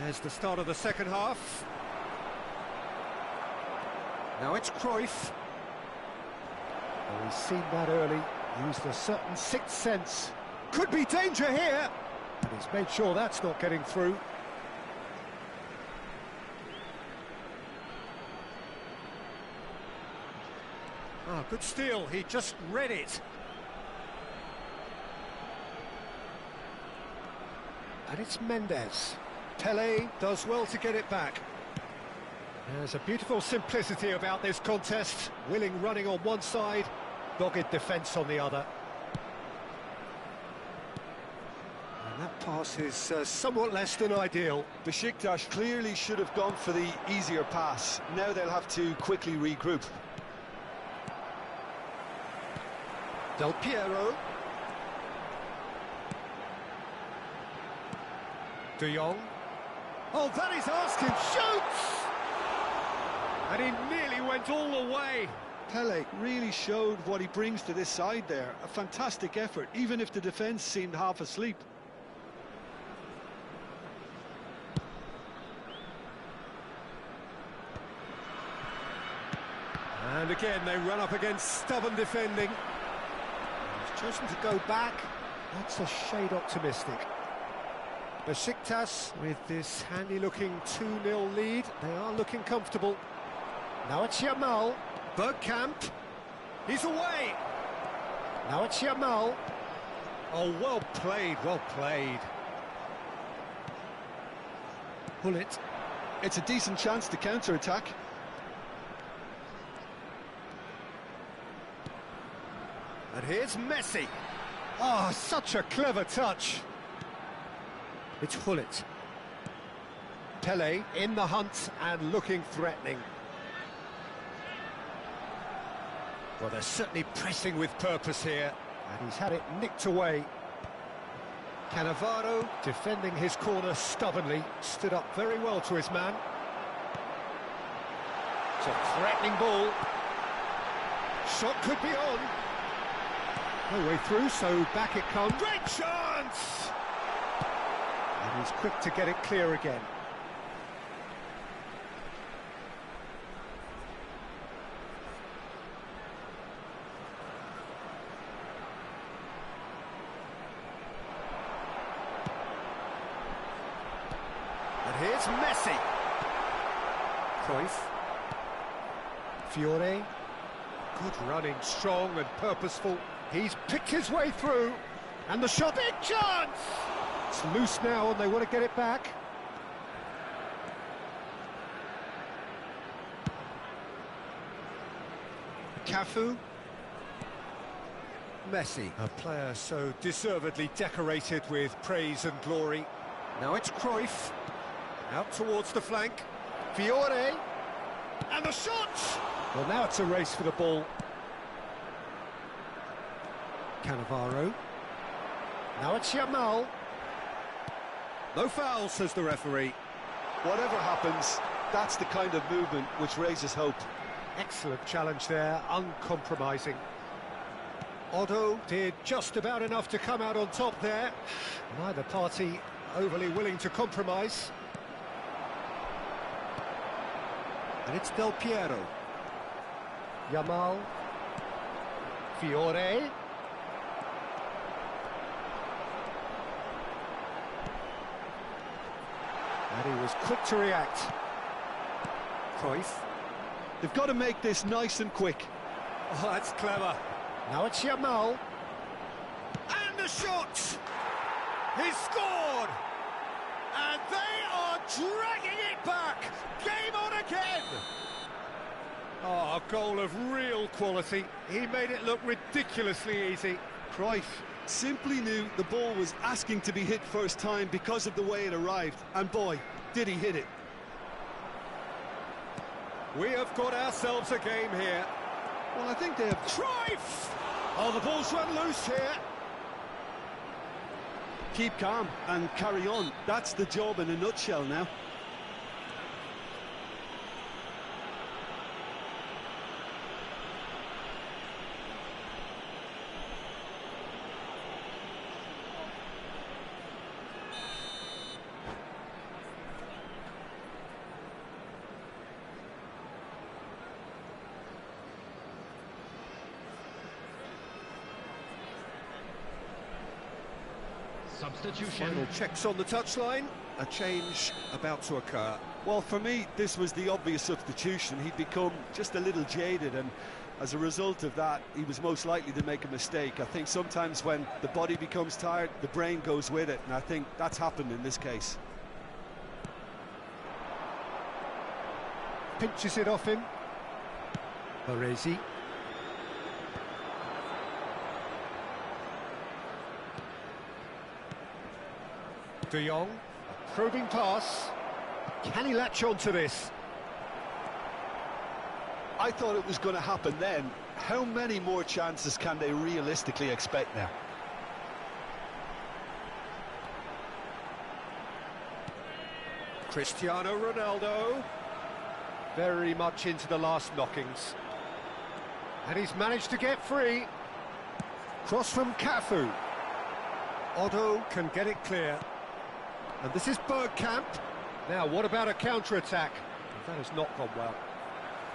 There's the start of the second half. Now it's Cruyff. Well, he's seen that early, used a certain sixth sense. Could be danger here, and he's made sure that's not getting through. Ah, good steal, he just read it. And it's Mendes. Pele does well to get it back. There's a beautiful simplicity about this contest. Willing running on one side, dogged defence on the other. And that pass is somewhat less than ideal. Besiktas clearly should have gone for the easier pass. Now they'll have to quickly regroup. Del Piero. De Jong. Oh, that is asking. Shoots! And he nearly went all the way. Pele really showed what he brings to this side there. A fantastic effort, even if the defence seemed half asleep. And again, they run up against stubborn defending. He's chosen to go back. That's a shade optimistic. Besiktas, with this handy-looking 2-0 lead, they are looking comfortable. Now it's Yamal. Bergkamp. He's away. Now it's Yamal. Oh, well played, well played. Hullet. It's a decent chance to counter-attack. And here's Messi. Oh, such a clever touch. It's Hullet. Pele in the hunt and looking threatening. Well, they're certainly pressing with purpose here. And he's had it nicked away. Cannavaro defending his corner stubbornly. Stood up very well to his man. It's a threatening ball. Shot could be on. No way through, so back it comes. Great chance! And he's quick to get it clear again. And here's Messi. Cruyff. Fiore. Good running, strong and purposeful. He's picked his way through. And the shot, big chance! It's loose now and they want to get it back. Cafu. Messi, a player so deservedly decorated with praise and glory. Now it's Cruyff. Out towards the flank. Fiore. And the shot! Well, now it's a race for the ball. Cannavaro. Now it's Yamal. No foul, says the referee. Whatever happens, that's the kind of movement which raises hope. Excellent challenge there, uncompromising. Otto did just about enough to come out on top there. Neither party overly willing to compromise. And it's Del Piero. Yamal. Fiore. And he was quick to react. Cruyff. They've got to make this nice and quick. Oh, that's clever. Now it's Yamal. And the shot! He's scored! And they are dragging it back! Game on again! Oh, a goal of real quality. He made it look ridiculously easy. Cruyff simply knew the ball was asking to be hit first time because of the way it arrived. And boy, did he hit it. We have got ourselves a game here. Well, I think they have... Cruyff! Oh, the ball's run loose here. Keep calm and carry on. That's the job in a nutshell now. Substitution. Final checks on the touchline. A change about to occur. Well, for me, this was the obvious substitution. He'd become just a little jaded, and as a result of that, he was most likely to make a mistake. I think sometimes when the body becomes tired, the brain goes with it, and I think that's happened in this case. Pinches it off him. Baresi. De Jong, a probing pass. Can he latch on to this? I thought it was going to happen then. How many more chances can they realistically expect now? Cristiano Ronaldo. Very much into the last knockings. And he's managed to get free. Cross from Cafu. Otto can get it clear. And this is Bergkamp. Now, what about a counter-attack? That has not gone well.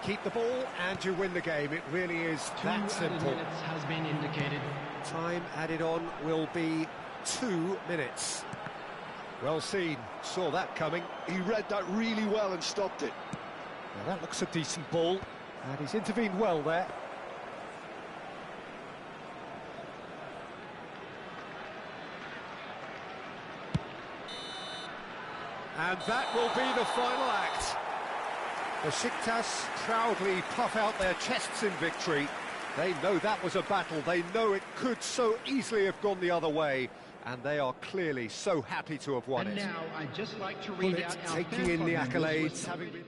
Keep the ball and you win the game. It really is that simple. 2 minutes has been indicated. Time added on will be 2 minutes. Well seen. Saw that coming. He read that really well and stopped it. Now that looks a decent ball. And he's intervened well there. And that will be the final act. Besiktas proudly puff out their chests in victory. They know that was a battle. They know it could so easily have gone the other way. And they are clearly so happy to have won And it. now I'd just like to read out our Taking fan in the club members accolades, with- having been...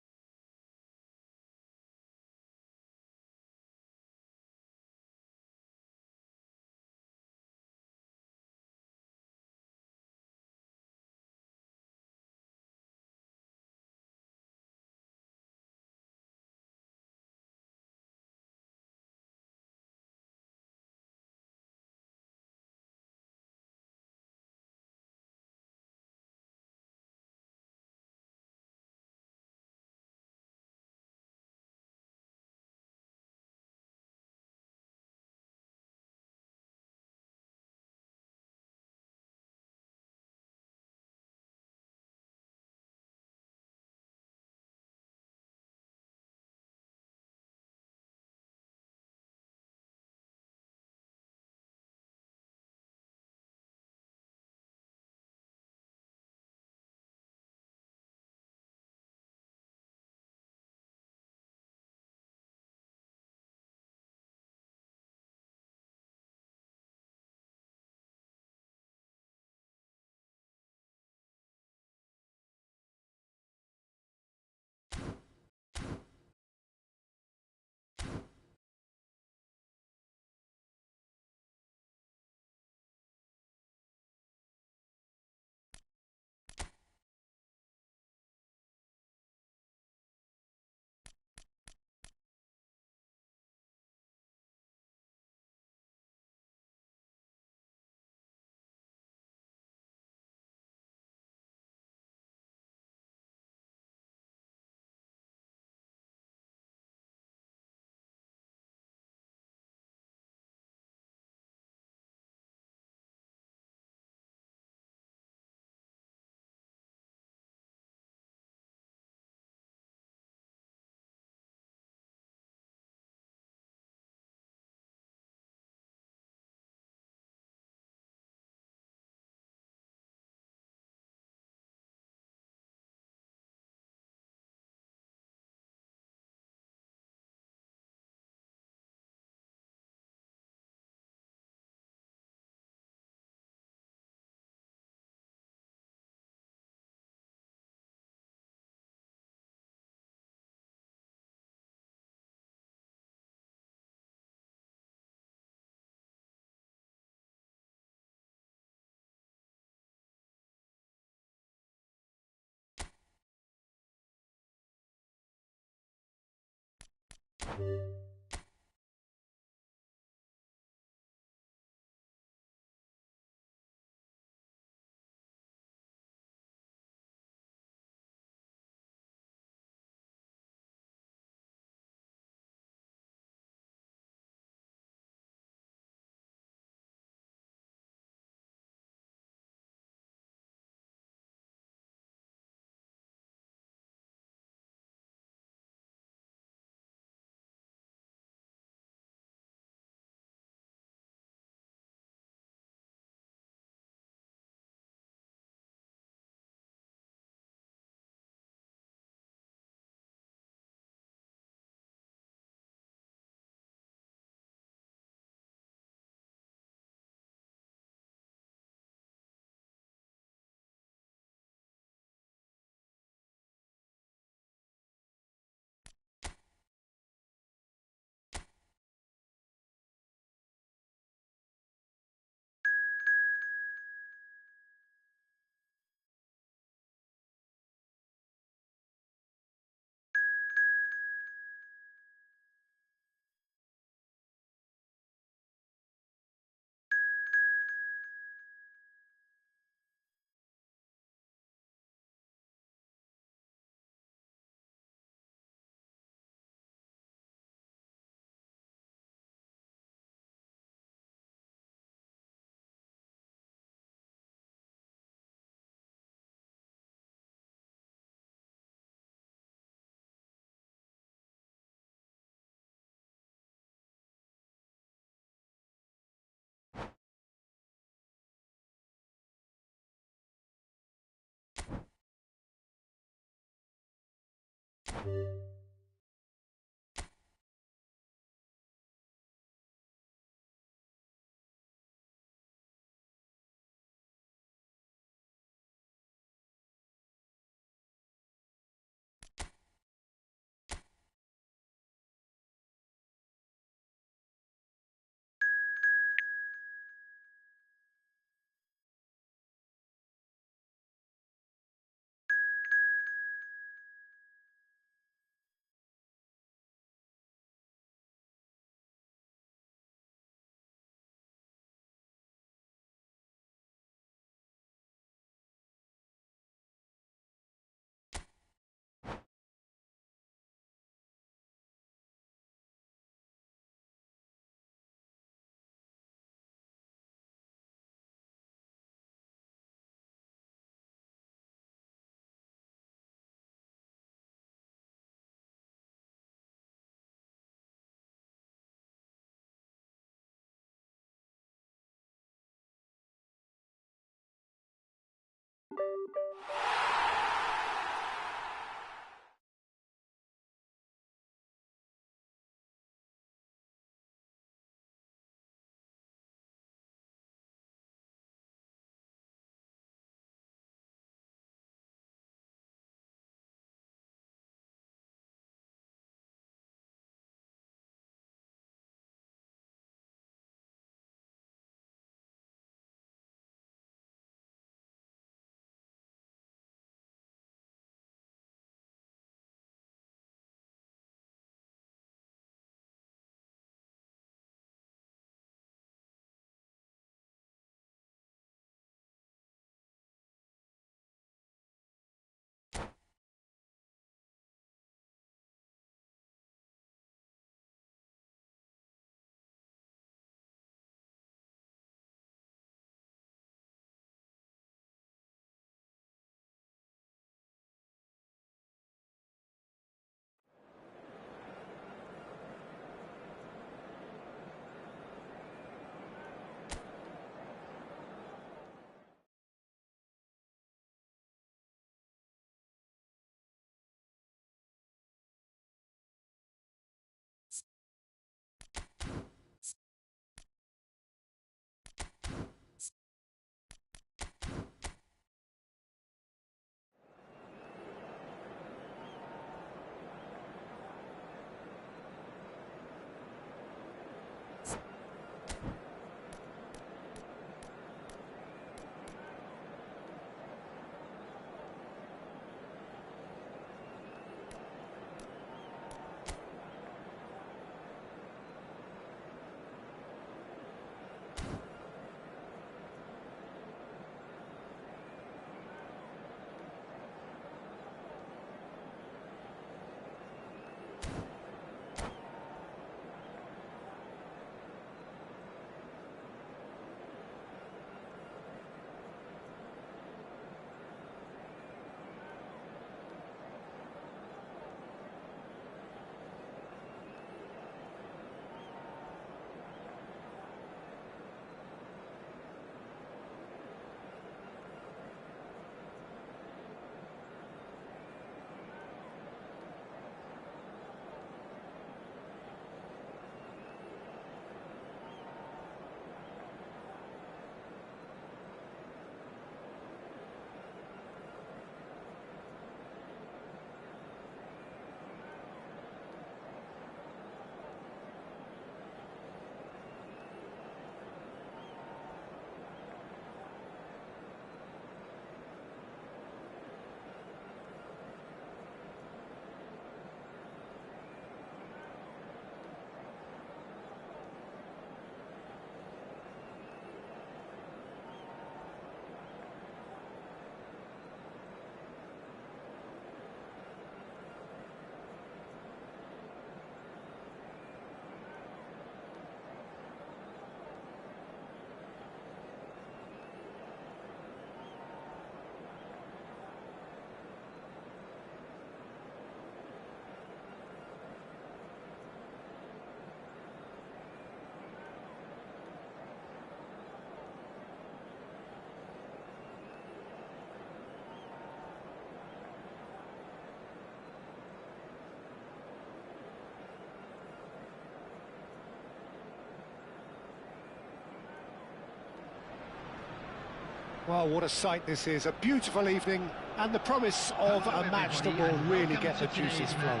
Well, what a sight this is. A beautiful evening and the promise of a match that will really get the juices flowing.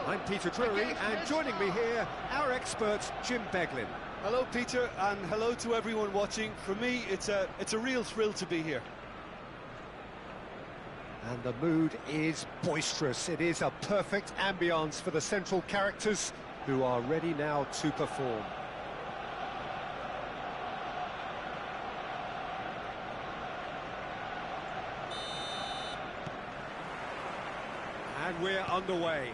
I'm Peter Drury, and joining me here, our expert, Jim Beglin. Hello, Peter, and hello to everyone watching. For me, it's a real thrill to be here. And the mood is boisterous. It is a perfect ambience for the central characters who are ready now to perform. And we're underway.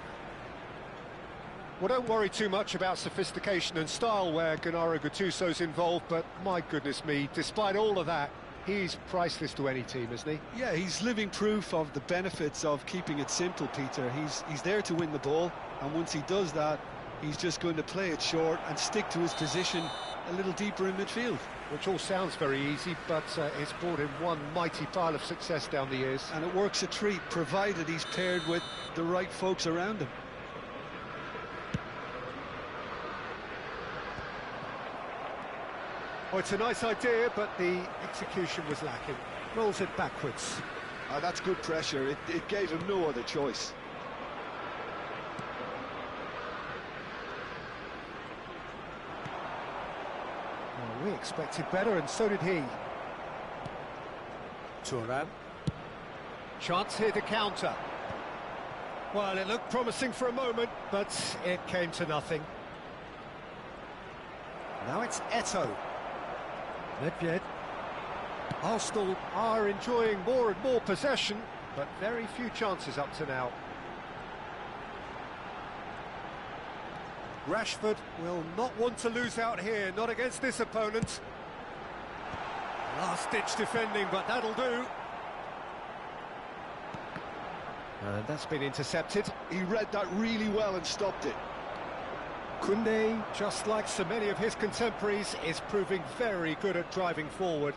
Well, don't worry too much about sophistication and style where Gennaro Gattuso's involved, but my goodness me, despite all of that, he's priceless to any team, isn't he? Yeah, he's living proof of the benefits of keeping it simple, Peter. He's there to win the ball, and once he does that, he's just going to play it short and stick to his position a little deeper in midfield. Which all sounds very easy, but it's brought him one mighty pile of success down the years. And it works a treat, provided he's paired with the right folks around him. Oh, it's a nice idea, but the execution was lacking. Rolls it backwards. That's good pressure. It gave him no other choice. Well, we expected better, and so did he. Thuram. Chance here to counter. Well, it looked promising for a moment, but it came to nothing. Now it's Eto'o. Nedved. Arsenal are enjoying more and more possession, but very few chances up to now. Rashford will not want to lose out here, not against this opponent. Last-ditch defending, but that'll do. And that's been intercepted. He read that really well and stopped it. Koundé, just like so many of his contemporaries, is proving very good at driving forward.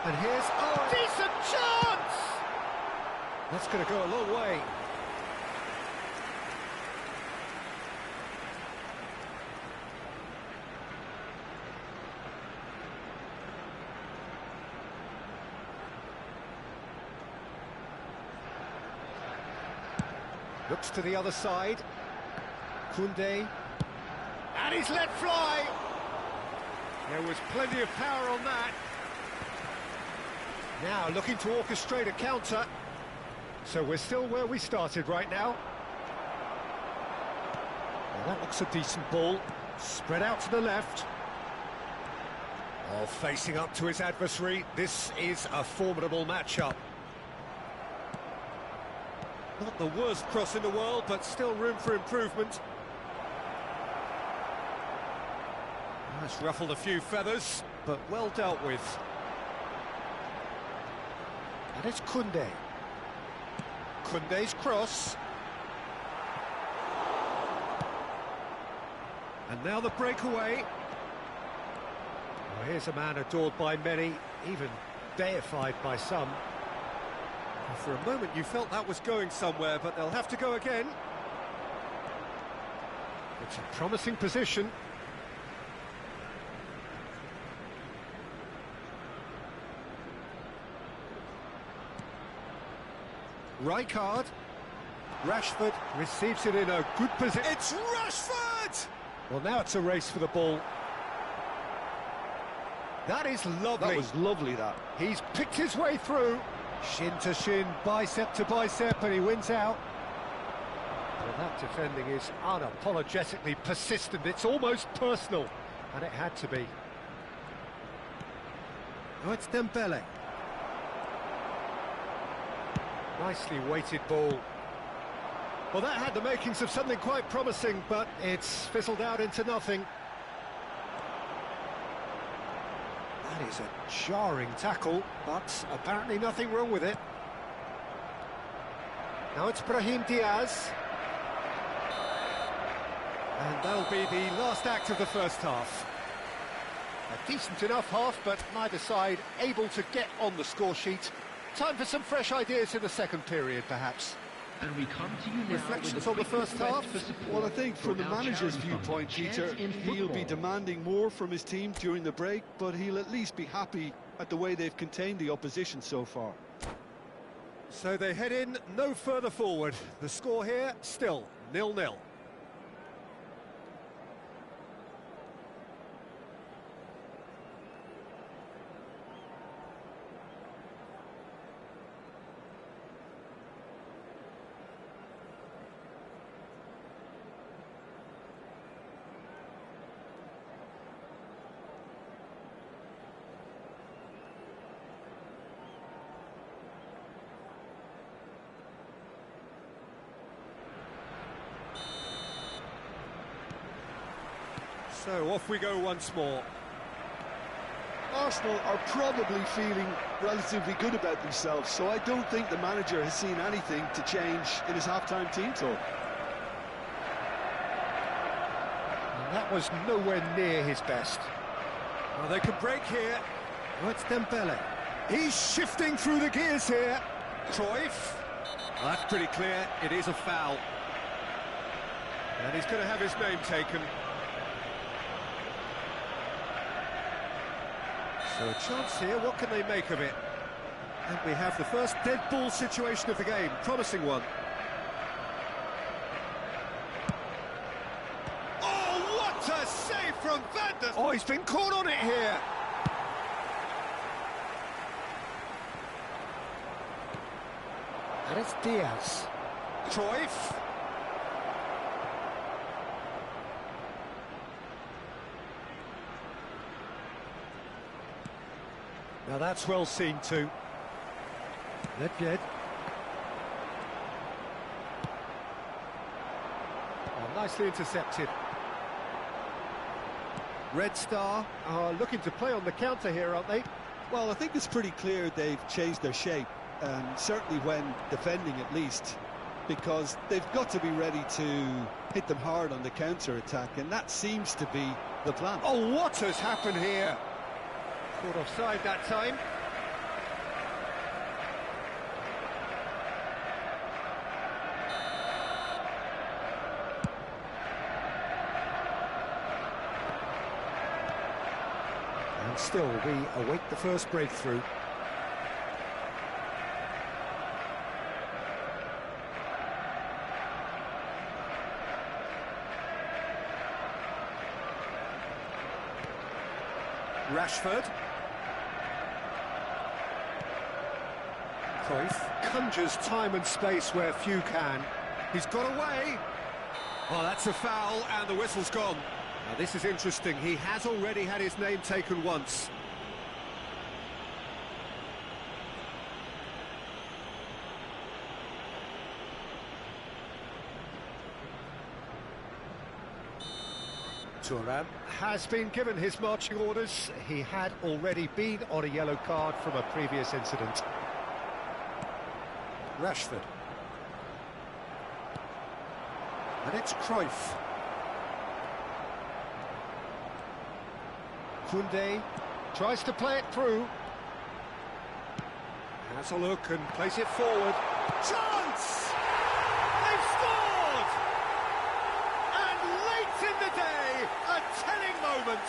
And here's... Oh, decent chance! That's going to go a long way. Looks to the other side. Koundé. And he's let fly! There was plenty of power on that. Now looking to orchestrate a counter. So we're still where we started right now. Well, that looks a decent ball. Spread out to the left. Oh, facing up to his adversary. This is a formidable matchup. Not the worst cross in the world, but still room for improvement. That's ruffled a few feathers, but well dealt with. And it's Koundé. Koundé's cross. And now the breakaway. Well, here's a man adored by many, even deified by some. For a moment you felt that was going somewhere, but they'll have to go again. It's a promising position. Rijkaard. Rashford receives it in a good position. It's Rashford! Well, now it's a race for the ball. That is lovely. That was lovely, that. He's picked his way through. Shin to shin, bicep to bicep, and he wins out. Well, that defending is unapologetically persistent. It's almost personal, and it had to be. Oh, it's Dembele. Nicely weighted ball. Well, that had the makings of something quite promising, but it's fizzled out into nothing. That is a jarring tackle, but apparently nothing wrong with it. Now it's Brahim Diaz. And that'll be the last act of the first half. A decent enough half, but neither side able to get on the score sheet. Time for some fresh ideas in the second period, perhaps. And we come to you now Reflections with a on the quick first request half? for support Well, I think for from the our manager's charity fund, viewpoint, Peter, Chance in he'll be Football. demanding more from his team during the break, but he'll at least be happy at the way they've contained the opposition so far. So they head in no further forward. The score here still 0-0. So off we go once more. Arsenal are probably feeling relatively good about themselves, so I don't think the manager has seen anything to change in his half-time team talk. And that was nowhere near his best. Well, they can break here. Oh, it's Dembele. He's shifting through the gears here. Cruyff. Well, that's pretty clear. It is a foul. And he's going to have his name taken. So a chance here, what can they make of it? And we have the first dead ball situation of the game, promising one. Oh, what a save from Van der... Oh, he's been caught on it here. And it's Diaz. Cruyff. Now that's well seen too. Nedved. Oh, nicely intercepted. Red Star are looking to play on the counter here, aren't they? Well, I think it's pretty clear they've changed their shape, certainly when defending at least, because they've got to be ready to hit them hard on the counter-attack, and that seems to be the plan. Oh, what has happened here? Caught offside that time. And still, we await the first breakthrough. Rashford. Cruyff conjures time and space where few can. He's got away. Oh, that's a foul, and the whistle's gone. Now, this is interesting. He has already had his name taken once. Thuram. Has been given his marching orders. He had already been on a yellow card from a previous incident. Rashford. And it's Cruyff. Koundé tries to play it through. Has a look and plays it forward. Chance! They've scored! And late in the day, a telling moment.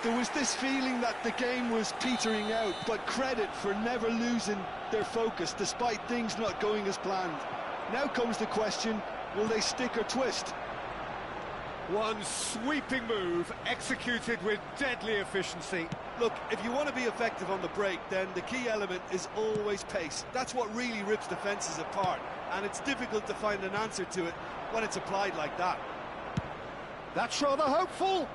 There was this feeling that the game was petering out, but credit for never losing their focus despite things not going as planned. Now comes the question, will they stick or twist? One sweeping move, executed with deadly efficiency. Look, if you want to be effective on the break, then the key element is always pace. That's what really rips defences apart, and it's difficult to find an answer to it when it's applied like that. That's rather hopeful.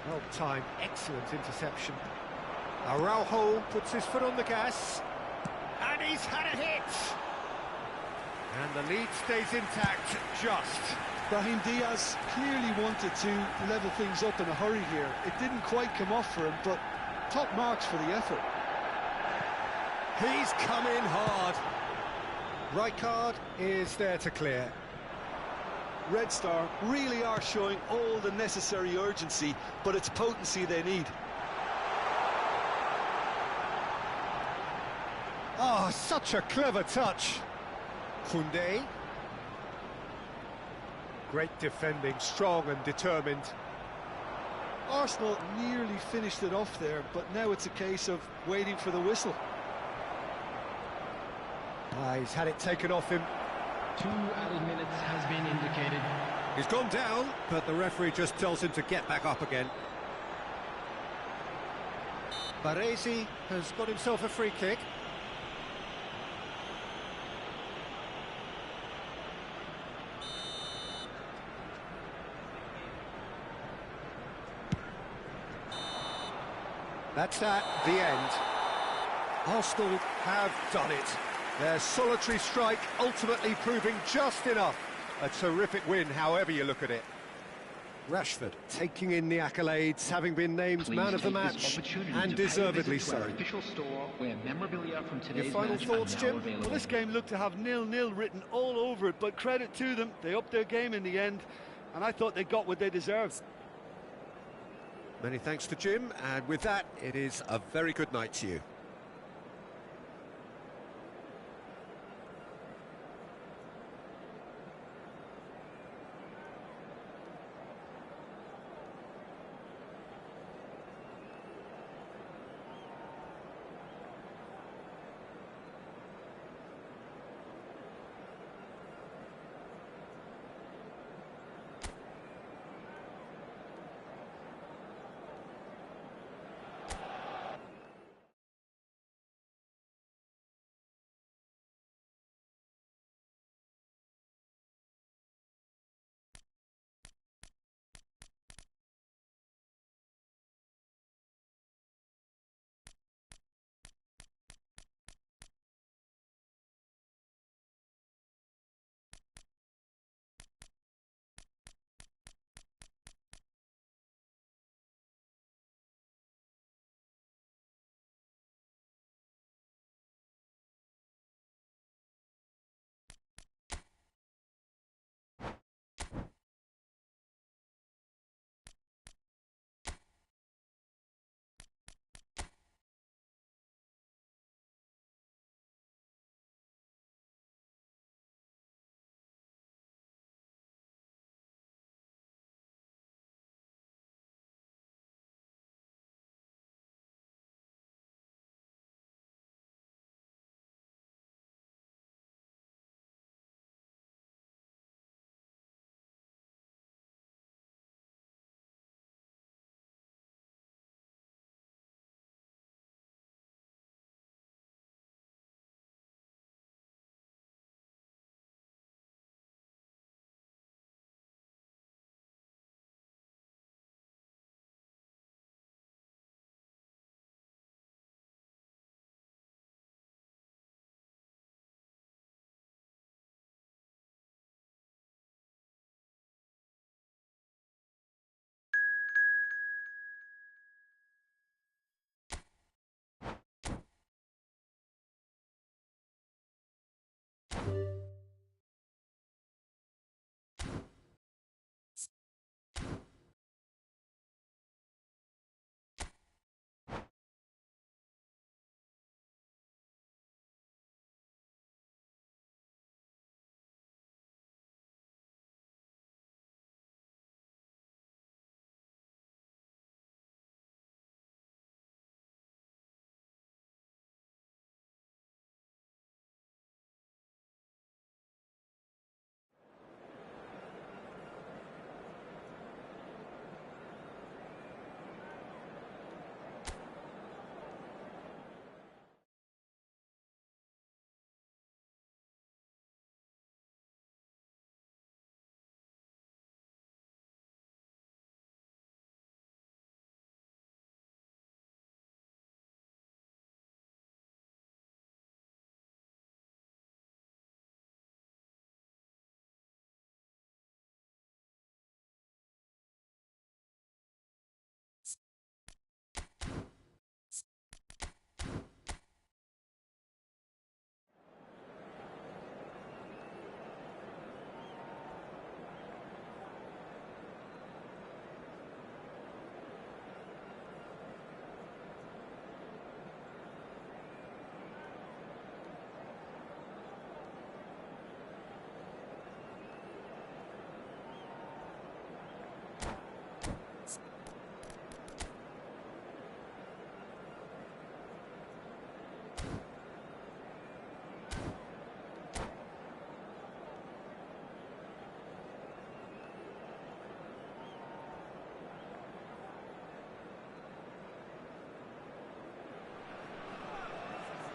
Well timed, excellent interception. Araujo puts his foot on the gas. And he's had a hit. And the lead stays intact, just. Brahim Diaz clearly wanted to level things up in a hurry here. It didn't quite come off for him, but top marks for the effort. He's come in hard. Right card is there to clear. Red Star really are showing all the necessary urgency, but it's potency they need. Oh, such a clever touch. Koundé. Great defending, strong and determined. Arsenal nearly finished it off there, but now it's a case of waiting for the whistle. He's had it taken off him. 2 added minutes has been indicated. He's gone down, but the referee just tells him to get back up again. Baresi has got himself a free kick. That's the end. Arsenal have done it. Their solitary strike ultimately proving just enough. A terrific win, however you look at it. Rashford taking in the accolades, having been named Please man of the take this match, opportunity and to pay a deservedly visit to our so. official store where memorabilia from today's final match thoughts, are now Jim? available. Well, this game looked to have 0-0 written all over it, but credit to them, they upped their game in the end, and I thought they got what they deserved. Many thanks to Jim, and with that, it is a very good night to you.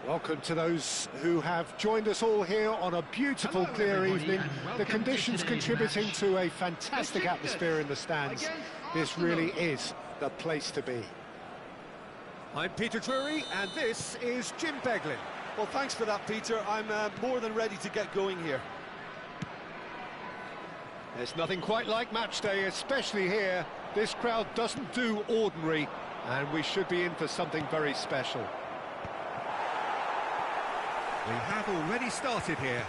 Welcome to those who have joined us all here on a beautiful, Hello, clear everybody, evening. and welcome The to conditions today's contributing match. to a fantastic atmosphere in the stands. Against This really Arsenal. is the place to be. I'm Peter Drury, and this is Jim Beglin. Well, thanks for that, Peter. I'm more than ready to get going here. There's nothing quite like match day, especially here. This crowd doesn't do ordinary, and we should be in for something very special. We have already started here.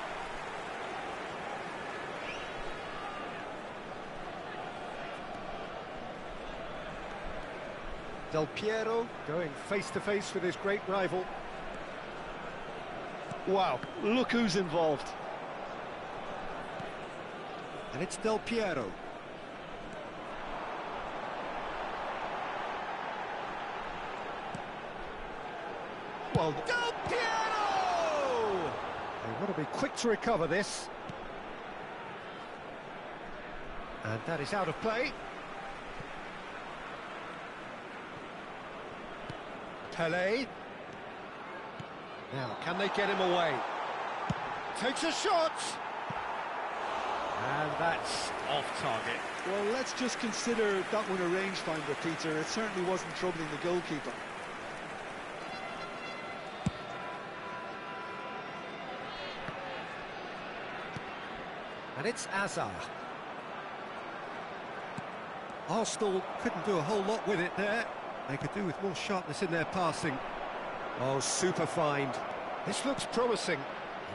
Del Piero going face-to-face with his great rival. Wow, look who's involved. And it's Del Piero. Well, Del Piero! They want to be quick to recover this. And that is out of play. Pele. Now, can they get him away? Takes a shot! And that's off target. Well, let's just consider that one a rangefinder, Peter. It certainly wasn't troubling the goalkeeper. And it's Azar. Arsenal couldn't do a whole lot with it there. They could do with more sharpness in their passing. Oh, super find. This looks promising.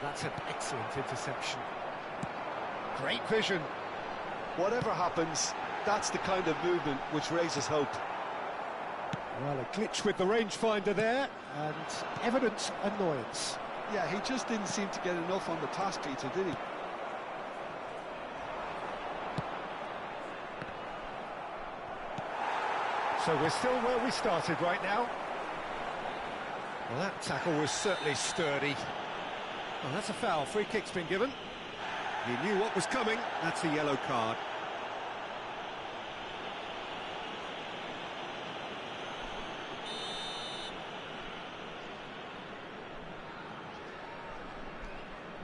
That's an excellent interception. Great vision. Whatever happens, that's the kind of movement which raises hope. Well, a glitch with the rangefinder there, and evident annoyance. Yeah, he just didn't seem to get enough on the pass, Peter, did he? So we're still where we started right now. Well, that tackle was certainly sturdy. Well, that's a foul. Free kick's been given. He knew what was coming. That's a yellow card.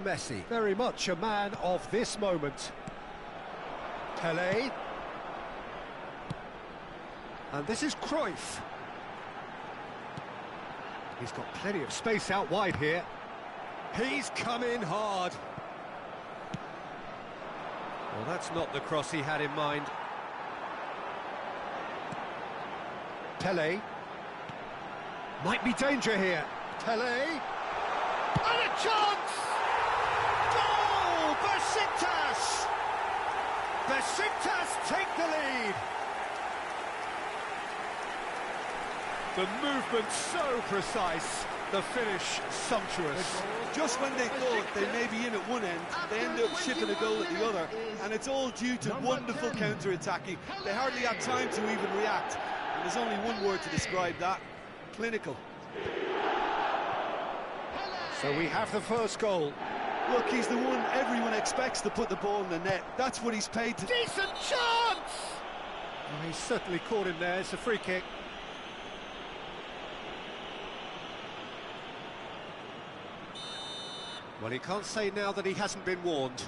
Messi, very much a man of this moment. Pele. And this is Cruyff. He's got plenty of space out wide here. He's come in hard. Well, that's not the cross he had in mind. Pele. Might be danger here. Pele. And a chance! Goal! Besiktas! Besiktas take the lead. The movement so precise, the finish sumptuous. Just when they thought they may be in at one end, they end up shipping a goal at the other, and it's all due to wonderful counter-attacking. They hardly had time to even react, and there's only one word to describe that: clinical. So we have the first goal. Look, he's the one everyone expects to put the ball in the net. That's what he's paid to. Decent chance! Oh, he's certainly caught him there. It's a free kick. Well, he can't say now that he hasn't been warned.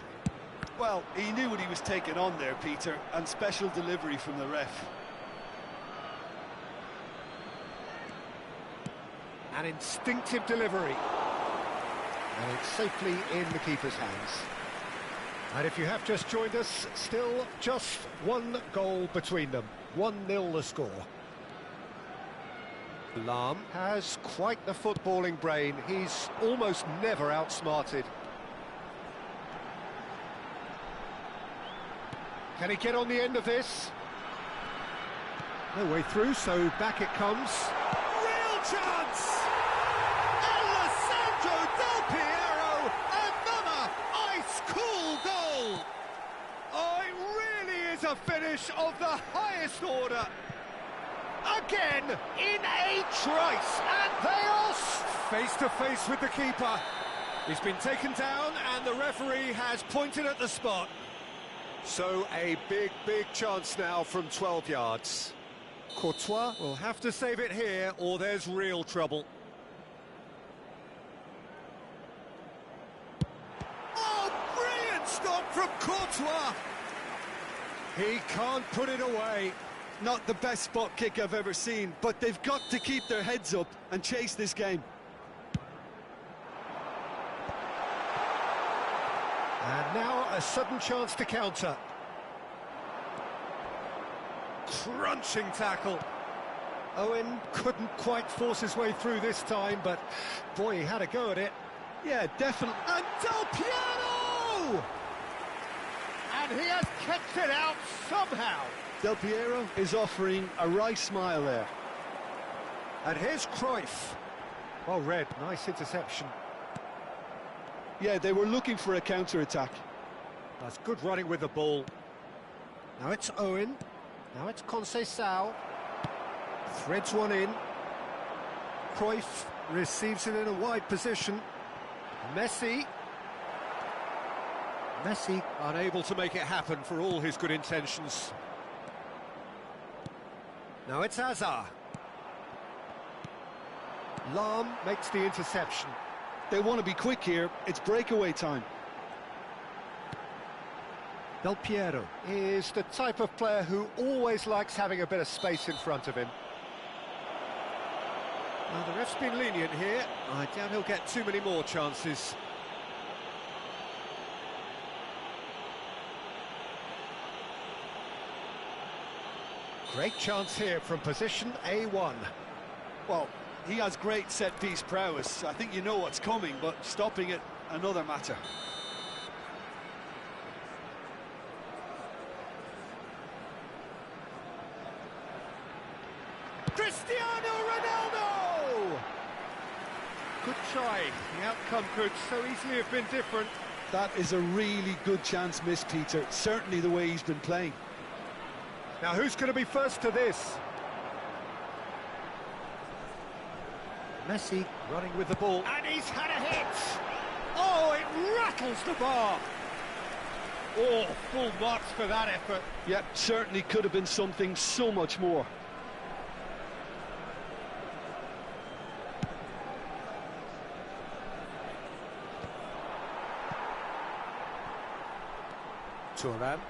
Well, he knew what he was taking on there, Peter, and special delivery from the ref. An instinctive delivery. And it's safely in the keeper's hands. And if you have just joined us, still just one goal between them. 1-0 the score. Lahm has quite the footballing brain. He's almost never outsmarted. Can he get on the end of this? No way through, so back it comes. Real chance! Alessandro Del Piero, another ice-cool goal! Oh, it really is a finish of the highest order. Again, in a trice, and they are face-to-face with the keeper. He's been taken down, and the referee has pointed at the spot. So a big, big chance now from 12 yards. Courtois will have to save it here, or there's real trouble. stop from Courtois. He can't put it away. Not the best spot kick I've ever seen, but they've got to keep their heads up and chase this game. And now a sudden chance to counter. Crunching tackle. Owen couldn't quite force his way through this time, but boy, he had a go at it. Yeah, definitely. And Del Piero! And he has kept it out somehow. Del Piero is offering a right smile there. And here's Cruyff. Well read, nice interception. Yeah, they were looking for a counter-attack. That's good running with the ball. Now it's Owen. Now it's Conceição. Threads one in. Cruyff receives it in a wide position. Messi unable to make it happen for all his good intentions. Now it's Hazard. Lahm makes the interception. They want to be quick here. It's breakaway time. Del Piero is the type of player who always likes having a bit of space in front of him. Well, the ref's been lenient here. I doubt he'll get too many more chances. Great chance here from position A1. Well, he has great set-piece prowess. I think you know what's coming, but stopping it, another matter. Cristiano Ronaldo! Good try. The outcome could so easily have been different. That is a really good chance missed, Peter. Certainly the way he's been playing. Now who's going to be first to this? Messi running with the ball. And he's had a hit! Oh, it rattles the bar! Oh, full marks for that effort. Yep, certainly could have been something so much more. Thuram.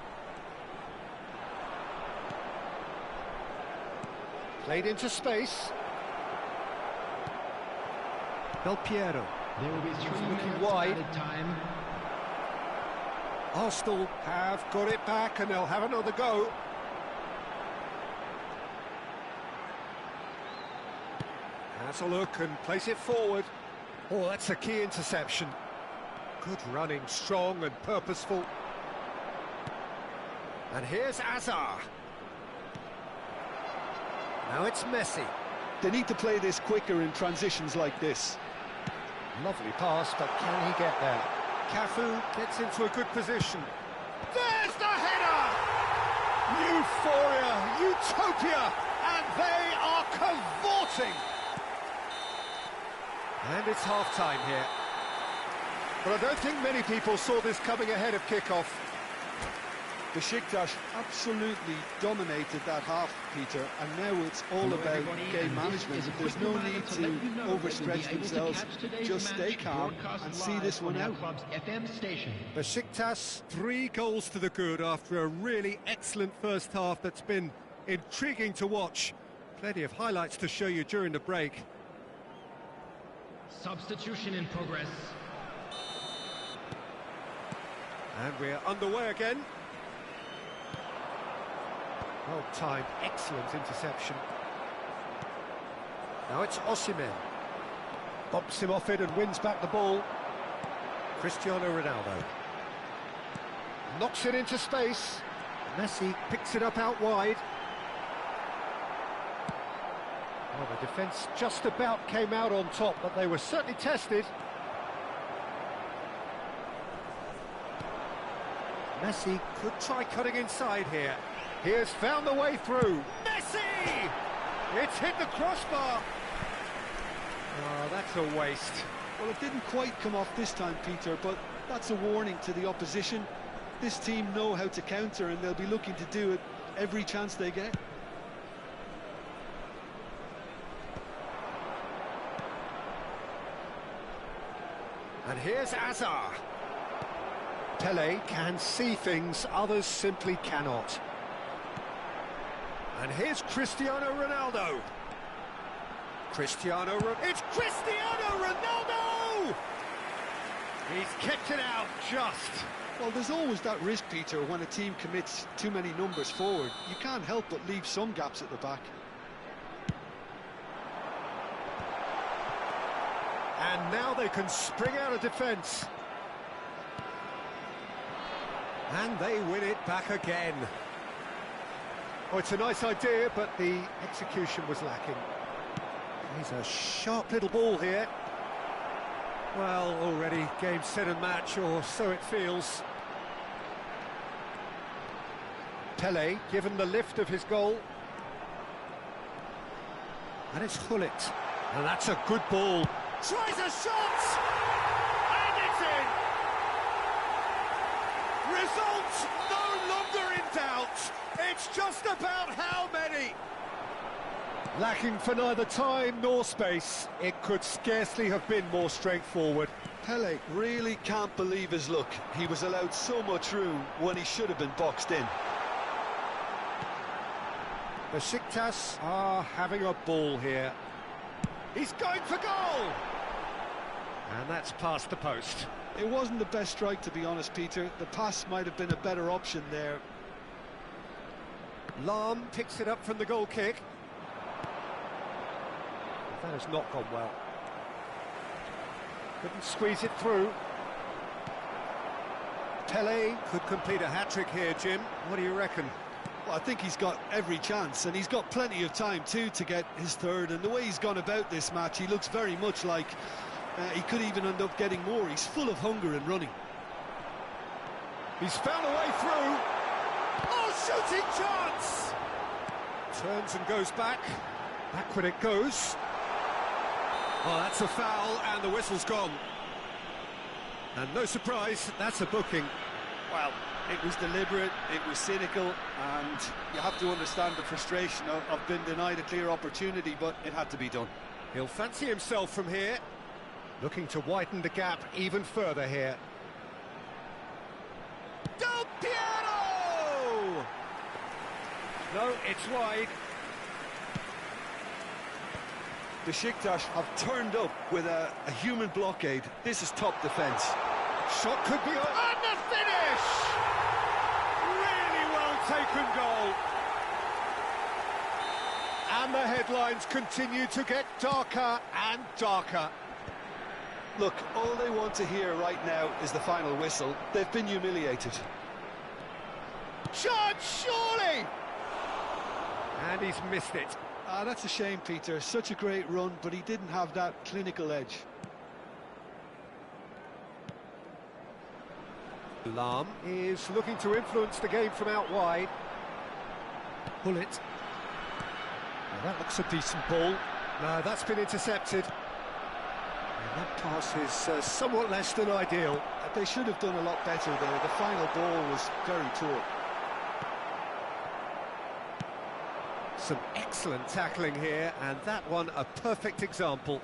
Played into space. Del Piero. There will be 3 minutes wide. added time. Arsenal have got it back and they'll have another go. Has a look and place it forward. Oh, that's a key interception. Good running, strong and purposeful. And here's Hazard. Now it's Messi. They need to play this quicker in transitions like this. Lovely pass, but can he get there? Cafu gets into a good position. There's the header! Euphoria, utopia, and they are cavorting. And it's half-time here. But I don't think many people saw this coming ahead of kickoff. Besiktas absolutely dominated that half, Peter, and now it's all about game management. There's no need to overstretch themselves. Just stay calm and see this one out. Besiktas, 3 goals to the good after a really excellent first half that's been intriguing to watch. Plenty of highlights to show you during the break. Substitution in progress. And we're underway again. Well timed, excellent interception. Now it's Osimhen. Bumps him off it and wins back the ball. Cristiano Ronaldo. Knocks it into space. Messi picks it up out wide. Well, the defence just about came out on top, but they were certainly tested. Messi could try cutting inside here. He has found the way through. Messi! It's hit the crossbar. Oh, that's a waste. Well, it didn't quite come off this time, Peter, but that's a warning to the opposition. This team know how to counter, and they'll be looking to do it every chance they get. And here's Hazard. Pele can see things others simply cannot. And here's Cristiano Ronaldo. It's Cristiano Ronaldo! He's kicked it out just. Well, there's always that risk, Peter, when a team commits too many numbers forward. You can't help but leave some gaps at the back. And now they can spring out of defence. And they win it back again. Oh, it's a nice idea, but the execution was lacking. He's a sharp little ball here. Well, already game, set and match, or so it feels. Pele given the lift of his goal. And it's Hullet. And that's a good ball. Tries a shot! And it's in! Result no longer in doubt. It's just about how many. Lacking for neither time nor space. It could scarcely have been more straightforward. Pele really can't believe his luck. He was allowed so much room when he should have been boxed in. Besiktas are having a ball here. He's going for goal! And that's past the post. It wasn't the best strike, to be honest, Peter. The pass might have been a better option there. Lahm picks it up from the goal kick. That has not gone well. Couldn't squeeze it through. Pele could complete a hat-trick here, Jim. What do you reckon? Well, I think he's got every chance, and he's got plenty of time too to get his third. And the way he's gone about this match, he looks very much like he could even end up getting more. He's full of hunger and running. He's found a way through. Oh, shooting chance! Turns and goes back. Backward it goes. Oh, that's a foul, and the whistle's gone. And no surprise, that's a booking. Well, it was deliberate, it was cynical, and you have to understand the frustration of being denied a clear opportunity, but it had to be done. He'll fancy himself from here. Looking to widen the gap even further here. Del Piero! No, it's wide. Besiktas have turned up with a human blockade. This is top defence. Shot could be on. And the finish! Really well taken goal. And the headlines continue to get darker and darker. Look, all they want to hear right now is the final whistle. They've been humiliated. Chance, surely! And he's missed it. That's a shame, Peter. Such a great run, but he didn't have that clinical edge. Lahm is looking to influence the game from out wide. Hullet. Now that looks a decent ball. No, that's been intercepted. And that pass is somewhat less than ideal. They should have done a lot better there. The final ball was very poor. Some excellent tackling here, and that one a perfect example.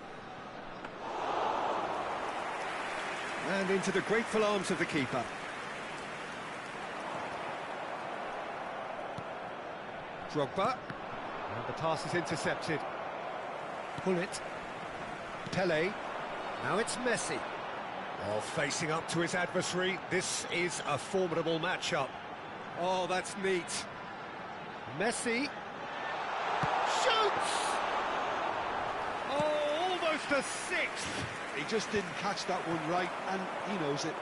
And into the grateful arms of the keeper. Drogba. And the pass is intercepted. Hullet. Pele. Now it's Messi. Oh, facing up to his adversary. This is a formidable matchup. Oh, that's neat. Messi. Shoots! Oh, almost a sixth. He just didn't catch that one right, and he knows it.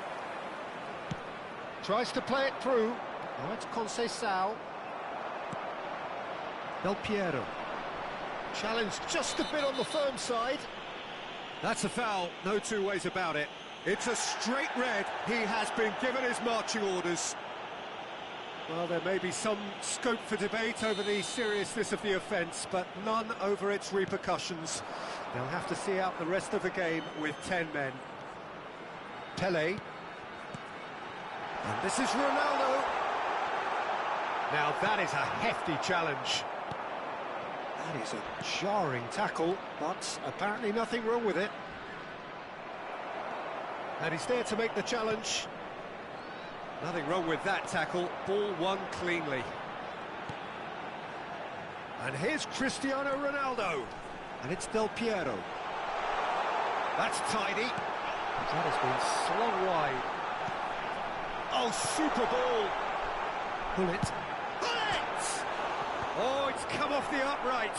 Tries to play it through. Now it's Conceição. Del Piero. Challenged just a bit on the firm side. That's a foul, no two ways about it. It's a straight red. He has been given his marching orders. Well, there may be some scope for debate over the seriousness of the offence, but none over its repercussions. They'll have to see out the rest of the game with 10 men. Pele. And this is Ronaldo. Now that is a hefty challenge. That is a jarring tackle, but apparently nothing wrong with it. And he's there to make the challenge. Nothing wrong with that tackle, ball won cleanly. And here's Cristiano Ronaldo. And it's Del Piero. That's tidy. That has been slung wide. Oh, super ball. Bullet. Bullet! Oh, it's come off the upright.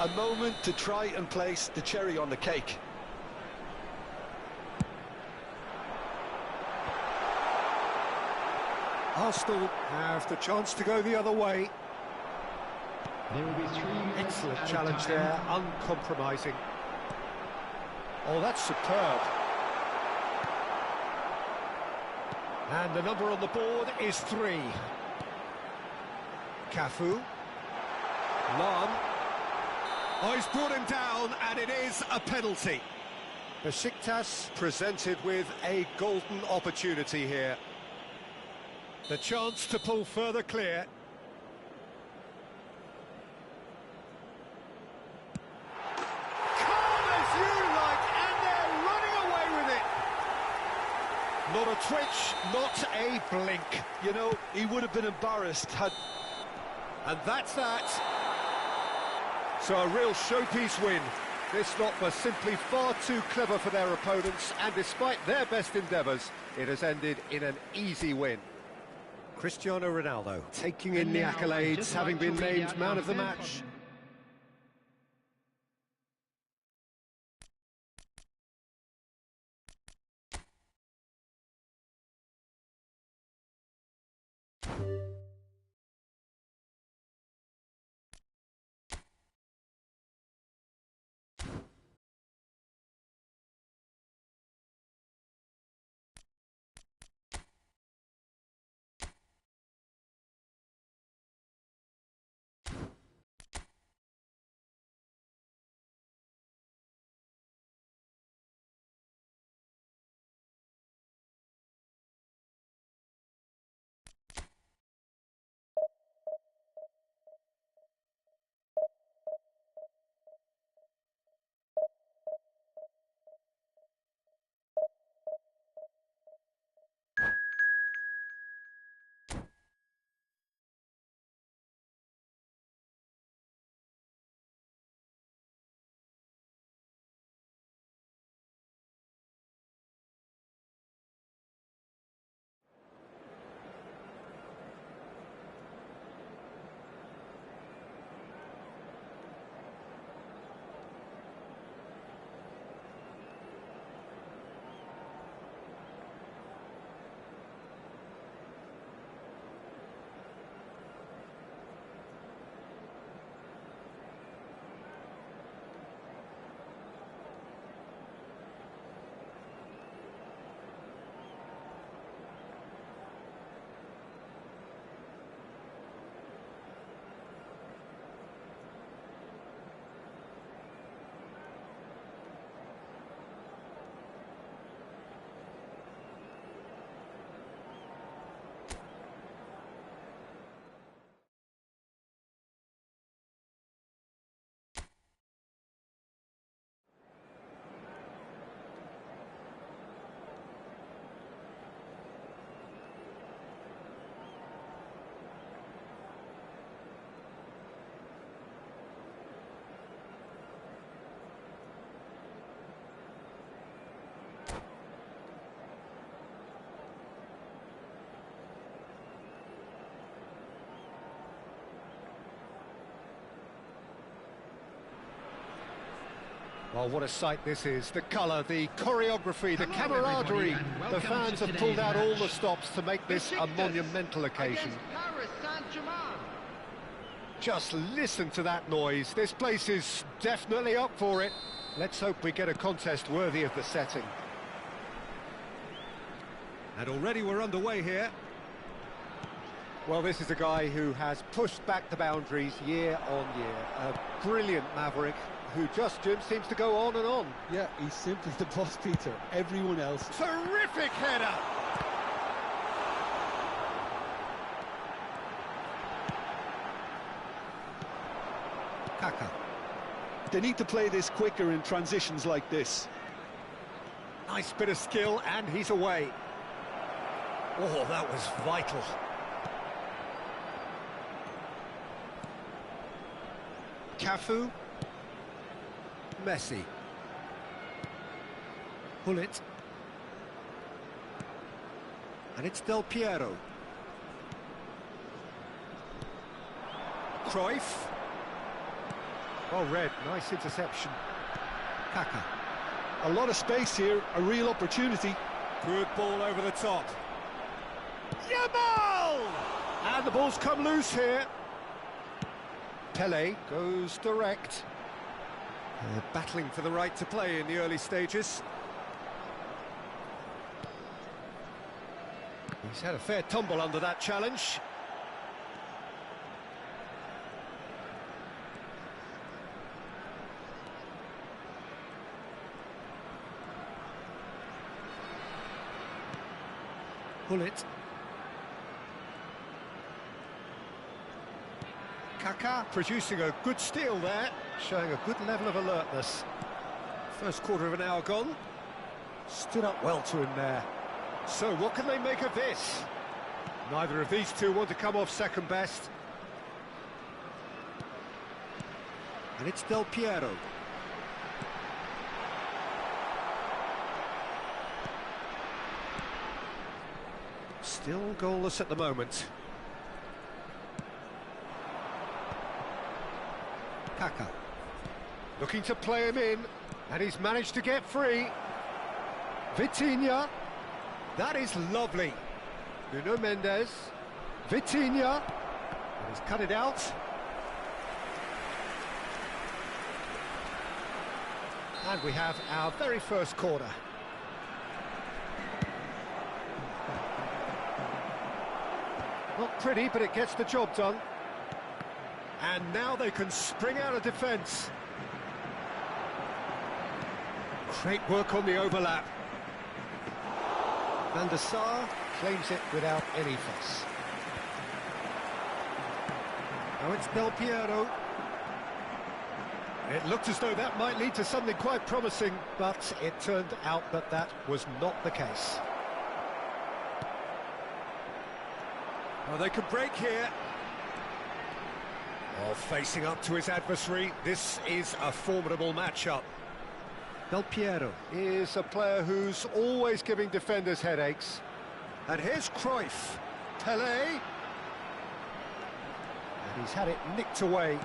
A moment to try and place the cherry on the cake. Arsenal have the chance to go the other way. There will be 3 minutes. Excellent added challenge time. there, uncompromising. Oh, that's superb. And the number on the board is 3. Cafu. Lam. Oh, he's brought him down, and it is a penalty. Besiktas presented with a golden opportunity here. The chance to pull further clear. Calm as you like, and they're running away with it. Not a twitch, not a blink. You know, he would have been embarrassed had... And that's that. So a real showpiece win. This lot were simply far too clever for their opponents, and despite their best endeavours, it has ended in an easy win. Cristiano Ronaldo taking in the accolades, having been named man of the match. Well, what a sight this is. The colour, the choreography, the camaraderie. The fans have pulled out all the stops to make this a monumental occasion. Just listen to that noise. This place is definitely up for it. Let's hope we get a contest worthy of the setting. And already we're underway here. Well, this is a guy who has pushed back the boundaries year on year. A brilliant maverick who just, Jim, seems to go on and on. Yeah, he's simply the boss, Peter. Everyone else... Terrific header! Kaka. They need to play this quicker in transitions like this. Nice bit of skill, and he's away. Oh, that was vital. Cafu. Messi. Hullet. And it's Del Piero. Cruyff. Well read, nice interception. Kaka. A lot of space here, a real opportunity. Good ball over the top. Yamal! And the ball's come loose here. Pele goes direct. They're battling for the right to play in the early stages. He's had a fair tumble under that challenge. Hullet. Kaka producing a good steal there, showing a good level of alertness. First quarter of an hour gone. Stood up well to him there. So what can they make of this? Neither of these two want to come off second best. And it's Del Piero. Still goalless at the moment. Kaka. Looking to play him in, and he's managed to get free. Vitinha. That is lovely. Nuno Mendes. Vitinha. And he's cut it out. And we have our very first corner. Not pretty, but it gets the job done. And now they can spring out of defence. Great work on the overlap. Van der Sar claims it without any fuss. Now it's Del Piero. It looked as though that might lead to something quite promising, but it turned out that that was not the case. Well, they could break here. Oh, facing up to his adversary, this is a formidable matchup. Del Piero is a player who's always giving defenders headaches. And here's Cruyff. Pele. And he's had it nicked away.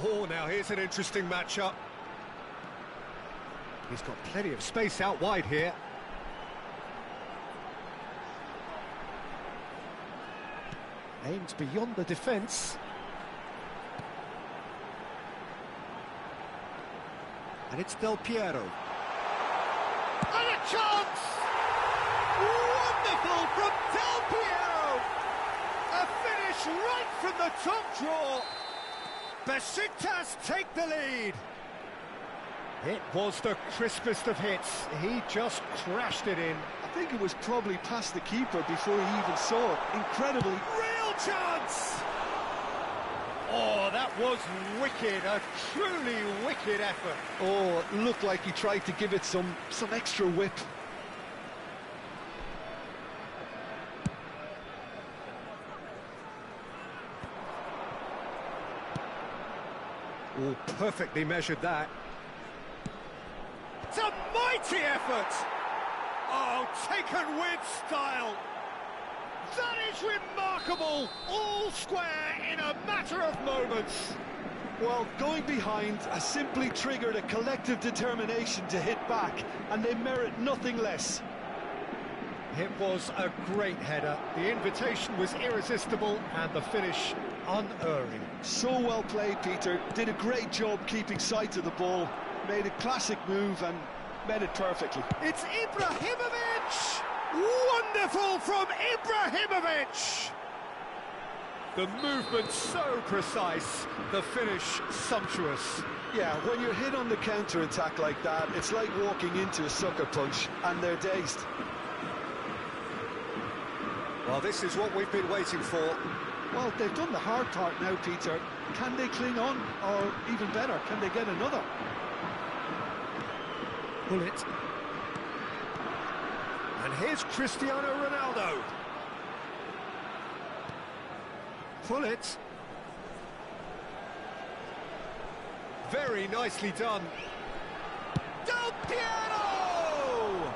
Oh, now here's an interesting matchup. He's got plenty of space out wide here. Aimed beyond the defence. And it's Del Piero. And a chance! Wonderful from Del Piero! A finish right from the top draw. Besiktas take the lead. It was the crispest of hits. He just crashed it in. I think it was probably past the keeper before he even saw it. Incredibly. Real chance! Oh, that was wicked, a truly wicked effort. Oh, it looked like he tried to give it some extra whip. Oh, perfectly measured that. It's a mighty effort! Oh, taken with style! That is remarkable! All square in a matter of moments. Well, going behind has simply triggered a collective determination to hit back, and they merit nothing less. It was a great header. The invitation was irresistible, and the finish unerring. So well played, Peter. Did a great job keeping sight of the ball. Made a classic move and met it perfectly. It's Ibrahimovic! Wonderful from Ibrahimovic! The movement so precise, the finish sumptuous. Yeah, when you're hit on the counter-attack like that, it's like walking into a sucker punch, and they're dazed. Well, this is what we've been waiting for. Well, they've done the hard part now, Peter. Can they cling on, or even better, can they get another? Pull it. And here's Cristiano Ronaldo. Pull it. Very nicely done. Del Piero!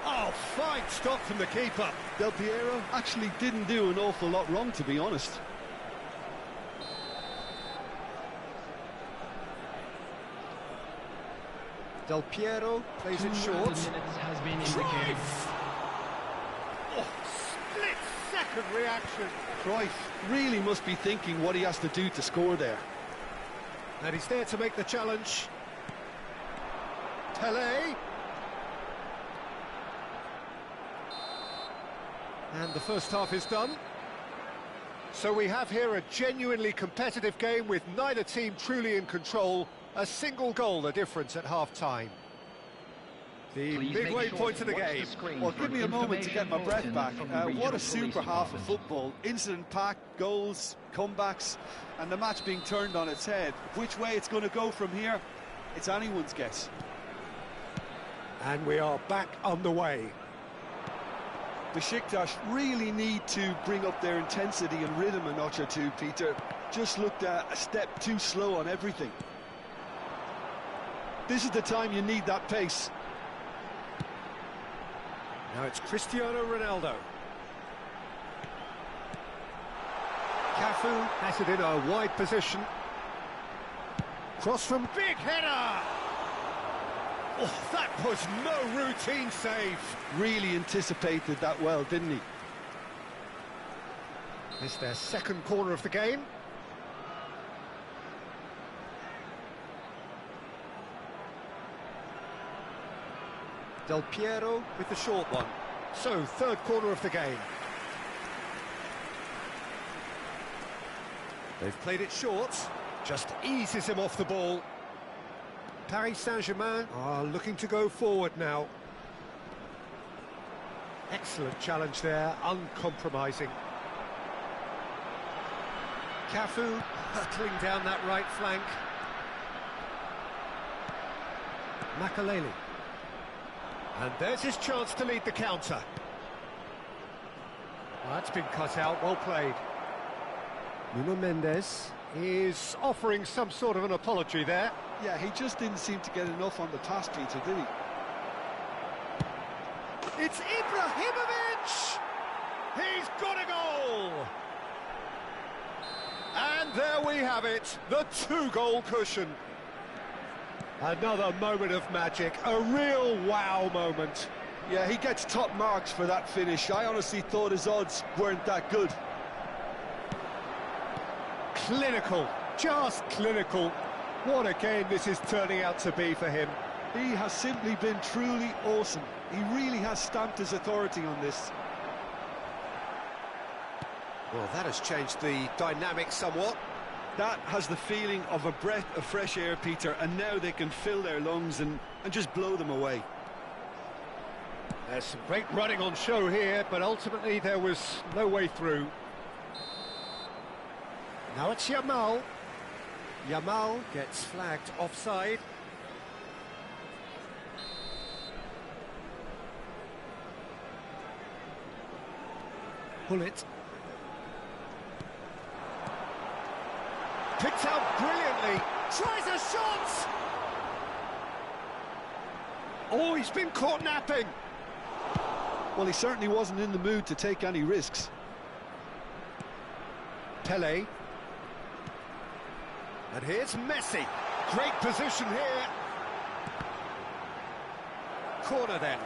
Oh, fine stop from the keeper. Del Piero actually didn't do an awful lot wrong, to be honest. Del Piero plays it short. Has been indicated. Oh, split-second reaction. Cruyff really must be thinking what he has to do to score there. And he's there to make the challenge. Tele. And the first half is done. So we have here a genuinely competitive game with neither team truly in control. A single goal the difference at half-time. The midway point of the game. Well, give me a moment to get my breath back. What a super half of football. Incident-packed, goals, comebacks, and the match being turned on its head. Which way it's going to go from here, it's anyone's guess. And we are back on the way. Besiktas really need to bring up their intensity and rhythm a notch or two, Peter. Just looked a step too slow on everything. This is the time you need that pace. Now it's Cristiano Ronaldo. Cafu has it in a wide position. Cross from big header! Oh, that was no routine save. Really anticipated that well, didn't he? It's their second corner of the game. Del Piero with the short one. So, third corner of the game. They've played it short. Just eases him off the ball. Paris Saint-Germain are looking to go forward now. Excellent challenge there, uncompromising. Cafu hurtling down that right flank. Makaleli. And there's his chance to lead the counter. Well, that's been cut out, well played. Nuno Mendes is offering some sort of an apology there. Yeah, he just didn't seem to get enough on the pass, Peter, did he? It's Ibrahimovic! He's got a goal! And there we have it, the two-goal cushion. Another moment of magic, a real wow moment. Yeah, he gets top marks for that finish. I honestly thought his odds weren't that good. Clinical, just clinical. What a game this is turning out to be for him. He has simply been truly awesome. He really has stamped his authority on this. Well, that has changed the dynamic somewhat. That has the feeling of a breath of fresh air, Peter, and now they can fill their lungs and just blow them away. There's some great running on show here, but ultimately there was no way through. Now it's Yamal. Yamal gets flagged offside. Pull it. Picked out brilliantly. Tries a shot! Oh, he's been caught napping. Well, he certainly wasn't in the mood to take any risks. Pele. And here's Messi. Great position here. Corner then.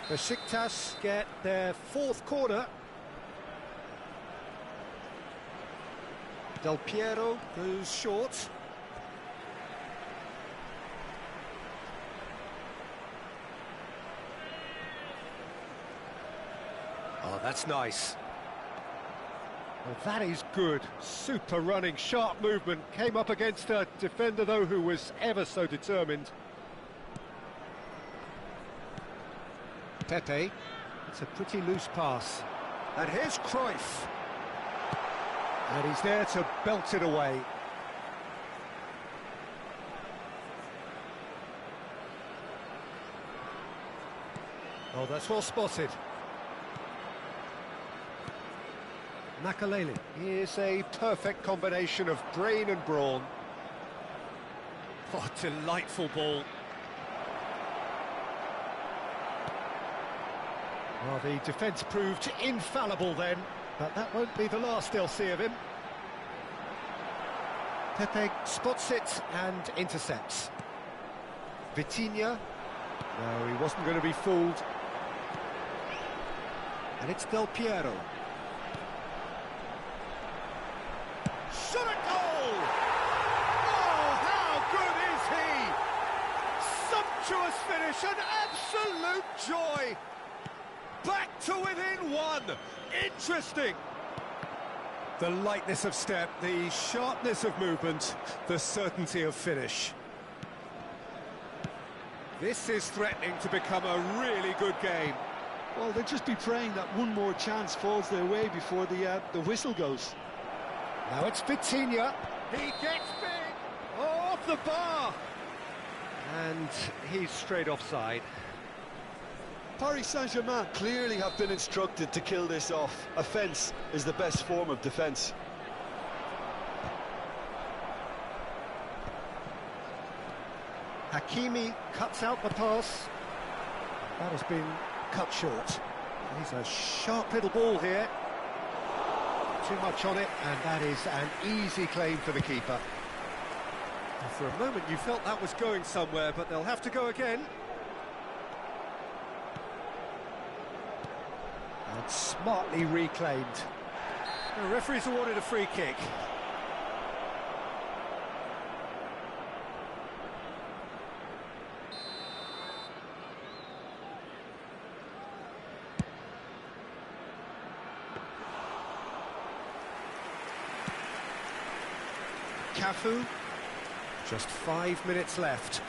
Besiktas get their fourth corner. Del Piero goes short. Oh, that's nice. Well, that is good. Super running, sharp movement. Came up against a defender, though, who was ever so determined. Pepe. It's a pretty loose pass. And here's Cruyff. And he's there to belt it away. Oh, that's well spotted. Makalele. Here's a perfect combination of brain and brawn. Oh, delightful ball. Well, the defence proved infallible then, but that won't be the last they'll see of him. Pepe spots it and intercepts. Vitinha. No, he wasn't going to be fooled. And it's Del Piero. Shot a goal! Oh, how good is he? Sumptuous finish, an absolute joy! Back to within one! Interesting! The lightness of step, the sharpness of movement, the certainty of finish. This is threatening to become a really good game. Well, they'll just be praying that one more chance falls their way before the whistle goes. Now it's Vitinha. He gets big. Oh, off the bar. And he's straight offside. Paris Saint-Germain clearly have been instructed to kill this off. Offence is the best form of defence. Hakimi cuts out the pass. That has been cut short. He's a sharp little ball here. Too much on it, and that is an easy claim for the keeper. And for a moment you felt that was going somewhere, but they'll have to go again. And smartly reclaimed. The referee's awarded a free kick. Cafu, just 5 minutes left.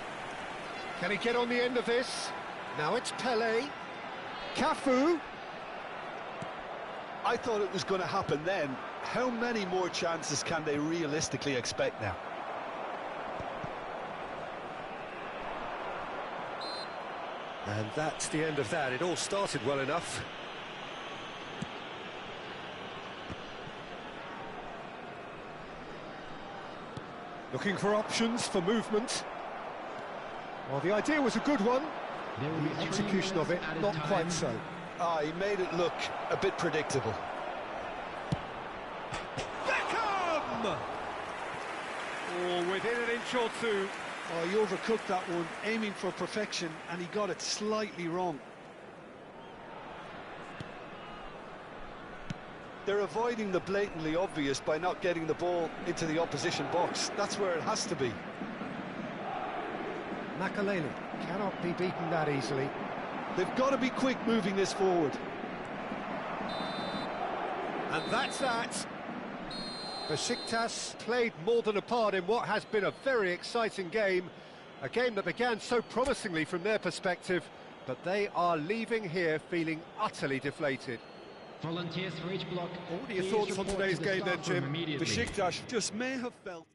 Can he get on the end of this? Now it's Pelé. Cafu. I thought it was going to happen then. How many more chances can they realistically expect now? And that's the end of that. It all started well enough. Looking for options for movement. Well, the idea was a good one. The execution of it, not quite so. He made it look a bit predictable. Beckham! Oh, within an inch or two. Oh, he overcooked that one, aiming for perfection, and he got it slightly wrong. They're avoiding the blatantly obvious by not getting the ball into the opposition box. That's where it has to be. Makalele cannot be beaten that easily. They've got to be quick moving this forward. And that's that. Besiktas played more than a part in what has been a very exciting game. A game that began so promisingly from their perspective, but they are leaving here feeling utterly deflated. Volunteers for each block. What are your thoughts on today's game then, Jim? Besiktas just may have felt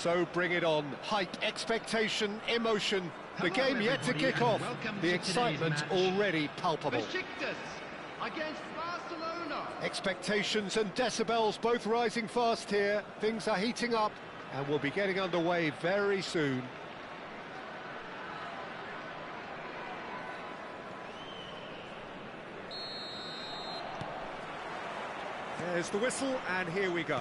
So bring it on. Hype, expectation, emotion. The Hello, game yet to everybody, kick and off. welcome The to today's excitement match. already palpable. Besiktas against Barcelona. Expectations and decibels both rising fast here. Things are heating up and we'll be getting underway very soon. There's the whistle and here we go.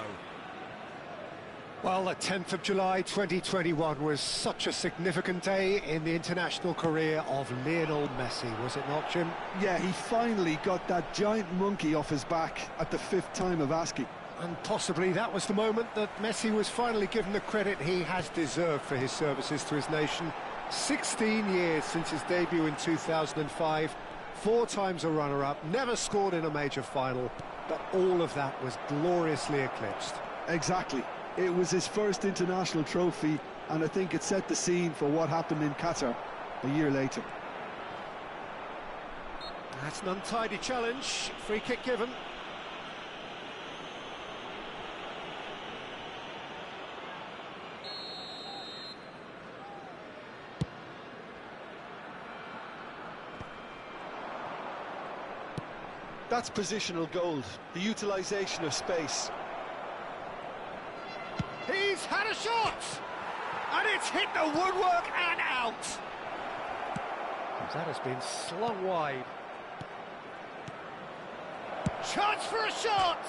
Well, the 10th of July 2021 was such a significant day in the international career of Lionel Messi, was it not, Jim? Yeah, he finally got that giant monkey off his back at the 5th time of asking. And possibly that was the moment that Messi was finally given the credit he has deserved for his services to his nation. 16 years since his debut in 2005, 4 times a runner-up, never scored in a major final, but all of that was gloriously eclipsed. Exactly. It was his first international trophy, and I think it set the scene for what happened in Qatar a year later. That's an untidy challenge. Free kick given. That's positional gold, the utilisation of space. He's had a shot! And it's hit the woodwork and out! That has been slung wide. Chance for a shot!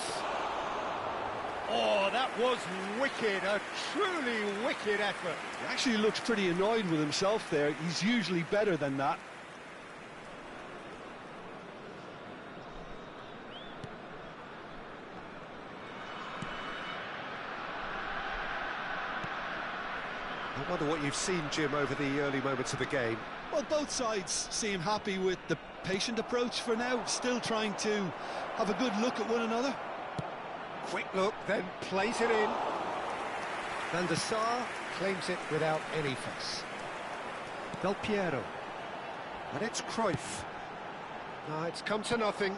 Oh, that was wicked, a truly wicked effort. He actually looks pretty annoyed with himself there. He's usually better than that. I wonder what you've seen, Jim, over the early moments of the game. Well, both sides seem happy with the patient approach for now, still trying to have a good look at one another. Quick look, then plays it in. Van der Sar claims it without any fuss. Del Piero. And it's Cruyff. No, it's come to nothing.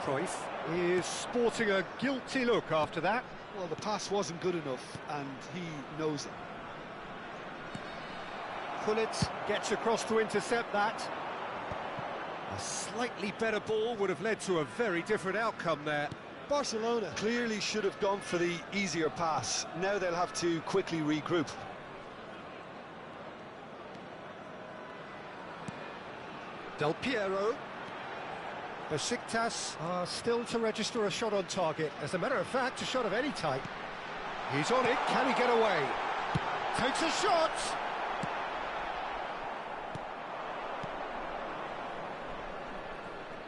Cruyff is sporting a guilty look after that. Well, the pass wasn't good enough, and he knows it. Gullit gets across to intercept that. A slightly better ball would have led to a very different outcome there. Barcelona clearly should have gone for the easier pass. Now they'll have to quickly regroup. Del Piero. Besiktas are still to register a shot on target. As a matter of fact, a shot of any type. He's on it. Can he get away? Takes a shot.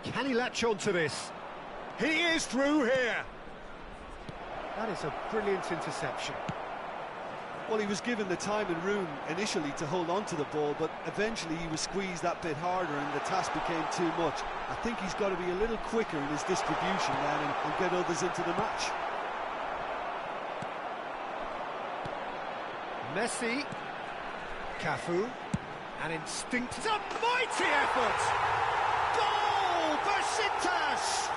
Can he latch on to this? He is through here. That is a brilliant interception. Well, he was given the time and room initially to hold on to the ball, but eventually he was squeezed that bit harder and the task became too much. I think he's got to be a little quicker in his distribution then and get others into the match. Messi, Cafu, an instinct, it's a mighty effort! Goal, Besiktas!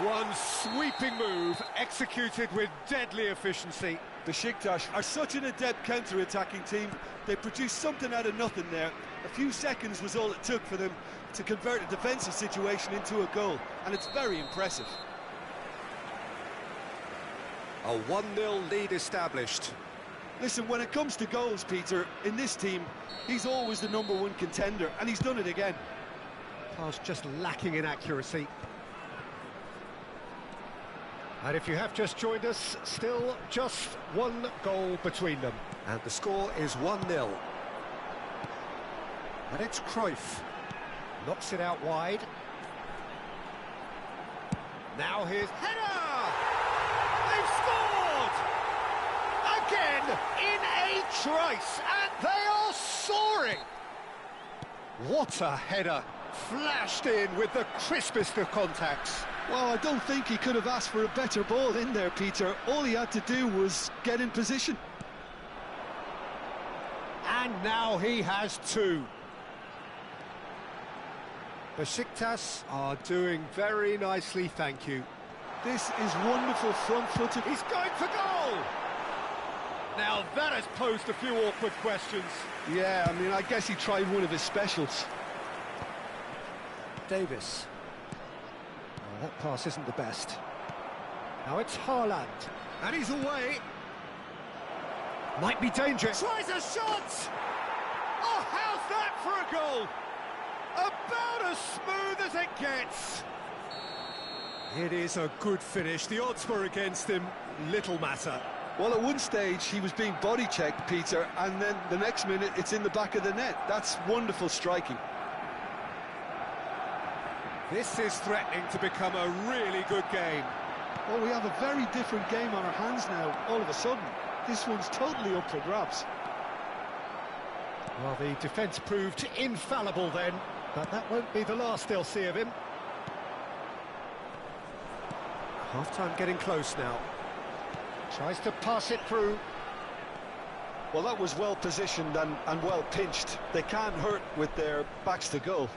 One sweeping move, executed with deadly efficiency. Besiktas are such an adept counter-attacking team. They produced something out of nothing there. A few seconds was all it took for them to convert a defensive situation into a goal, and it's very impressive. A 1-0 lead established. Listen, when it comes to goals, Peter, in this team, he's always the #1 contender, and he's done it again. Pass just lacking in accuracy. And if you have just joined us, still just 1 goal between them. And the score is 1-0. And it's Cruyff. Knocks it out wide. Now here's header! They've scored! Again, in a trice, and they are soaring! What a header! Flashed in with the crispest of contacts. Well, I don't think he could have asked for a better ball in there, Peter. All he had to do was get in position. And now he has 2. Besiktas are doing very nicely, thank you. This is wonderful front-footed. He's going for goal! Now that has posed a few awkward questions. Yeah, I mean, I guess he tried one of his specials. Davis. Oh, that pass isn't the best. Now it's Haaland. And he's away. Might be dangerous. Tries a shot! Oh, how's that for a goal? About as smooth as it gets. It is a good finish. The odds were against him. Little matter. Well, at one stage, he was being body-checked, Peter, and then the next minute, it's in the back of the net. That's wonderful striking. This is threatening to become a really good game. Well, we have a very different game on our hands now, all of a sudden. This one's totally up for grabs. Well, the defence proved infallible then, but that won't be the last they'll see of him. Half-time getting close now. Tries to pass it through. Well, that was well positioned and well pinched. They can't hurt with their backs to goal.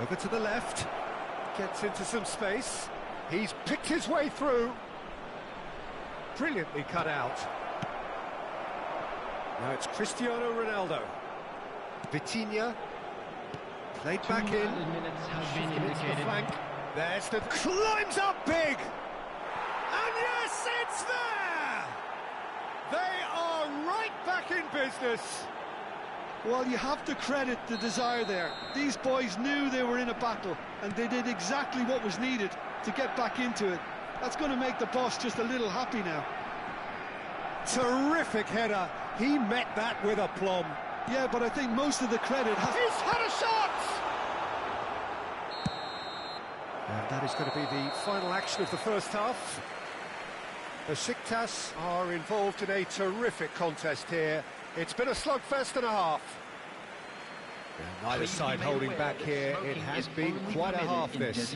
Over to the left. Gets into some space. He's picked his way through. Brilliantly cut out. Now it's Cristiano Ronaldo. Vitinha. Played back in. Minutes have been Shifted into the indicated. flank. There's the... Climbs up big! And yes, it's there! They are right back in business. Well, you have to credit the desire there. These boys knew they were in a battle, and they did exactly what was needed to get back into it. That's going to make the boss just a little happy now. Terrific header. He met that with aplomb. Yeah, but I think most of the credit has... He's had a shot! And that is going to be the final action of the first half. Besiktas are involved in a terrific contest here. It's been a slugfest and a half. And neither side holding back here. It has been quite a half, this.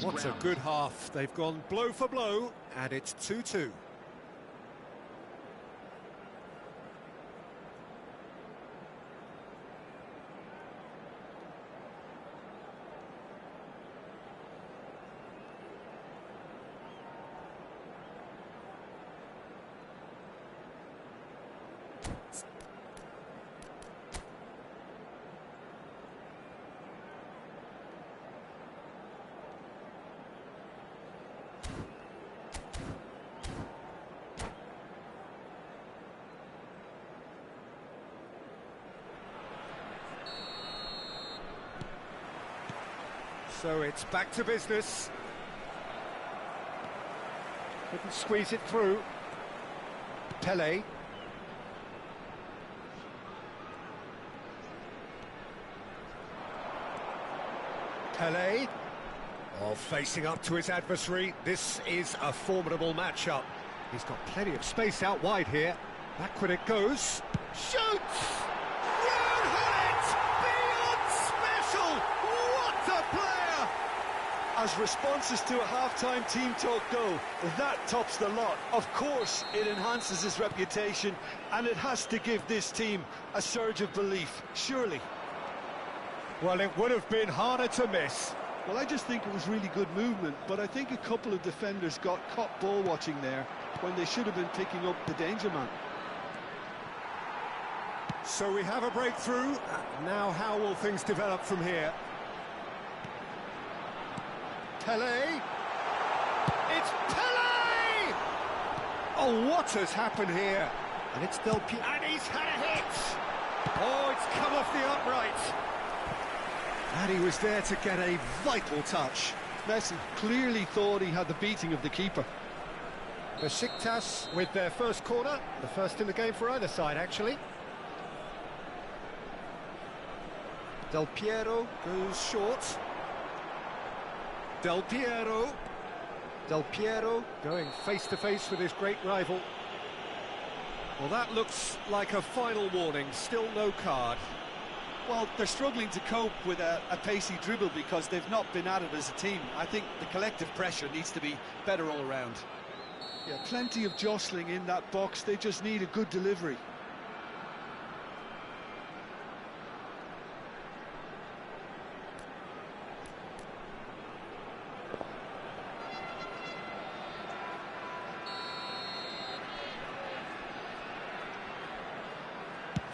What a good half. They've gone blow for blow, and it's 2-2. So it's back to business. Couldn't squeeze it through. Pele. Pele. Oh, facing up to his adversary. This is a formidable matchup. He's got plenty of space out wide here. Backward it goes. Shoots! Road hit! Beyond special! What a player! As responses to a half-time team talk go, that tops the lot. Of course, it enhances his reputation, and it has to give this team a surge of belief, surely. Well, it would have been harder to miss. Well, I just think it was really good movement, but I think a couple of defenders got caught ball-watching there when they should have been picking up the danger man. So we have a breakthrough. Now how will things develop from here? Pele. It's Pele! Oh, what has happened here? And it's Del Piero. And he's had a hit! Oh, it's come off the upright. And he was there to get a vital touch. Messi clearly thought he had the beating of the keeper. Besiktas with their first corner, the first in the game for either side, actually. Del Piero Goes short. Del Piero. Del Piero Going face-to-face with his great rival. Well, that looks like a final warning. Still no card. Well, they're struggling to cope with a pacey dribble because they've not been at it as a team. I think the collective pressure needs to be better all around. Yeah, plenty of jostling in that box. They just need a good delivery.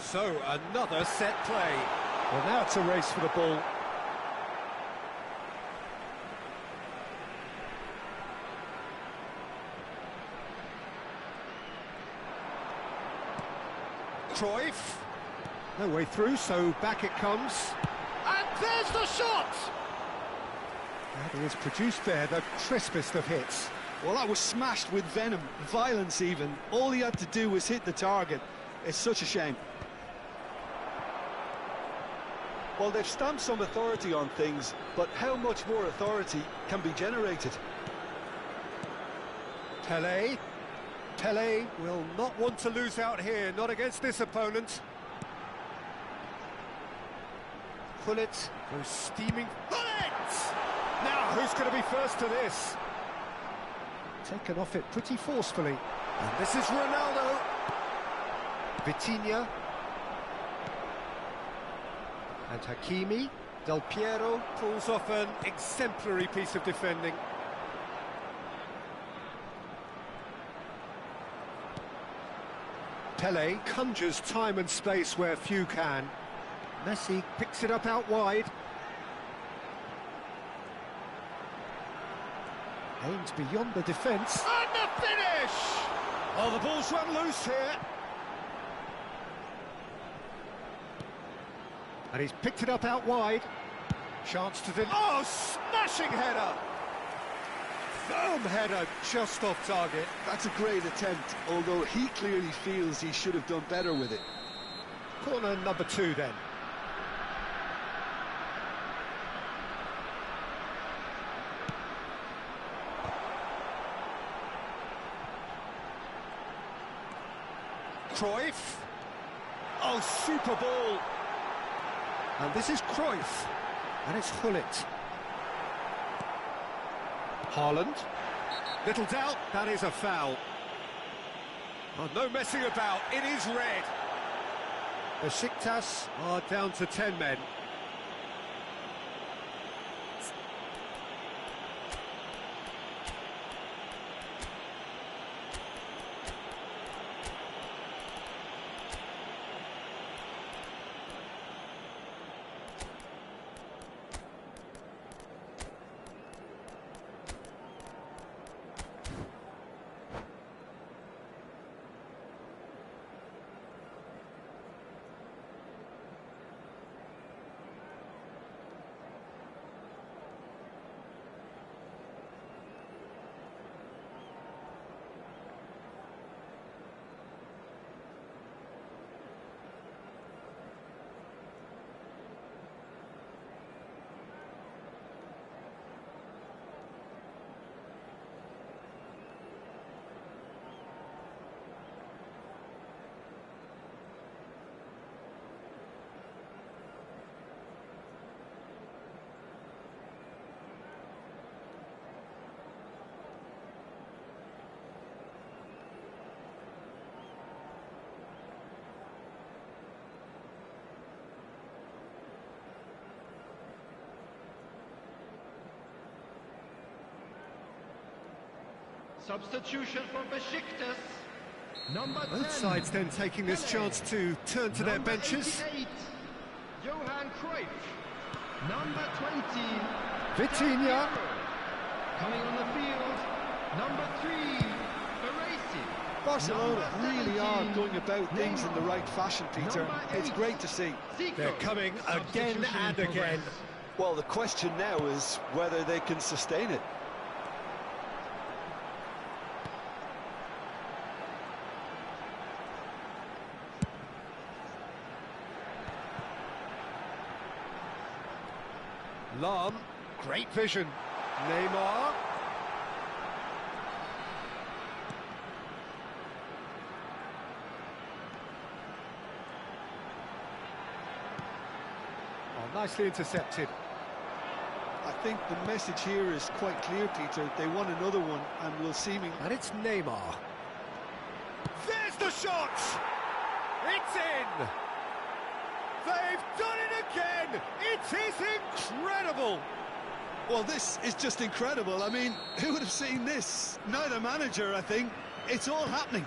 So, another set play. Well, now it's a race for the ball. Cruyff. No way through, so back it comes. And there's the shot! And he has produced there the crispest of hits. Well, that was smashed with venom, violence even. All he had to do was hit the target. It's such a shame. Well, they've stamped some authority on things, but how much more authority can be generated? Pele. Pele will not want to lose out here, not against this opponent. Gullit goes steaming. Gullit! Now, who's going to be first to this? Taken off it pretty forcefully. And this is Ronaldo. Vitinha. And Hakimi. Del Piero pulls off an exemplary piece of defending. Pele conjures time and space where few can. Messi picks it up out wide. Aims beyond the defence. And the finish! Oh, the ball's run loose here. And he's picked it up out wide. Chance to oh, smashing header! Firm header, just off target. That's a great attempt, although he clearly feels he should have done better with it. Corner number 2 then. Cruyff. Oh, super ball. And this is Cruyff. And it's Gullit. Haaland. Little doubt, that is a foul. Oh, no messing about, it is red. Besiktas are down to 10 men. Substitution for Besiktas. Number 10. Both sides then taking this chance to turn to their benches. 88, Johan Cruyff. Number 20. Vitinha. Coming on the field. Number 3. Baresi. Barcelona really are going about things in the right fashion, Peter. It's great to see. They're coming again and again. Well, the question now is whether they can sustain it. Lam, great vision. Neymar. Oh, nicely intercepted. I think the message here is quite clear, Peter. They want another one and will seemingly... And it's Neymar. There's the shot! It's in! They've done it again! It is incredible! Well, this is just incredible. I mean, who would have seen this? Neither manager, I think. It's all happening.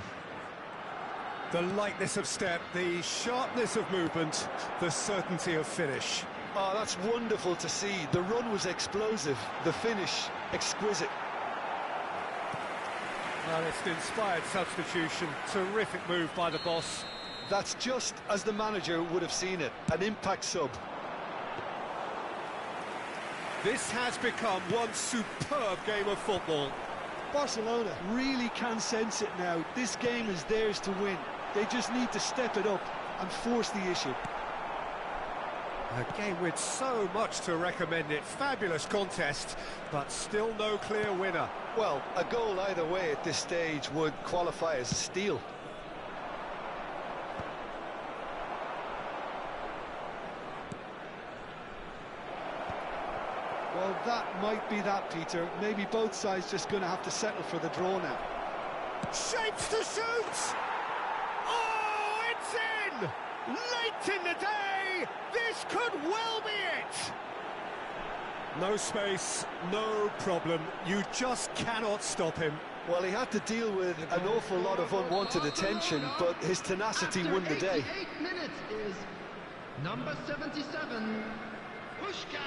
The lightness of step, the sharpness of movement, the certainty of finish. Oh, that's wonderful to see. The run was explosive, the finish exquisite. Well, it's an inspired substitution. Terrific move by the boss. That's just as the manager would have seen it, an impact sub. This has become one superb game of football. Barcelona really can sense it now. This game is theirs to win. They just need to step it up and force the issue. A game with so much to recommend it. Fabulous contest, but still no clear winner. Well, a goal either way at this stage would qualify as a steal. Well, that might be that, Peter. Maybe both sides just going to have to settle for the draw now. Shapes to shoot! Oh, it's in! Late in the day! This could well be it! No space, no problem. You just cannot stop him. Well, he had to deal with an awful lot of unwanted attention, but his tenacity won the day. 88 minutes is number 77, Puskás.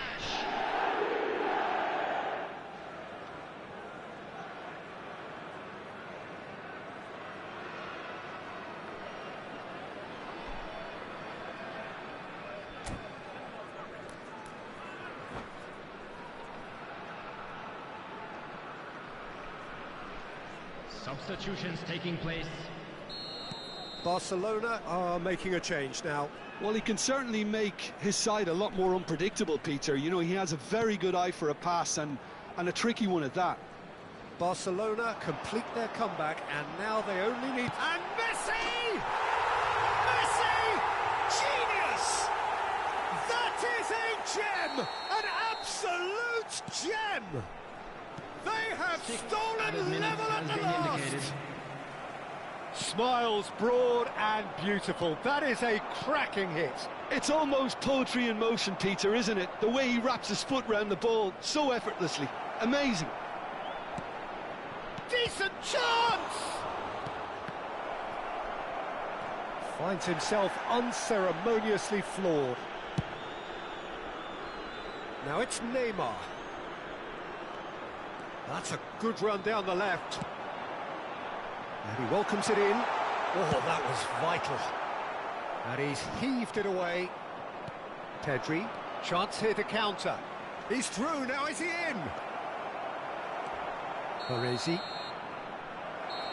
Substitutions taking place. Barcelona are making a change now. Well, he can certainly make his side a lot more unpredictable, Peter. You know, he has a very good eye for a pass and a tricky one at that. Barcelona complete their comeback, and now they only need... And Messi! Messi! Genius! That is a gem! An absolute gem! They have stolen level at the last! Smiles broad and beautiful. That is a cracking hit. It's almost poetry in motion, Peter, isn't it? The way he wraps his foot round the ball so effortlessly. Amazing. Decent chance! Finds himself unceremoniously floored. Now it's Neymar. That's a good run down the left. And he welcomes it in. Oh, that was vital. And he's heaved it away. Pedri, chance here to counter. He's through, now is he in? Baresi.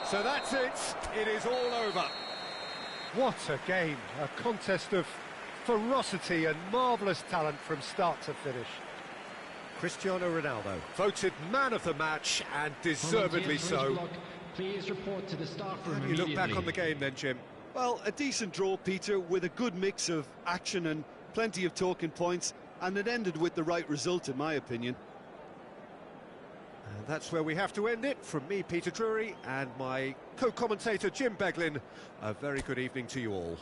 So that's it. It is all over. What a game. A contest of ferocity and marvellous talent from start to finish. Cristiano Ronaldo, voted man of the match, and deservedly so. Please report to the staff room. How do you look back on the game then, Jim? Well, a decent draw, Peter, with a good mix of action and plenty of talking points, and it ended with the right result, in my opinion. And that's where we have to end it. From me, Peter Drury, and my co-commentator, Jim Beglin, a very good evening to you all.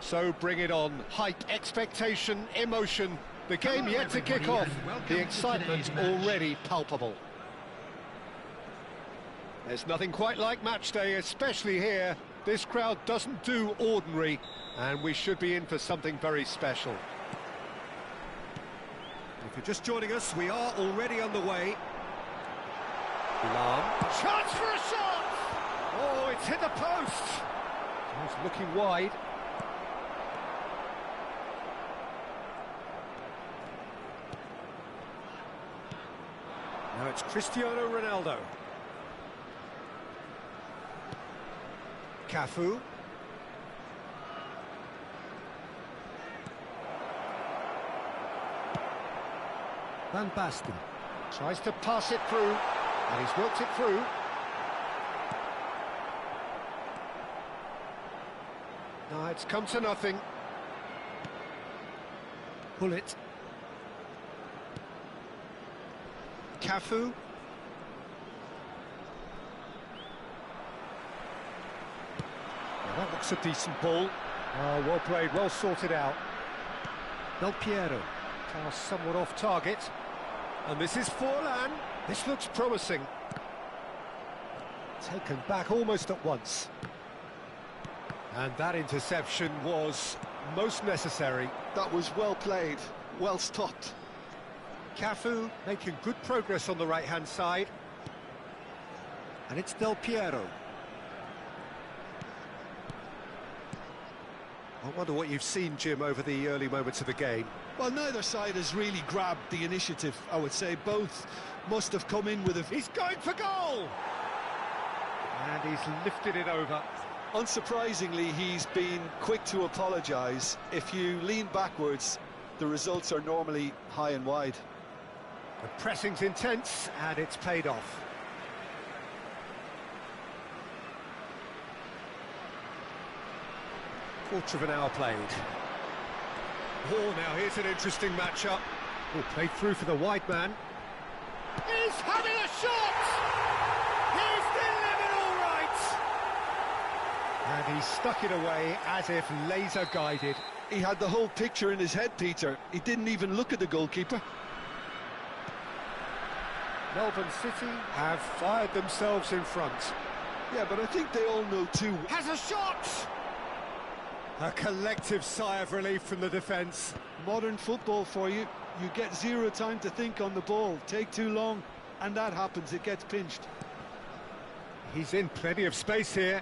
So bring it on. Hype, expectation, emotion. The game Hello, yet to kick everybody, off. and welcome The to excitement today's match. already palpable. There's nothing quite like match day, especially here. This crowd doesn't do ordinary, and we should be in for something very special. If you're just joining us, we are already underway. Lam. Chance for a shot! Oh, it's hit the post! He's looking wide. Now it's Cristiano Ronaldo. Cafu. Van Basten. Tries to pass it through, and he's worked it through. No, it's come to nothing. Pull it. Cafu. Well, that looks a decent ball. Oh, well played, well sorted out. Del Piero. Pass somewhat off target. And this is Forlan. This looks promising. Taken back almost at once. And that interception was most necessary. That was well played, well stopped. Cafu making good progress on the right-hand side. And it's Del Piero. I wonder what you've seen, Jim, over the early moments of the game. Well, neither side has really grabbed the initiative, I would say. Both must have come in with a... He's going for goal! And he's lifted it over. Unsurprisingly, he's been quick to apologise. If you lean backwards, the results are normally high and wide. The pressing's intense, and it's paid off. Quarter of an hour played. Oh, now here's an interesting matchup. Oh, played through for the wide man. He's having a shot! He's delivered all right! And he stuck it away as if laser-guided. He had the whole picture in his head, Peter. He didn't even look at the goalkeeper. Melbourne City have fired themselves in front. Yeah, but I think they all know too. Has a shot! A collective sigh of relief from the defence. Modern football for you. You get zero time to think on the ball. Take too long, and that happens. It gets pinched. He's in plenty of space here.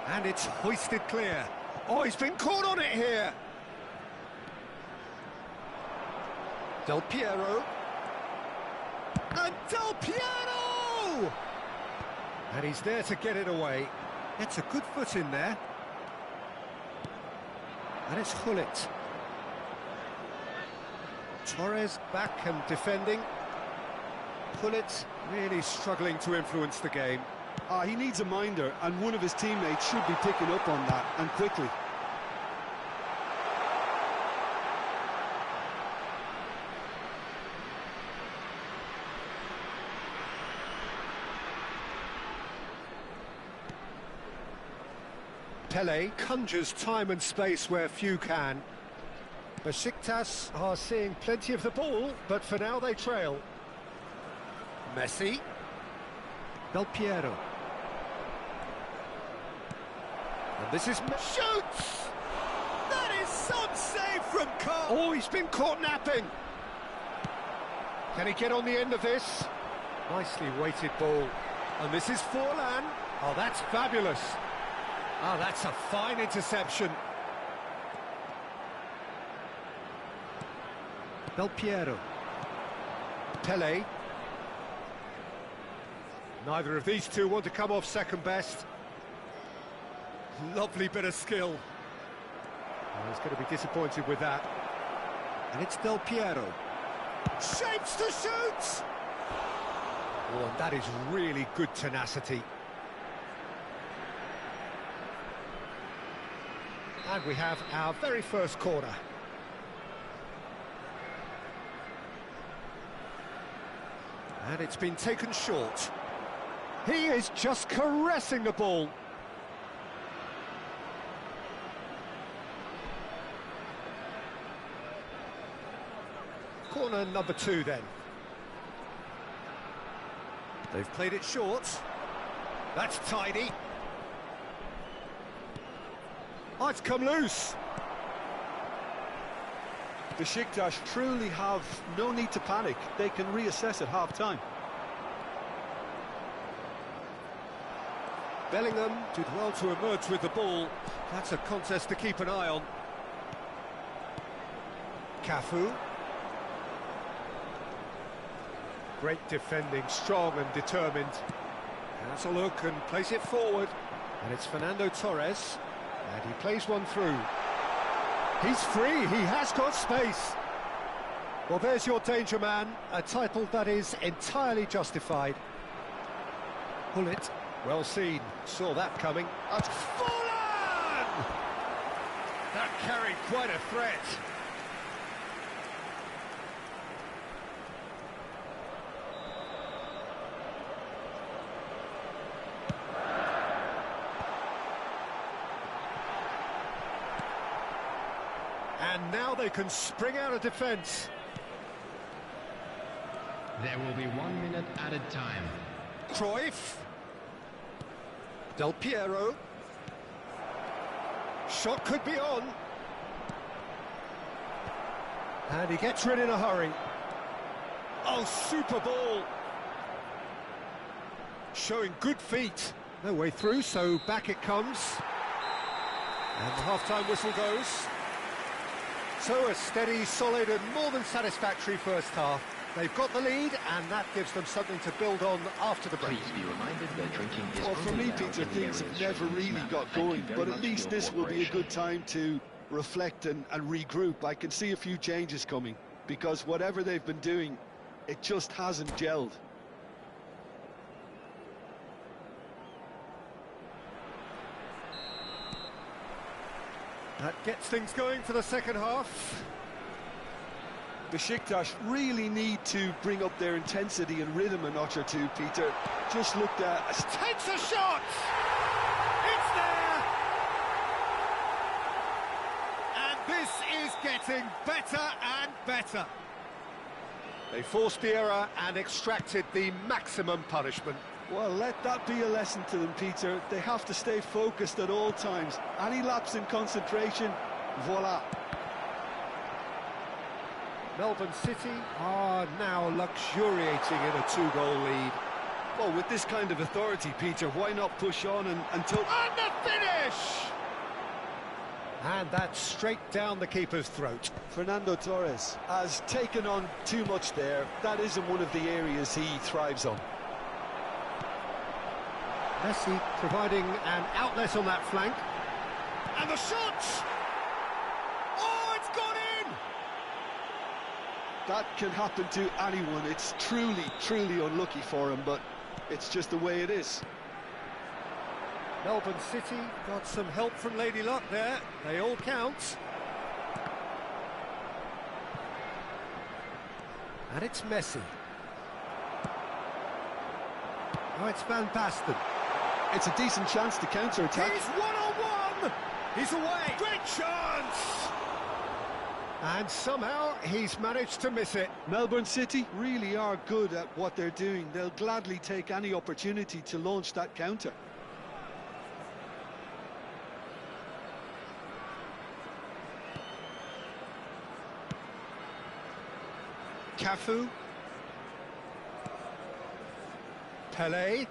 And it's hoisted clear. Oh, he's been caught on it here. Del Piero. And Del Piero! And he's there to get it away. It's a good foot in there. And it's Hullet. Torres back and defending. Hullet really struggling to influence the game. He needs a minder, and one of his teammates should be picking up on that, and quickly. Pele conjures time and space where few can. Besiktas are seeing plenty of the ball, but for now they trail. Messi. Del Piero. And this is... Shoots! That is some save from Carl. Oh, he's been caught napping. Can he get on the end of this? Nicely weighted ball. And this is Forlan. Oh, that's fabulous. Oh, that's a fine interception. Del Piero. Pele. Neither of these two want to come off second best. Lovely bit of skill. Oh, he's going to be disappointed with that. And it's Del Piero. Shapes to shoot! Oh, and that is really good tenacity. And we have our very first corner. And it's been taken short. He is just caressing the ball. Corner number 2 then. They've played it short. That's tidy. Oh, it's come loose. Besiktas truly have no need to panic. They can reassess at half-time. Bellingham did well to emerge with the ball. That's a contest to keep an eye on. Cafu. Great defending, strong and determined. Has a look and plays it forward. And it's Fernando Torres. And he plays one through. He's free, he has got space. Well, there's your danger man, a title that is entirely justified. Pull it. Well seen, saw that coming. That's fallen! That carried quite a threat. And now they can spring out of defence. There will be 1 minute added time. Cruyff. Del Piero. Shot could be on. And he gets rid in a hurry. Oh, super ball. Showing good feet. No way through, so back it comes. And the half-time whistle goes. So a steady, solid and more than satisfactory first half. They've got the lead and that gives them something to build on after the break. Please be reminded that drinking is Well, for only me, allowed Peter, in the things areas have never shown in this really map. got Thank you going, very but much at for least your this will be a cooperation. good time to reflect and regroup. I can see a few changes coming, because whatever they've been doing, it just hasn't gelled. That gets things going for the second half. Besiktas really need to bring up their intensity and rhythm a notch or two, Peter. Just looked at... Takes a shot! It's there! And this is getting better and better. They forced the error and extracted the maximum punishment. Well, let that be a lesson to them, Peter. They have to stay focused at all times. Any lapse in concentration, voila. Melbourne City are now luxuriating in a 2-goal lead. Well, with this kind of authority, Peter, why not push on until... And the finish! And that's straight down the keeper's throat. Fernando Torres has taken on too much there. That isn't one of the areas he thrives on. Messi providing an outlet on that flank. And the shot! Oh, it's gone in! That can happen to anyone. It's truly, truly unlucky for him, but it's just the way it is. Melbourne City got some help from Lady Luck there. They all count. And it's Messi. Oh, it's Van Basten. It's a decent chance to counter-attack. He's one-on-one! He's away! Great chance! And somehow he's managed to miss it. Melbourne City really are good at what they're doing. They'll gladly take any opportunity to launch that counter. Cafu. Pelé.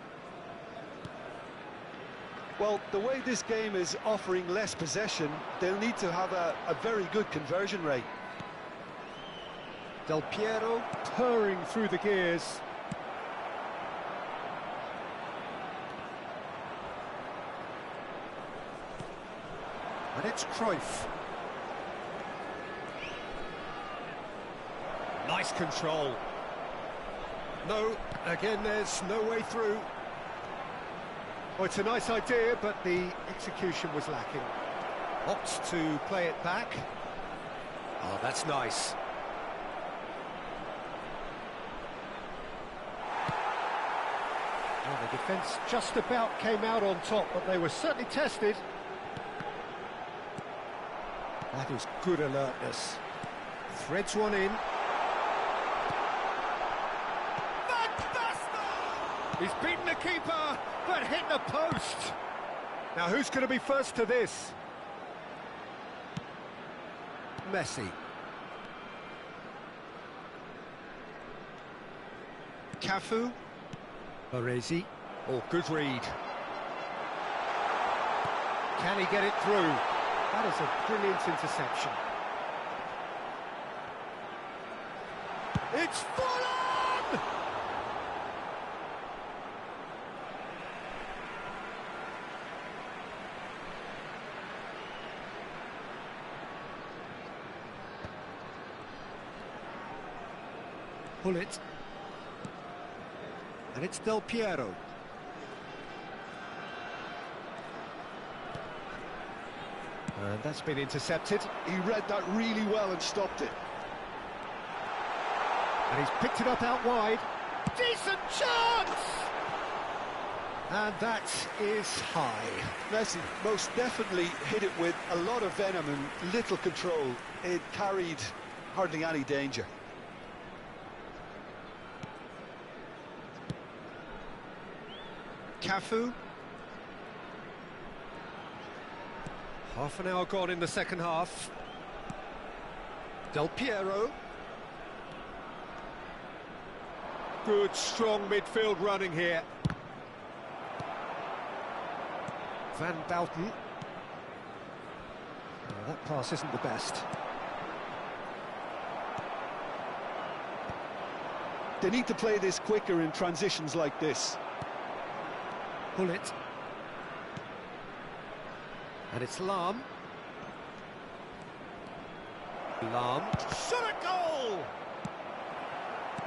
Well, the way this game is offering less possession, they'll need to have a very good conversion rate. Del Piero purring through the gears. And it's Cruyff. Nice control. No, again, there's no way through. Oh, it's a nice idea, but the execution was lacking. Opts to play it back. Oh, that's nice. Well, the defence just about came out on top, but they were certainly tested. That is good alertness. Threads one in. He's beaten the keeper, but hit the post. Now who's going to be first to this? Messi. Cafu. Baresi. Oh, good read. Can he get it through? That is a brilliant interception. It's full on! Pull it. And it's Del Piero. And that's been intercepted. He read that really well and stopped it. And he's picked it up out wide. Decent chance! And that is high. Messi most definitely hit it with a lot of venom and little control. It carried hardly any danger. Cafu. Half an hour gone in the second half. Del Piero. Good, strong midfield running here. Van Bouten. Oh, that pass isn't the best. They need to play this quicker in transitions like this. Pull it. And it's Lam. Lam. Shot a goal!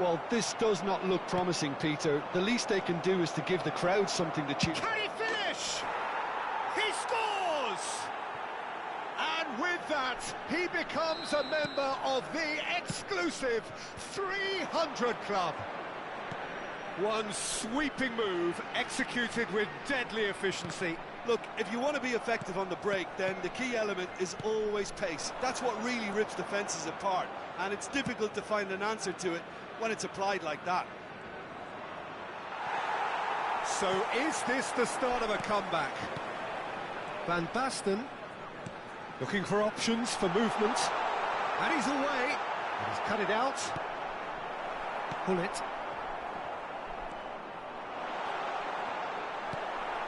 Well, this does not look promising, Peter. The least they can do is to give the crowd something to cheer. Can he finish? He scores! And with that, he becomes a member of the exclusive 300 Club. One sweeping move, executed with deadly efficiency. Look, if you want to be effective on the break, then the key element is always pace. That's what really rips defences apart, and it's difficult to find an answer to it when it's applied like that. So is this the start of a comeback? Van Basten. Looking for options for movement. And he's away. And he's cut it out. Pull it.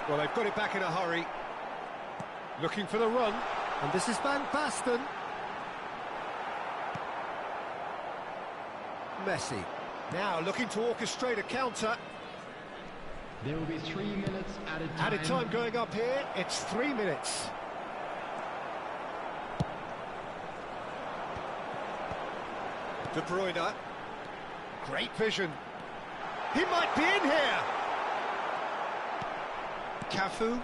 Well, they've got it back in a hurry. Looking for the run. And this is Van Basten. Messi. Now looking to orchestrate a counter. There will be 3 minutes added time. Added time going up here. It's 3 minutes. De Bruyne. Great vision. He might be in here. Cafu.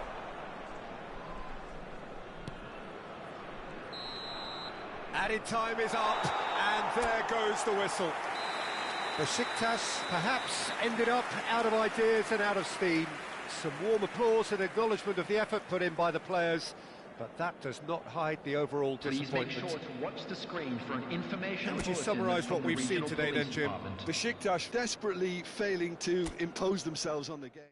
Added time is up, and there goes the whistle. Besiktas perhaps ended up out of ideas and out of steam. Some warm applause and acknowledgement of the effort put in by the players, but that does not hide the overall disappointment. Please make sure to watch the screen for an information. How would you bulletin summarise from what the we've seen regional today then, police Jim? department. Besiktas desperately failing to impose themselves on the game.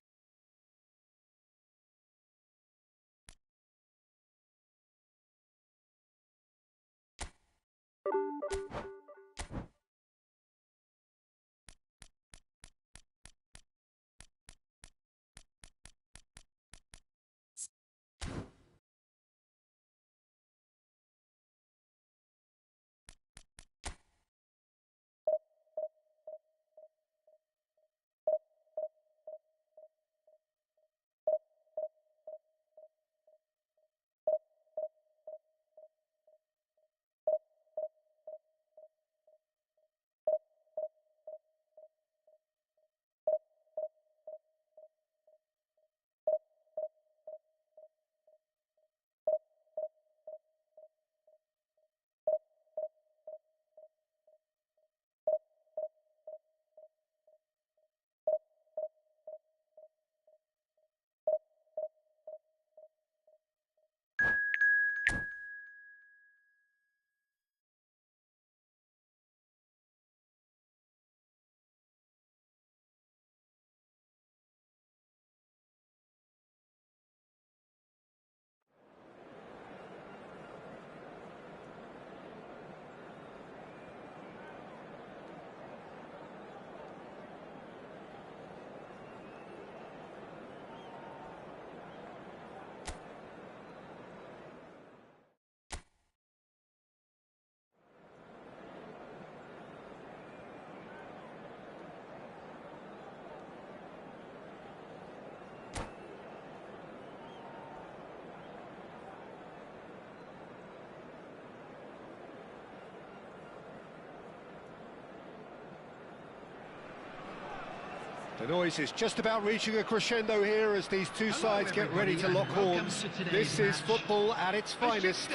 The noise is just about reaching a crescendo here as these two sides get ready to lock horns. This is football at its finest.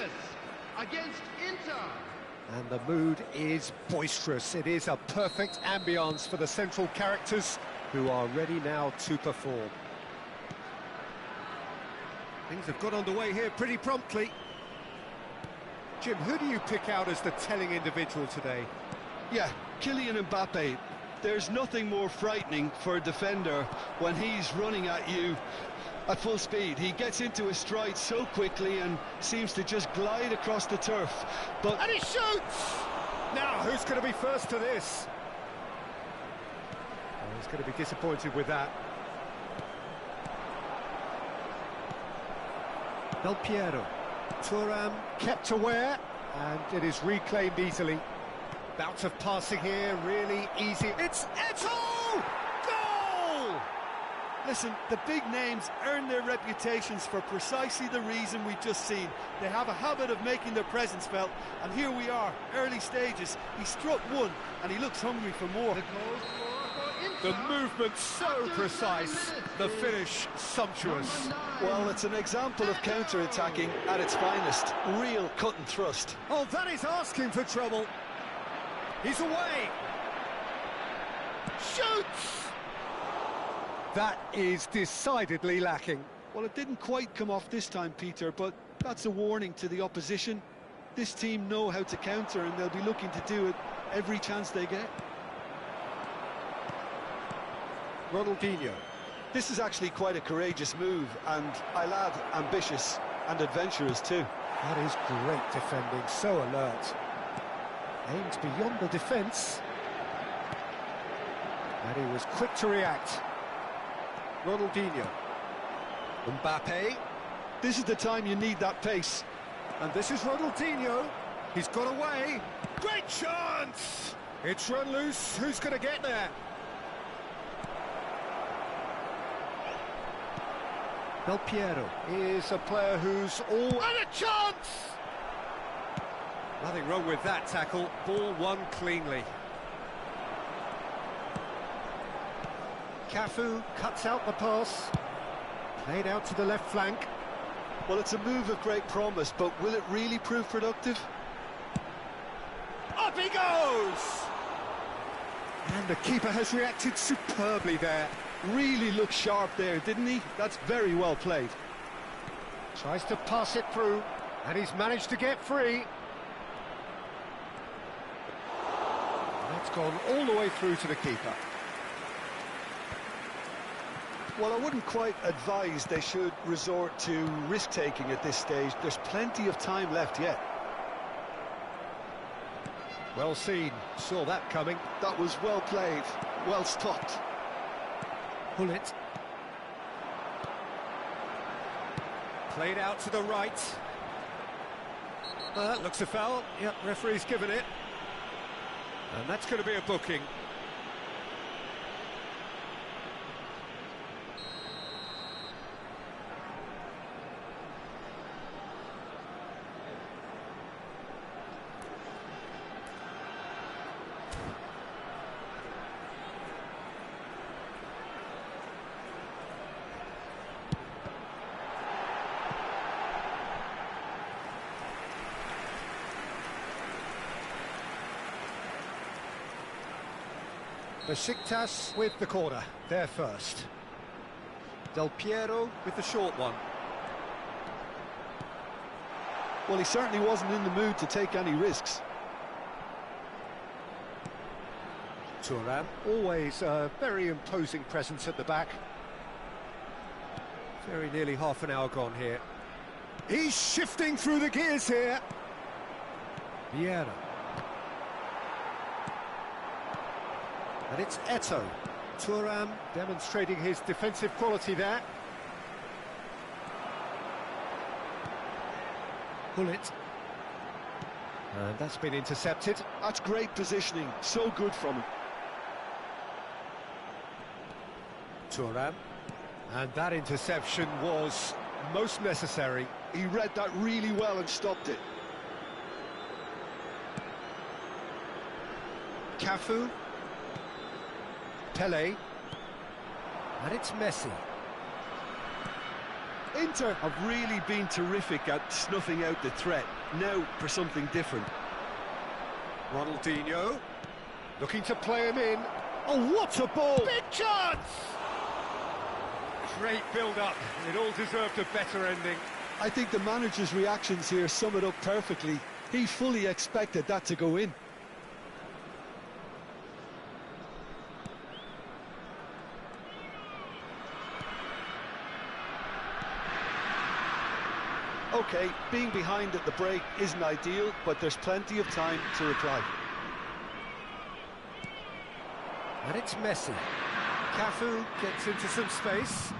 Against Inter. And the mood is boisterous. It is a perfect ambience for the central characters who are ready now to perform. Things have got underway here pretty promptly. Jim, who do you pick out as the telling individual today? Yeah, Kylian Mbappe. There's nothing more frightening for a defender when he's running at you at full speed. He gets into his stride so quickly and seems to just glide across the turf. And he shoots! Now, who's going to be first to this? Oh, he's going to be disappointed with that. Del Piero. Thuram kept aware, and it is reclaimed easily. Bout of passing here, really easy. It's Eto'o! Goal! Listen, the big names earn their reputations for precisely the reason we've just seen. They have a habit of making their presence felt, and here we are, early stages. He struck one, and he looks hungry for more. The movement so precise, the finish sumptuous. Well, it's an example of counter-attacking at its finest. Real cut and thrust. Oh, that is asking for trouble. He's away. Shoots! That is decidedly lacking. Well, it didn't quite come off this time, Peter, but that's a warning to the opposition. This team know how to counter, and they'll be looking to do it every chance they get. Ronaldinho. This is actually quite a courageous move, and I'll add ambitious and adventurous too. That is great defending, so alert. Aimed beyond the defence. And he was quick to react. Ronaldinho. Mbappe. This is the time you need that pace. And this is Ronaldinho. He's got away. Great chance! It's run loose. Who's going to get there? Del Piero. Is a player who's all... And a chance! Nothing wrong with that tackle. Ball won cleanly. Cafu cuts out the pass. Played out to the left flank. Well, it's a move of great promise, but will it really prove productive? Up he goes! And the keeper has reacted superbly there. Really looked sharp there, didn't he? That's very well played. Tries to pass it through, and he's managed to get free. That's gone all the way through to the keeper. Well, I wouldn't quite advise they should resort to risk-taking at this stage. There's plenty of time left yet. Well seen, saw that coming. That was well played, well stopped. Pull it. Played out to the right. That looks a foul. Yep, referee's given it. And that's going to be a booking. Besiktas with the corner, they're first. Del Piero with the short one. Well, he certainly wasn't in the mood to take any risks. Thuram, always a very imposing presence at the back. Very nearly half an hour gone here. He's shifting through the gears here. Vieira. And it's Eto'o. Thuram demonstrating his defensive quality there. Pull it. And that's been intercepted. That's great positioning, so good from him. Thuram. And that interception was most necessary. He read that really well and stopped it. Cafu. Pele. And it's Messi. Inter have really been terrific at snuffing out the threat. Now for something different. Ronaldinho, looking to play him in. Oh, what a ball! Big chance! Great build-up. It all deserved a better ending. I think the manager's reactions here sum it up perfectly. He fully expected that to go in. OK, being behind at the break isn't ideal, but there's plenty of time to reply. And it's Messi. Cafu gets into some space.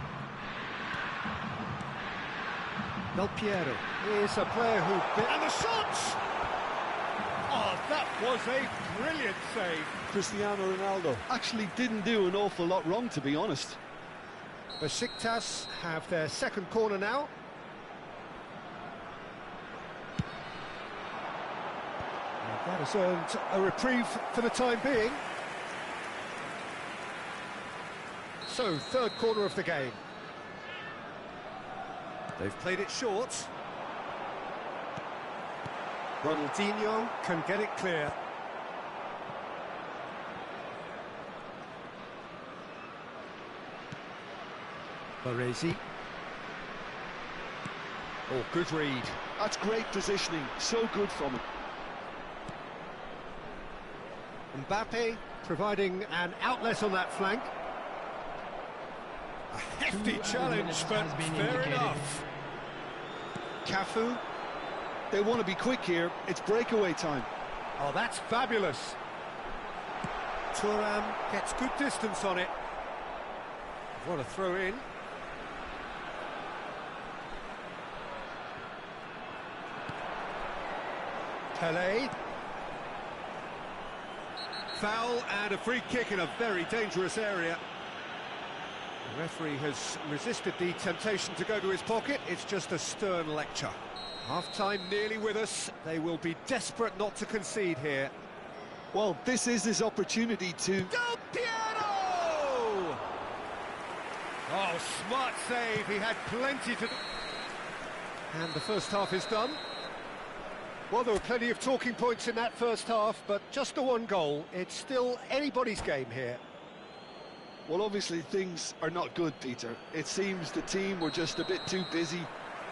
Del Piero. Here's a player who... And the shot! Oh, that was a brilliant save. Cristiano Ronaldo actually didn't do an awful lot wrong, to be honest. Besiktas have their second corner now. And that has earned a reprieve for the time being. So, third corner of the game. They've played it short. Ronaldinho can get it clear. Baresi. Oh, good read. That's great positioning, so good from him. Mbappe providing an outlet on that flank. A hefty challenge, but fair enough. Cafu. They want to be quick here. It's breakaway time. Oh, that's fabulous. Thuram Gets good distance on it. What a throw in. Pelé. Foul and a free kick in a very dangerous area. The referee has resisted the temptation to go to his pocket. It's just a stern lecture. Half-time nearly with us. They will be desperate not to concede here. Well, this is his opportunity to... Del Piero! Oh, smart save. He had plenty to... And the first half is done. Well, there were plenty of talking points in that first half, but just the one goal. It's still anybody's game here. Well, obviously things are not good, Peter. It seems the team were just a bit too busy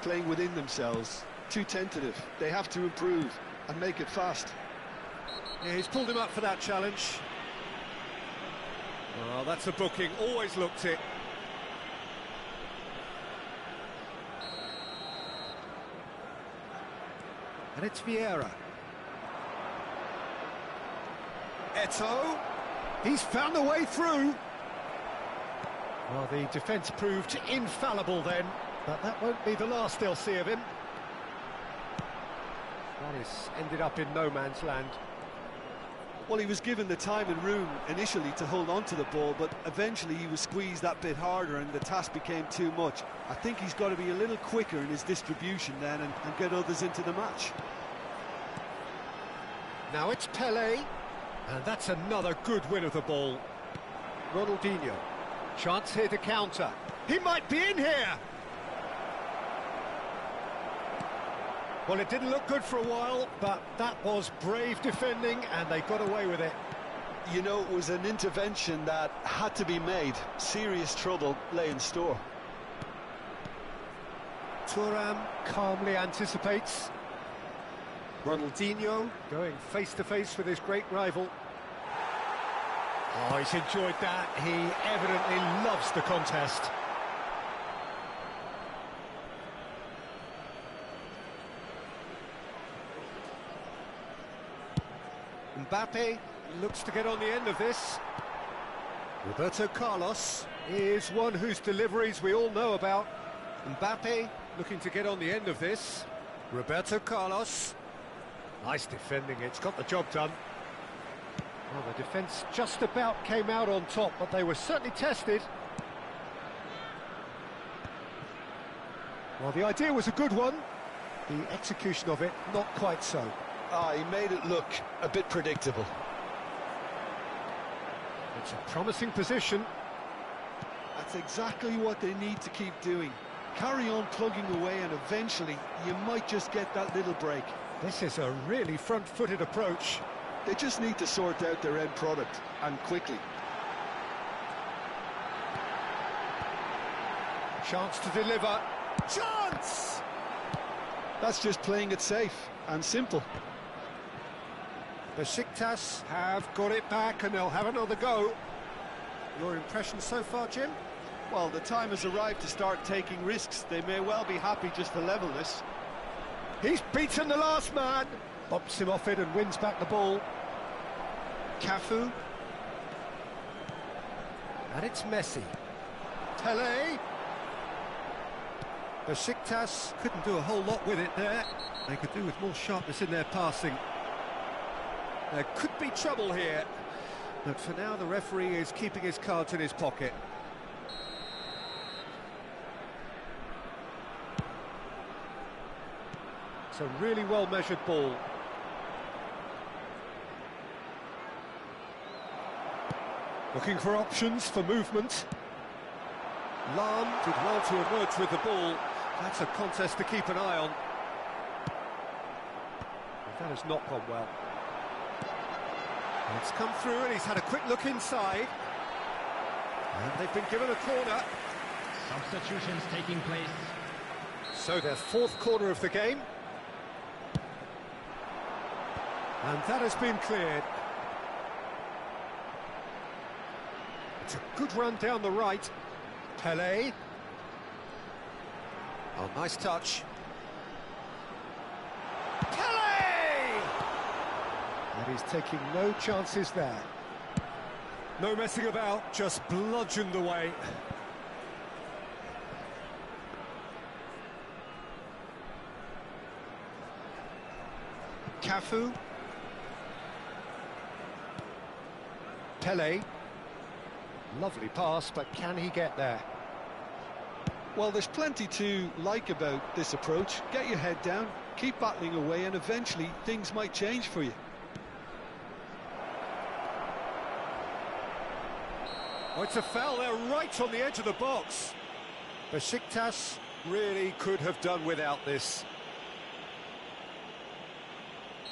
playing within themselves, too tentative. They have to improve and make it fast. Yeah, he's pulled him up for that challenge. Oh, that's a booking. Always looked it. and it's Vieira. Eto'o. He's found a way through. Well, the defence proved infallible then, but that won't be the last they'll see of him. That has ended up in no man's land. Well, he was given the time and room initially to hold on to the ball, but eventually he was squeezed that bit harder and the task became too much. I think he's got to be a little quicker in his distribution then and get others into the match. Now it's Pelé, and that's another good win of the ball. Ronaldinho, chance here to counter. He might be in here! Well, it didn't look good for a while, but that was brave defending, and they got away with it. You know, it was an intervention that had to be made. Serious trouble lay in store. Thuram calmly anticipates. Ronaldinho Going face-to-face with his great rival. Oh, he's enjoyed that. He evidently loves the contest. Mbappe looks to get on the end of this. Roberto Carlos is one whose deliveries we all know about. Mbappe looking to get on the end of this. Roberto Carlos. Nice defending, it's got the job done. Well, the defence just about came out on top, but they were certainly tested. Well, the idea was a good one. The execution of it, not quite so. He made it look a bit predictable. It's a promising position. That That's exactly what they need to keep doing. Carry on plugging away and eventually you might just get that little break. This is a really front-footed approach. They just need to sort out their end product, and quickly. Chance to deliver. Chance! That's just playing it safe and simple. Besiktas have got it back and they'll have another go. Your impression so far, Jim? Well, the time has arrived to start taking risks. They may well be happy just to level this. He's beaten the last man. Bumps him off it and wins back the ball. Cafu. And it's Messi. Tele. Besiktas couldn't do a whole lot with it there. They could do with more sharpness in their passing. There could be trouble here. But for now, the referee is keeping his cards in his pocket. It's a really well-measured ball. Looking for options for movement. Lam did well to emerge with the ball. That's a contest to keep an eye on. That has not gone well. It's come through and he's had a quick look inside. And they've been given a corner. Substitutions taking place. So their fourth corner of the game. And that has been cleared. It's a good run down the right. Pele. Oh, nice touch. Pele! And he's taking no chances there. No messing about, just bludgeoned away. Cafu. Pele. Lovely pass, but can he get there? Well, there's plenty to like about this approach. Get your head down, keep battling away, and eventually things might change for you. Oh, it's a foul there, right on the edge of the box. Besiktas really could have done without this.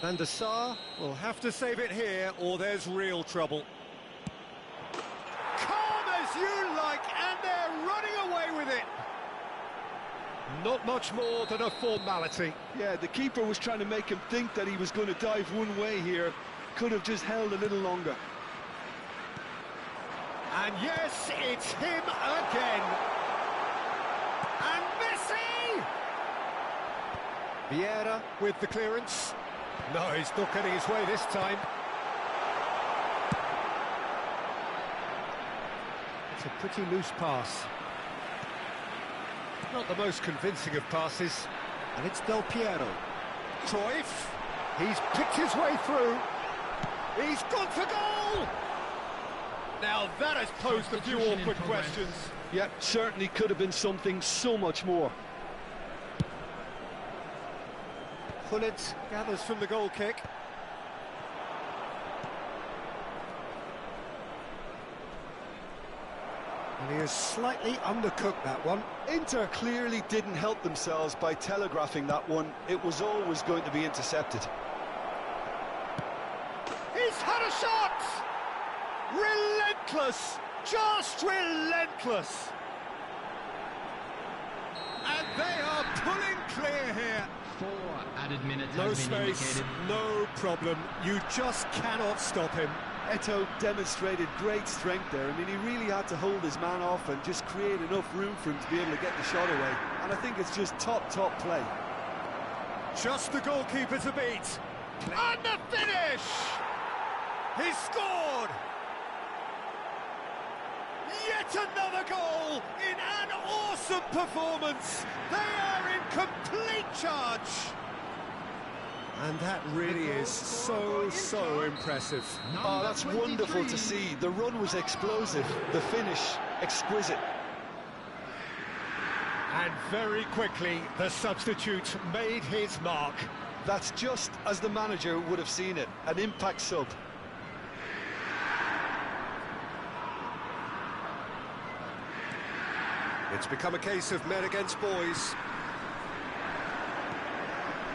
Van der Sar will have to save it here, or there's real trouble. Calm as you like, and they're running away with it. Not much more than a formality. Yeah, the keeper was trying to make him think that he was going to dive one way here. Could have just held a little longer. And yes, it's him again. And Messi! Vieira with the clearance. No, he's not getting his way this time. It's a pretty loose pass. Not the most convincing of passes. And it's Del Piero. Cruyff. He's picked his way through. He's gone for goal! Now that has posed a few awkward questions. Yep, certainly could have been something so much more. Gullit gathers from the goal kick. And he has slightly undercooked that one. Inter clearly didn't help themselves by telegraphing that one. It was always going to be intercepted. He's had a shot! Relentless! Just relentless! And they are pulling clear here. 4 added minutes No has been space, indicated. no problem. You just cannot stop him. Eto'o demonstrated great strength there. I mean, he really had to hold his man off and just create enough room for him to be able to get the shot away. And I think it's just top play. Just the goalkeeper to beat. And the finish! He scored! Yet another goal in an awesome performance. They are in complete charge. And that really is so impressive. Oh, that's wonderful to see. The run was explosive, the finish exquisite. And very quickly, the substitute made his mark. That's just as the manager would have seen it, an impact sub. It's become a case of men against boys.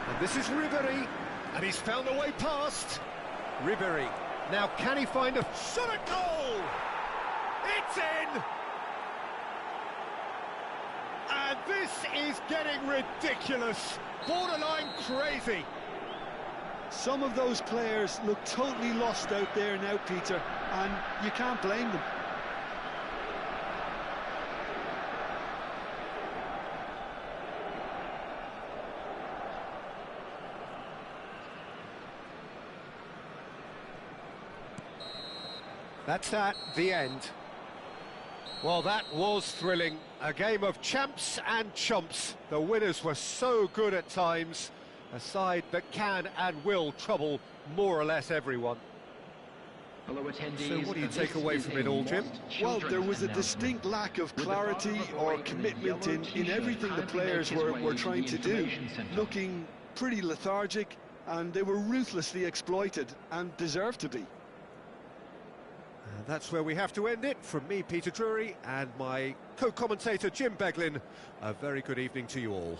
And this is Ribéry, and he's found a way past. Ribéry, now can he find a shot at goal? It's in! And this is getting ridiculous, borderline crazy. Some of those players look totally lost out there now, Peter, and you can't blame them. That's the end. Well, that was thrilling. A game of champs and chumps. The winners were so good at times. A side that can and will trouble more or less everyone. Fellow attendees, So what do you take away from it all, Jim? Well, there was a distinct lack of clarity or commitment in everything the players were trying to do. Looking pretty lethargic, and they were ruthlessly exploited and deserved to be. And that's where we have to end it. From me, Peter Drury, and my co-commentator, Jim Beglin. A very good evening to you all.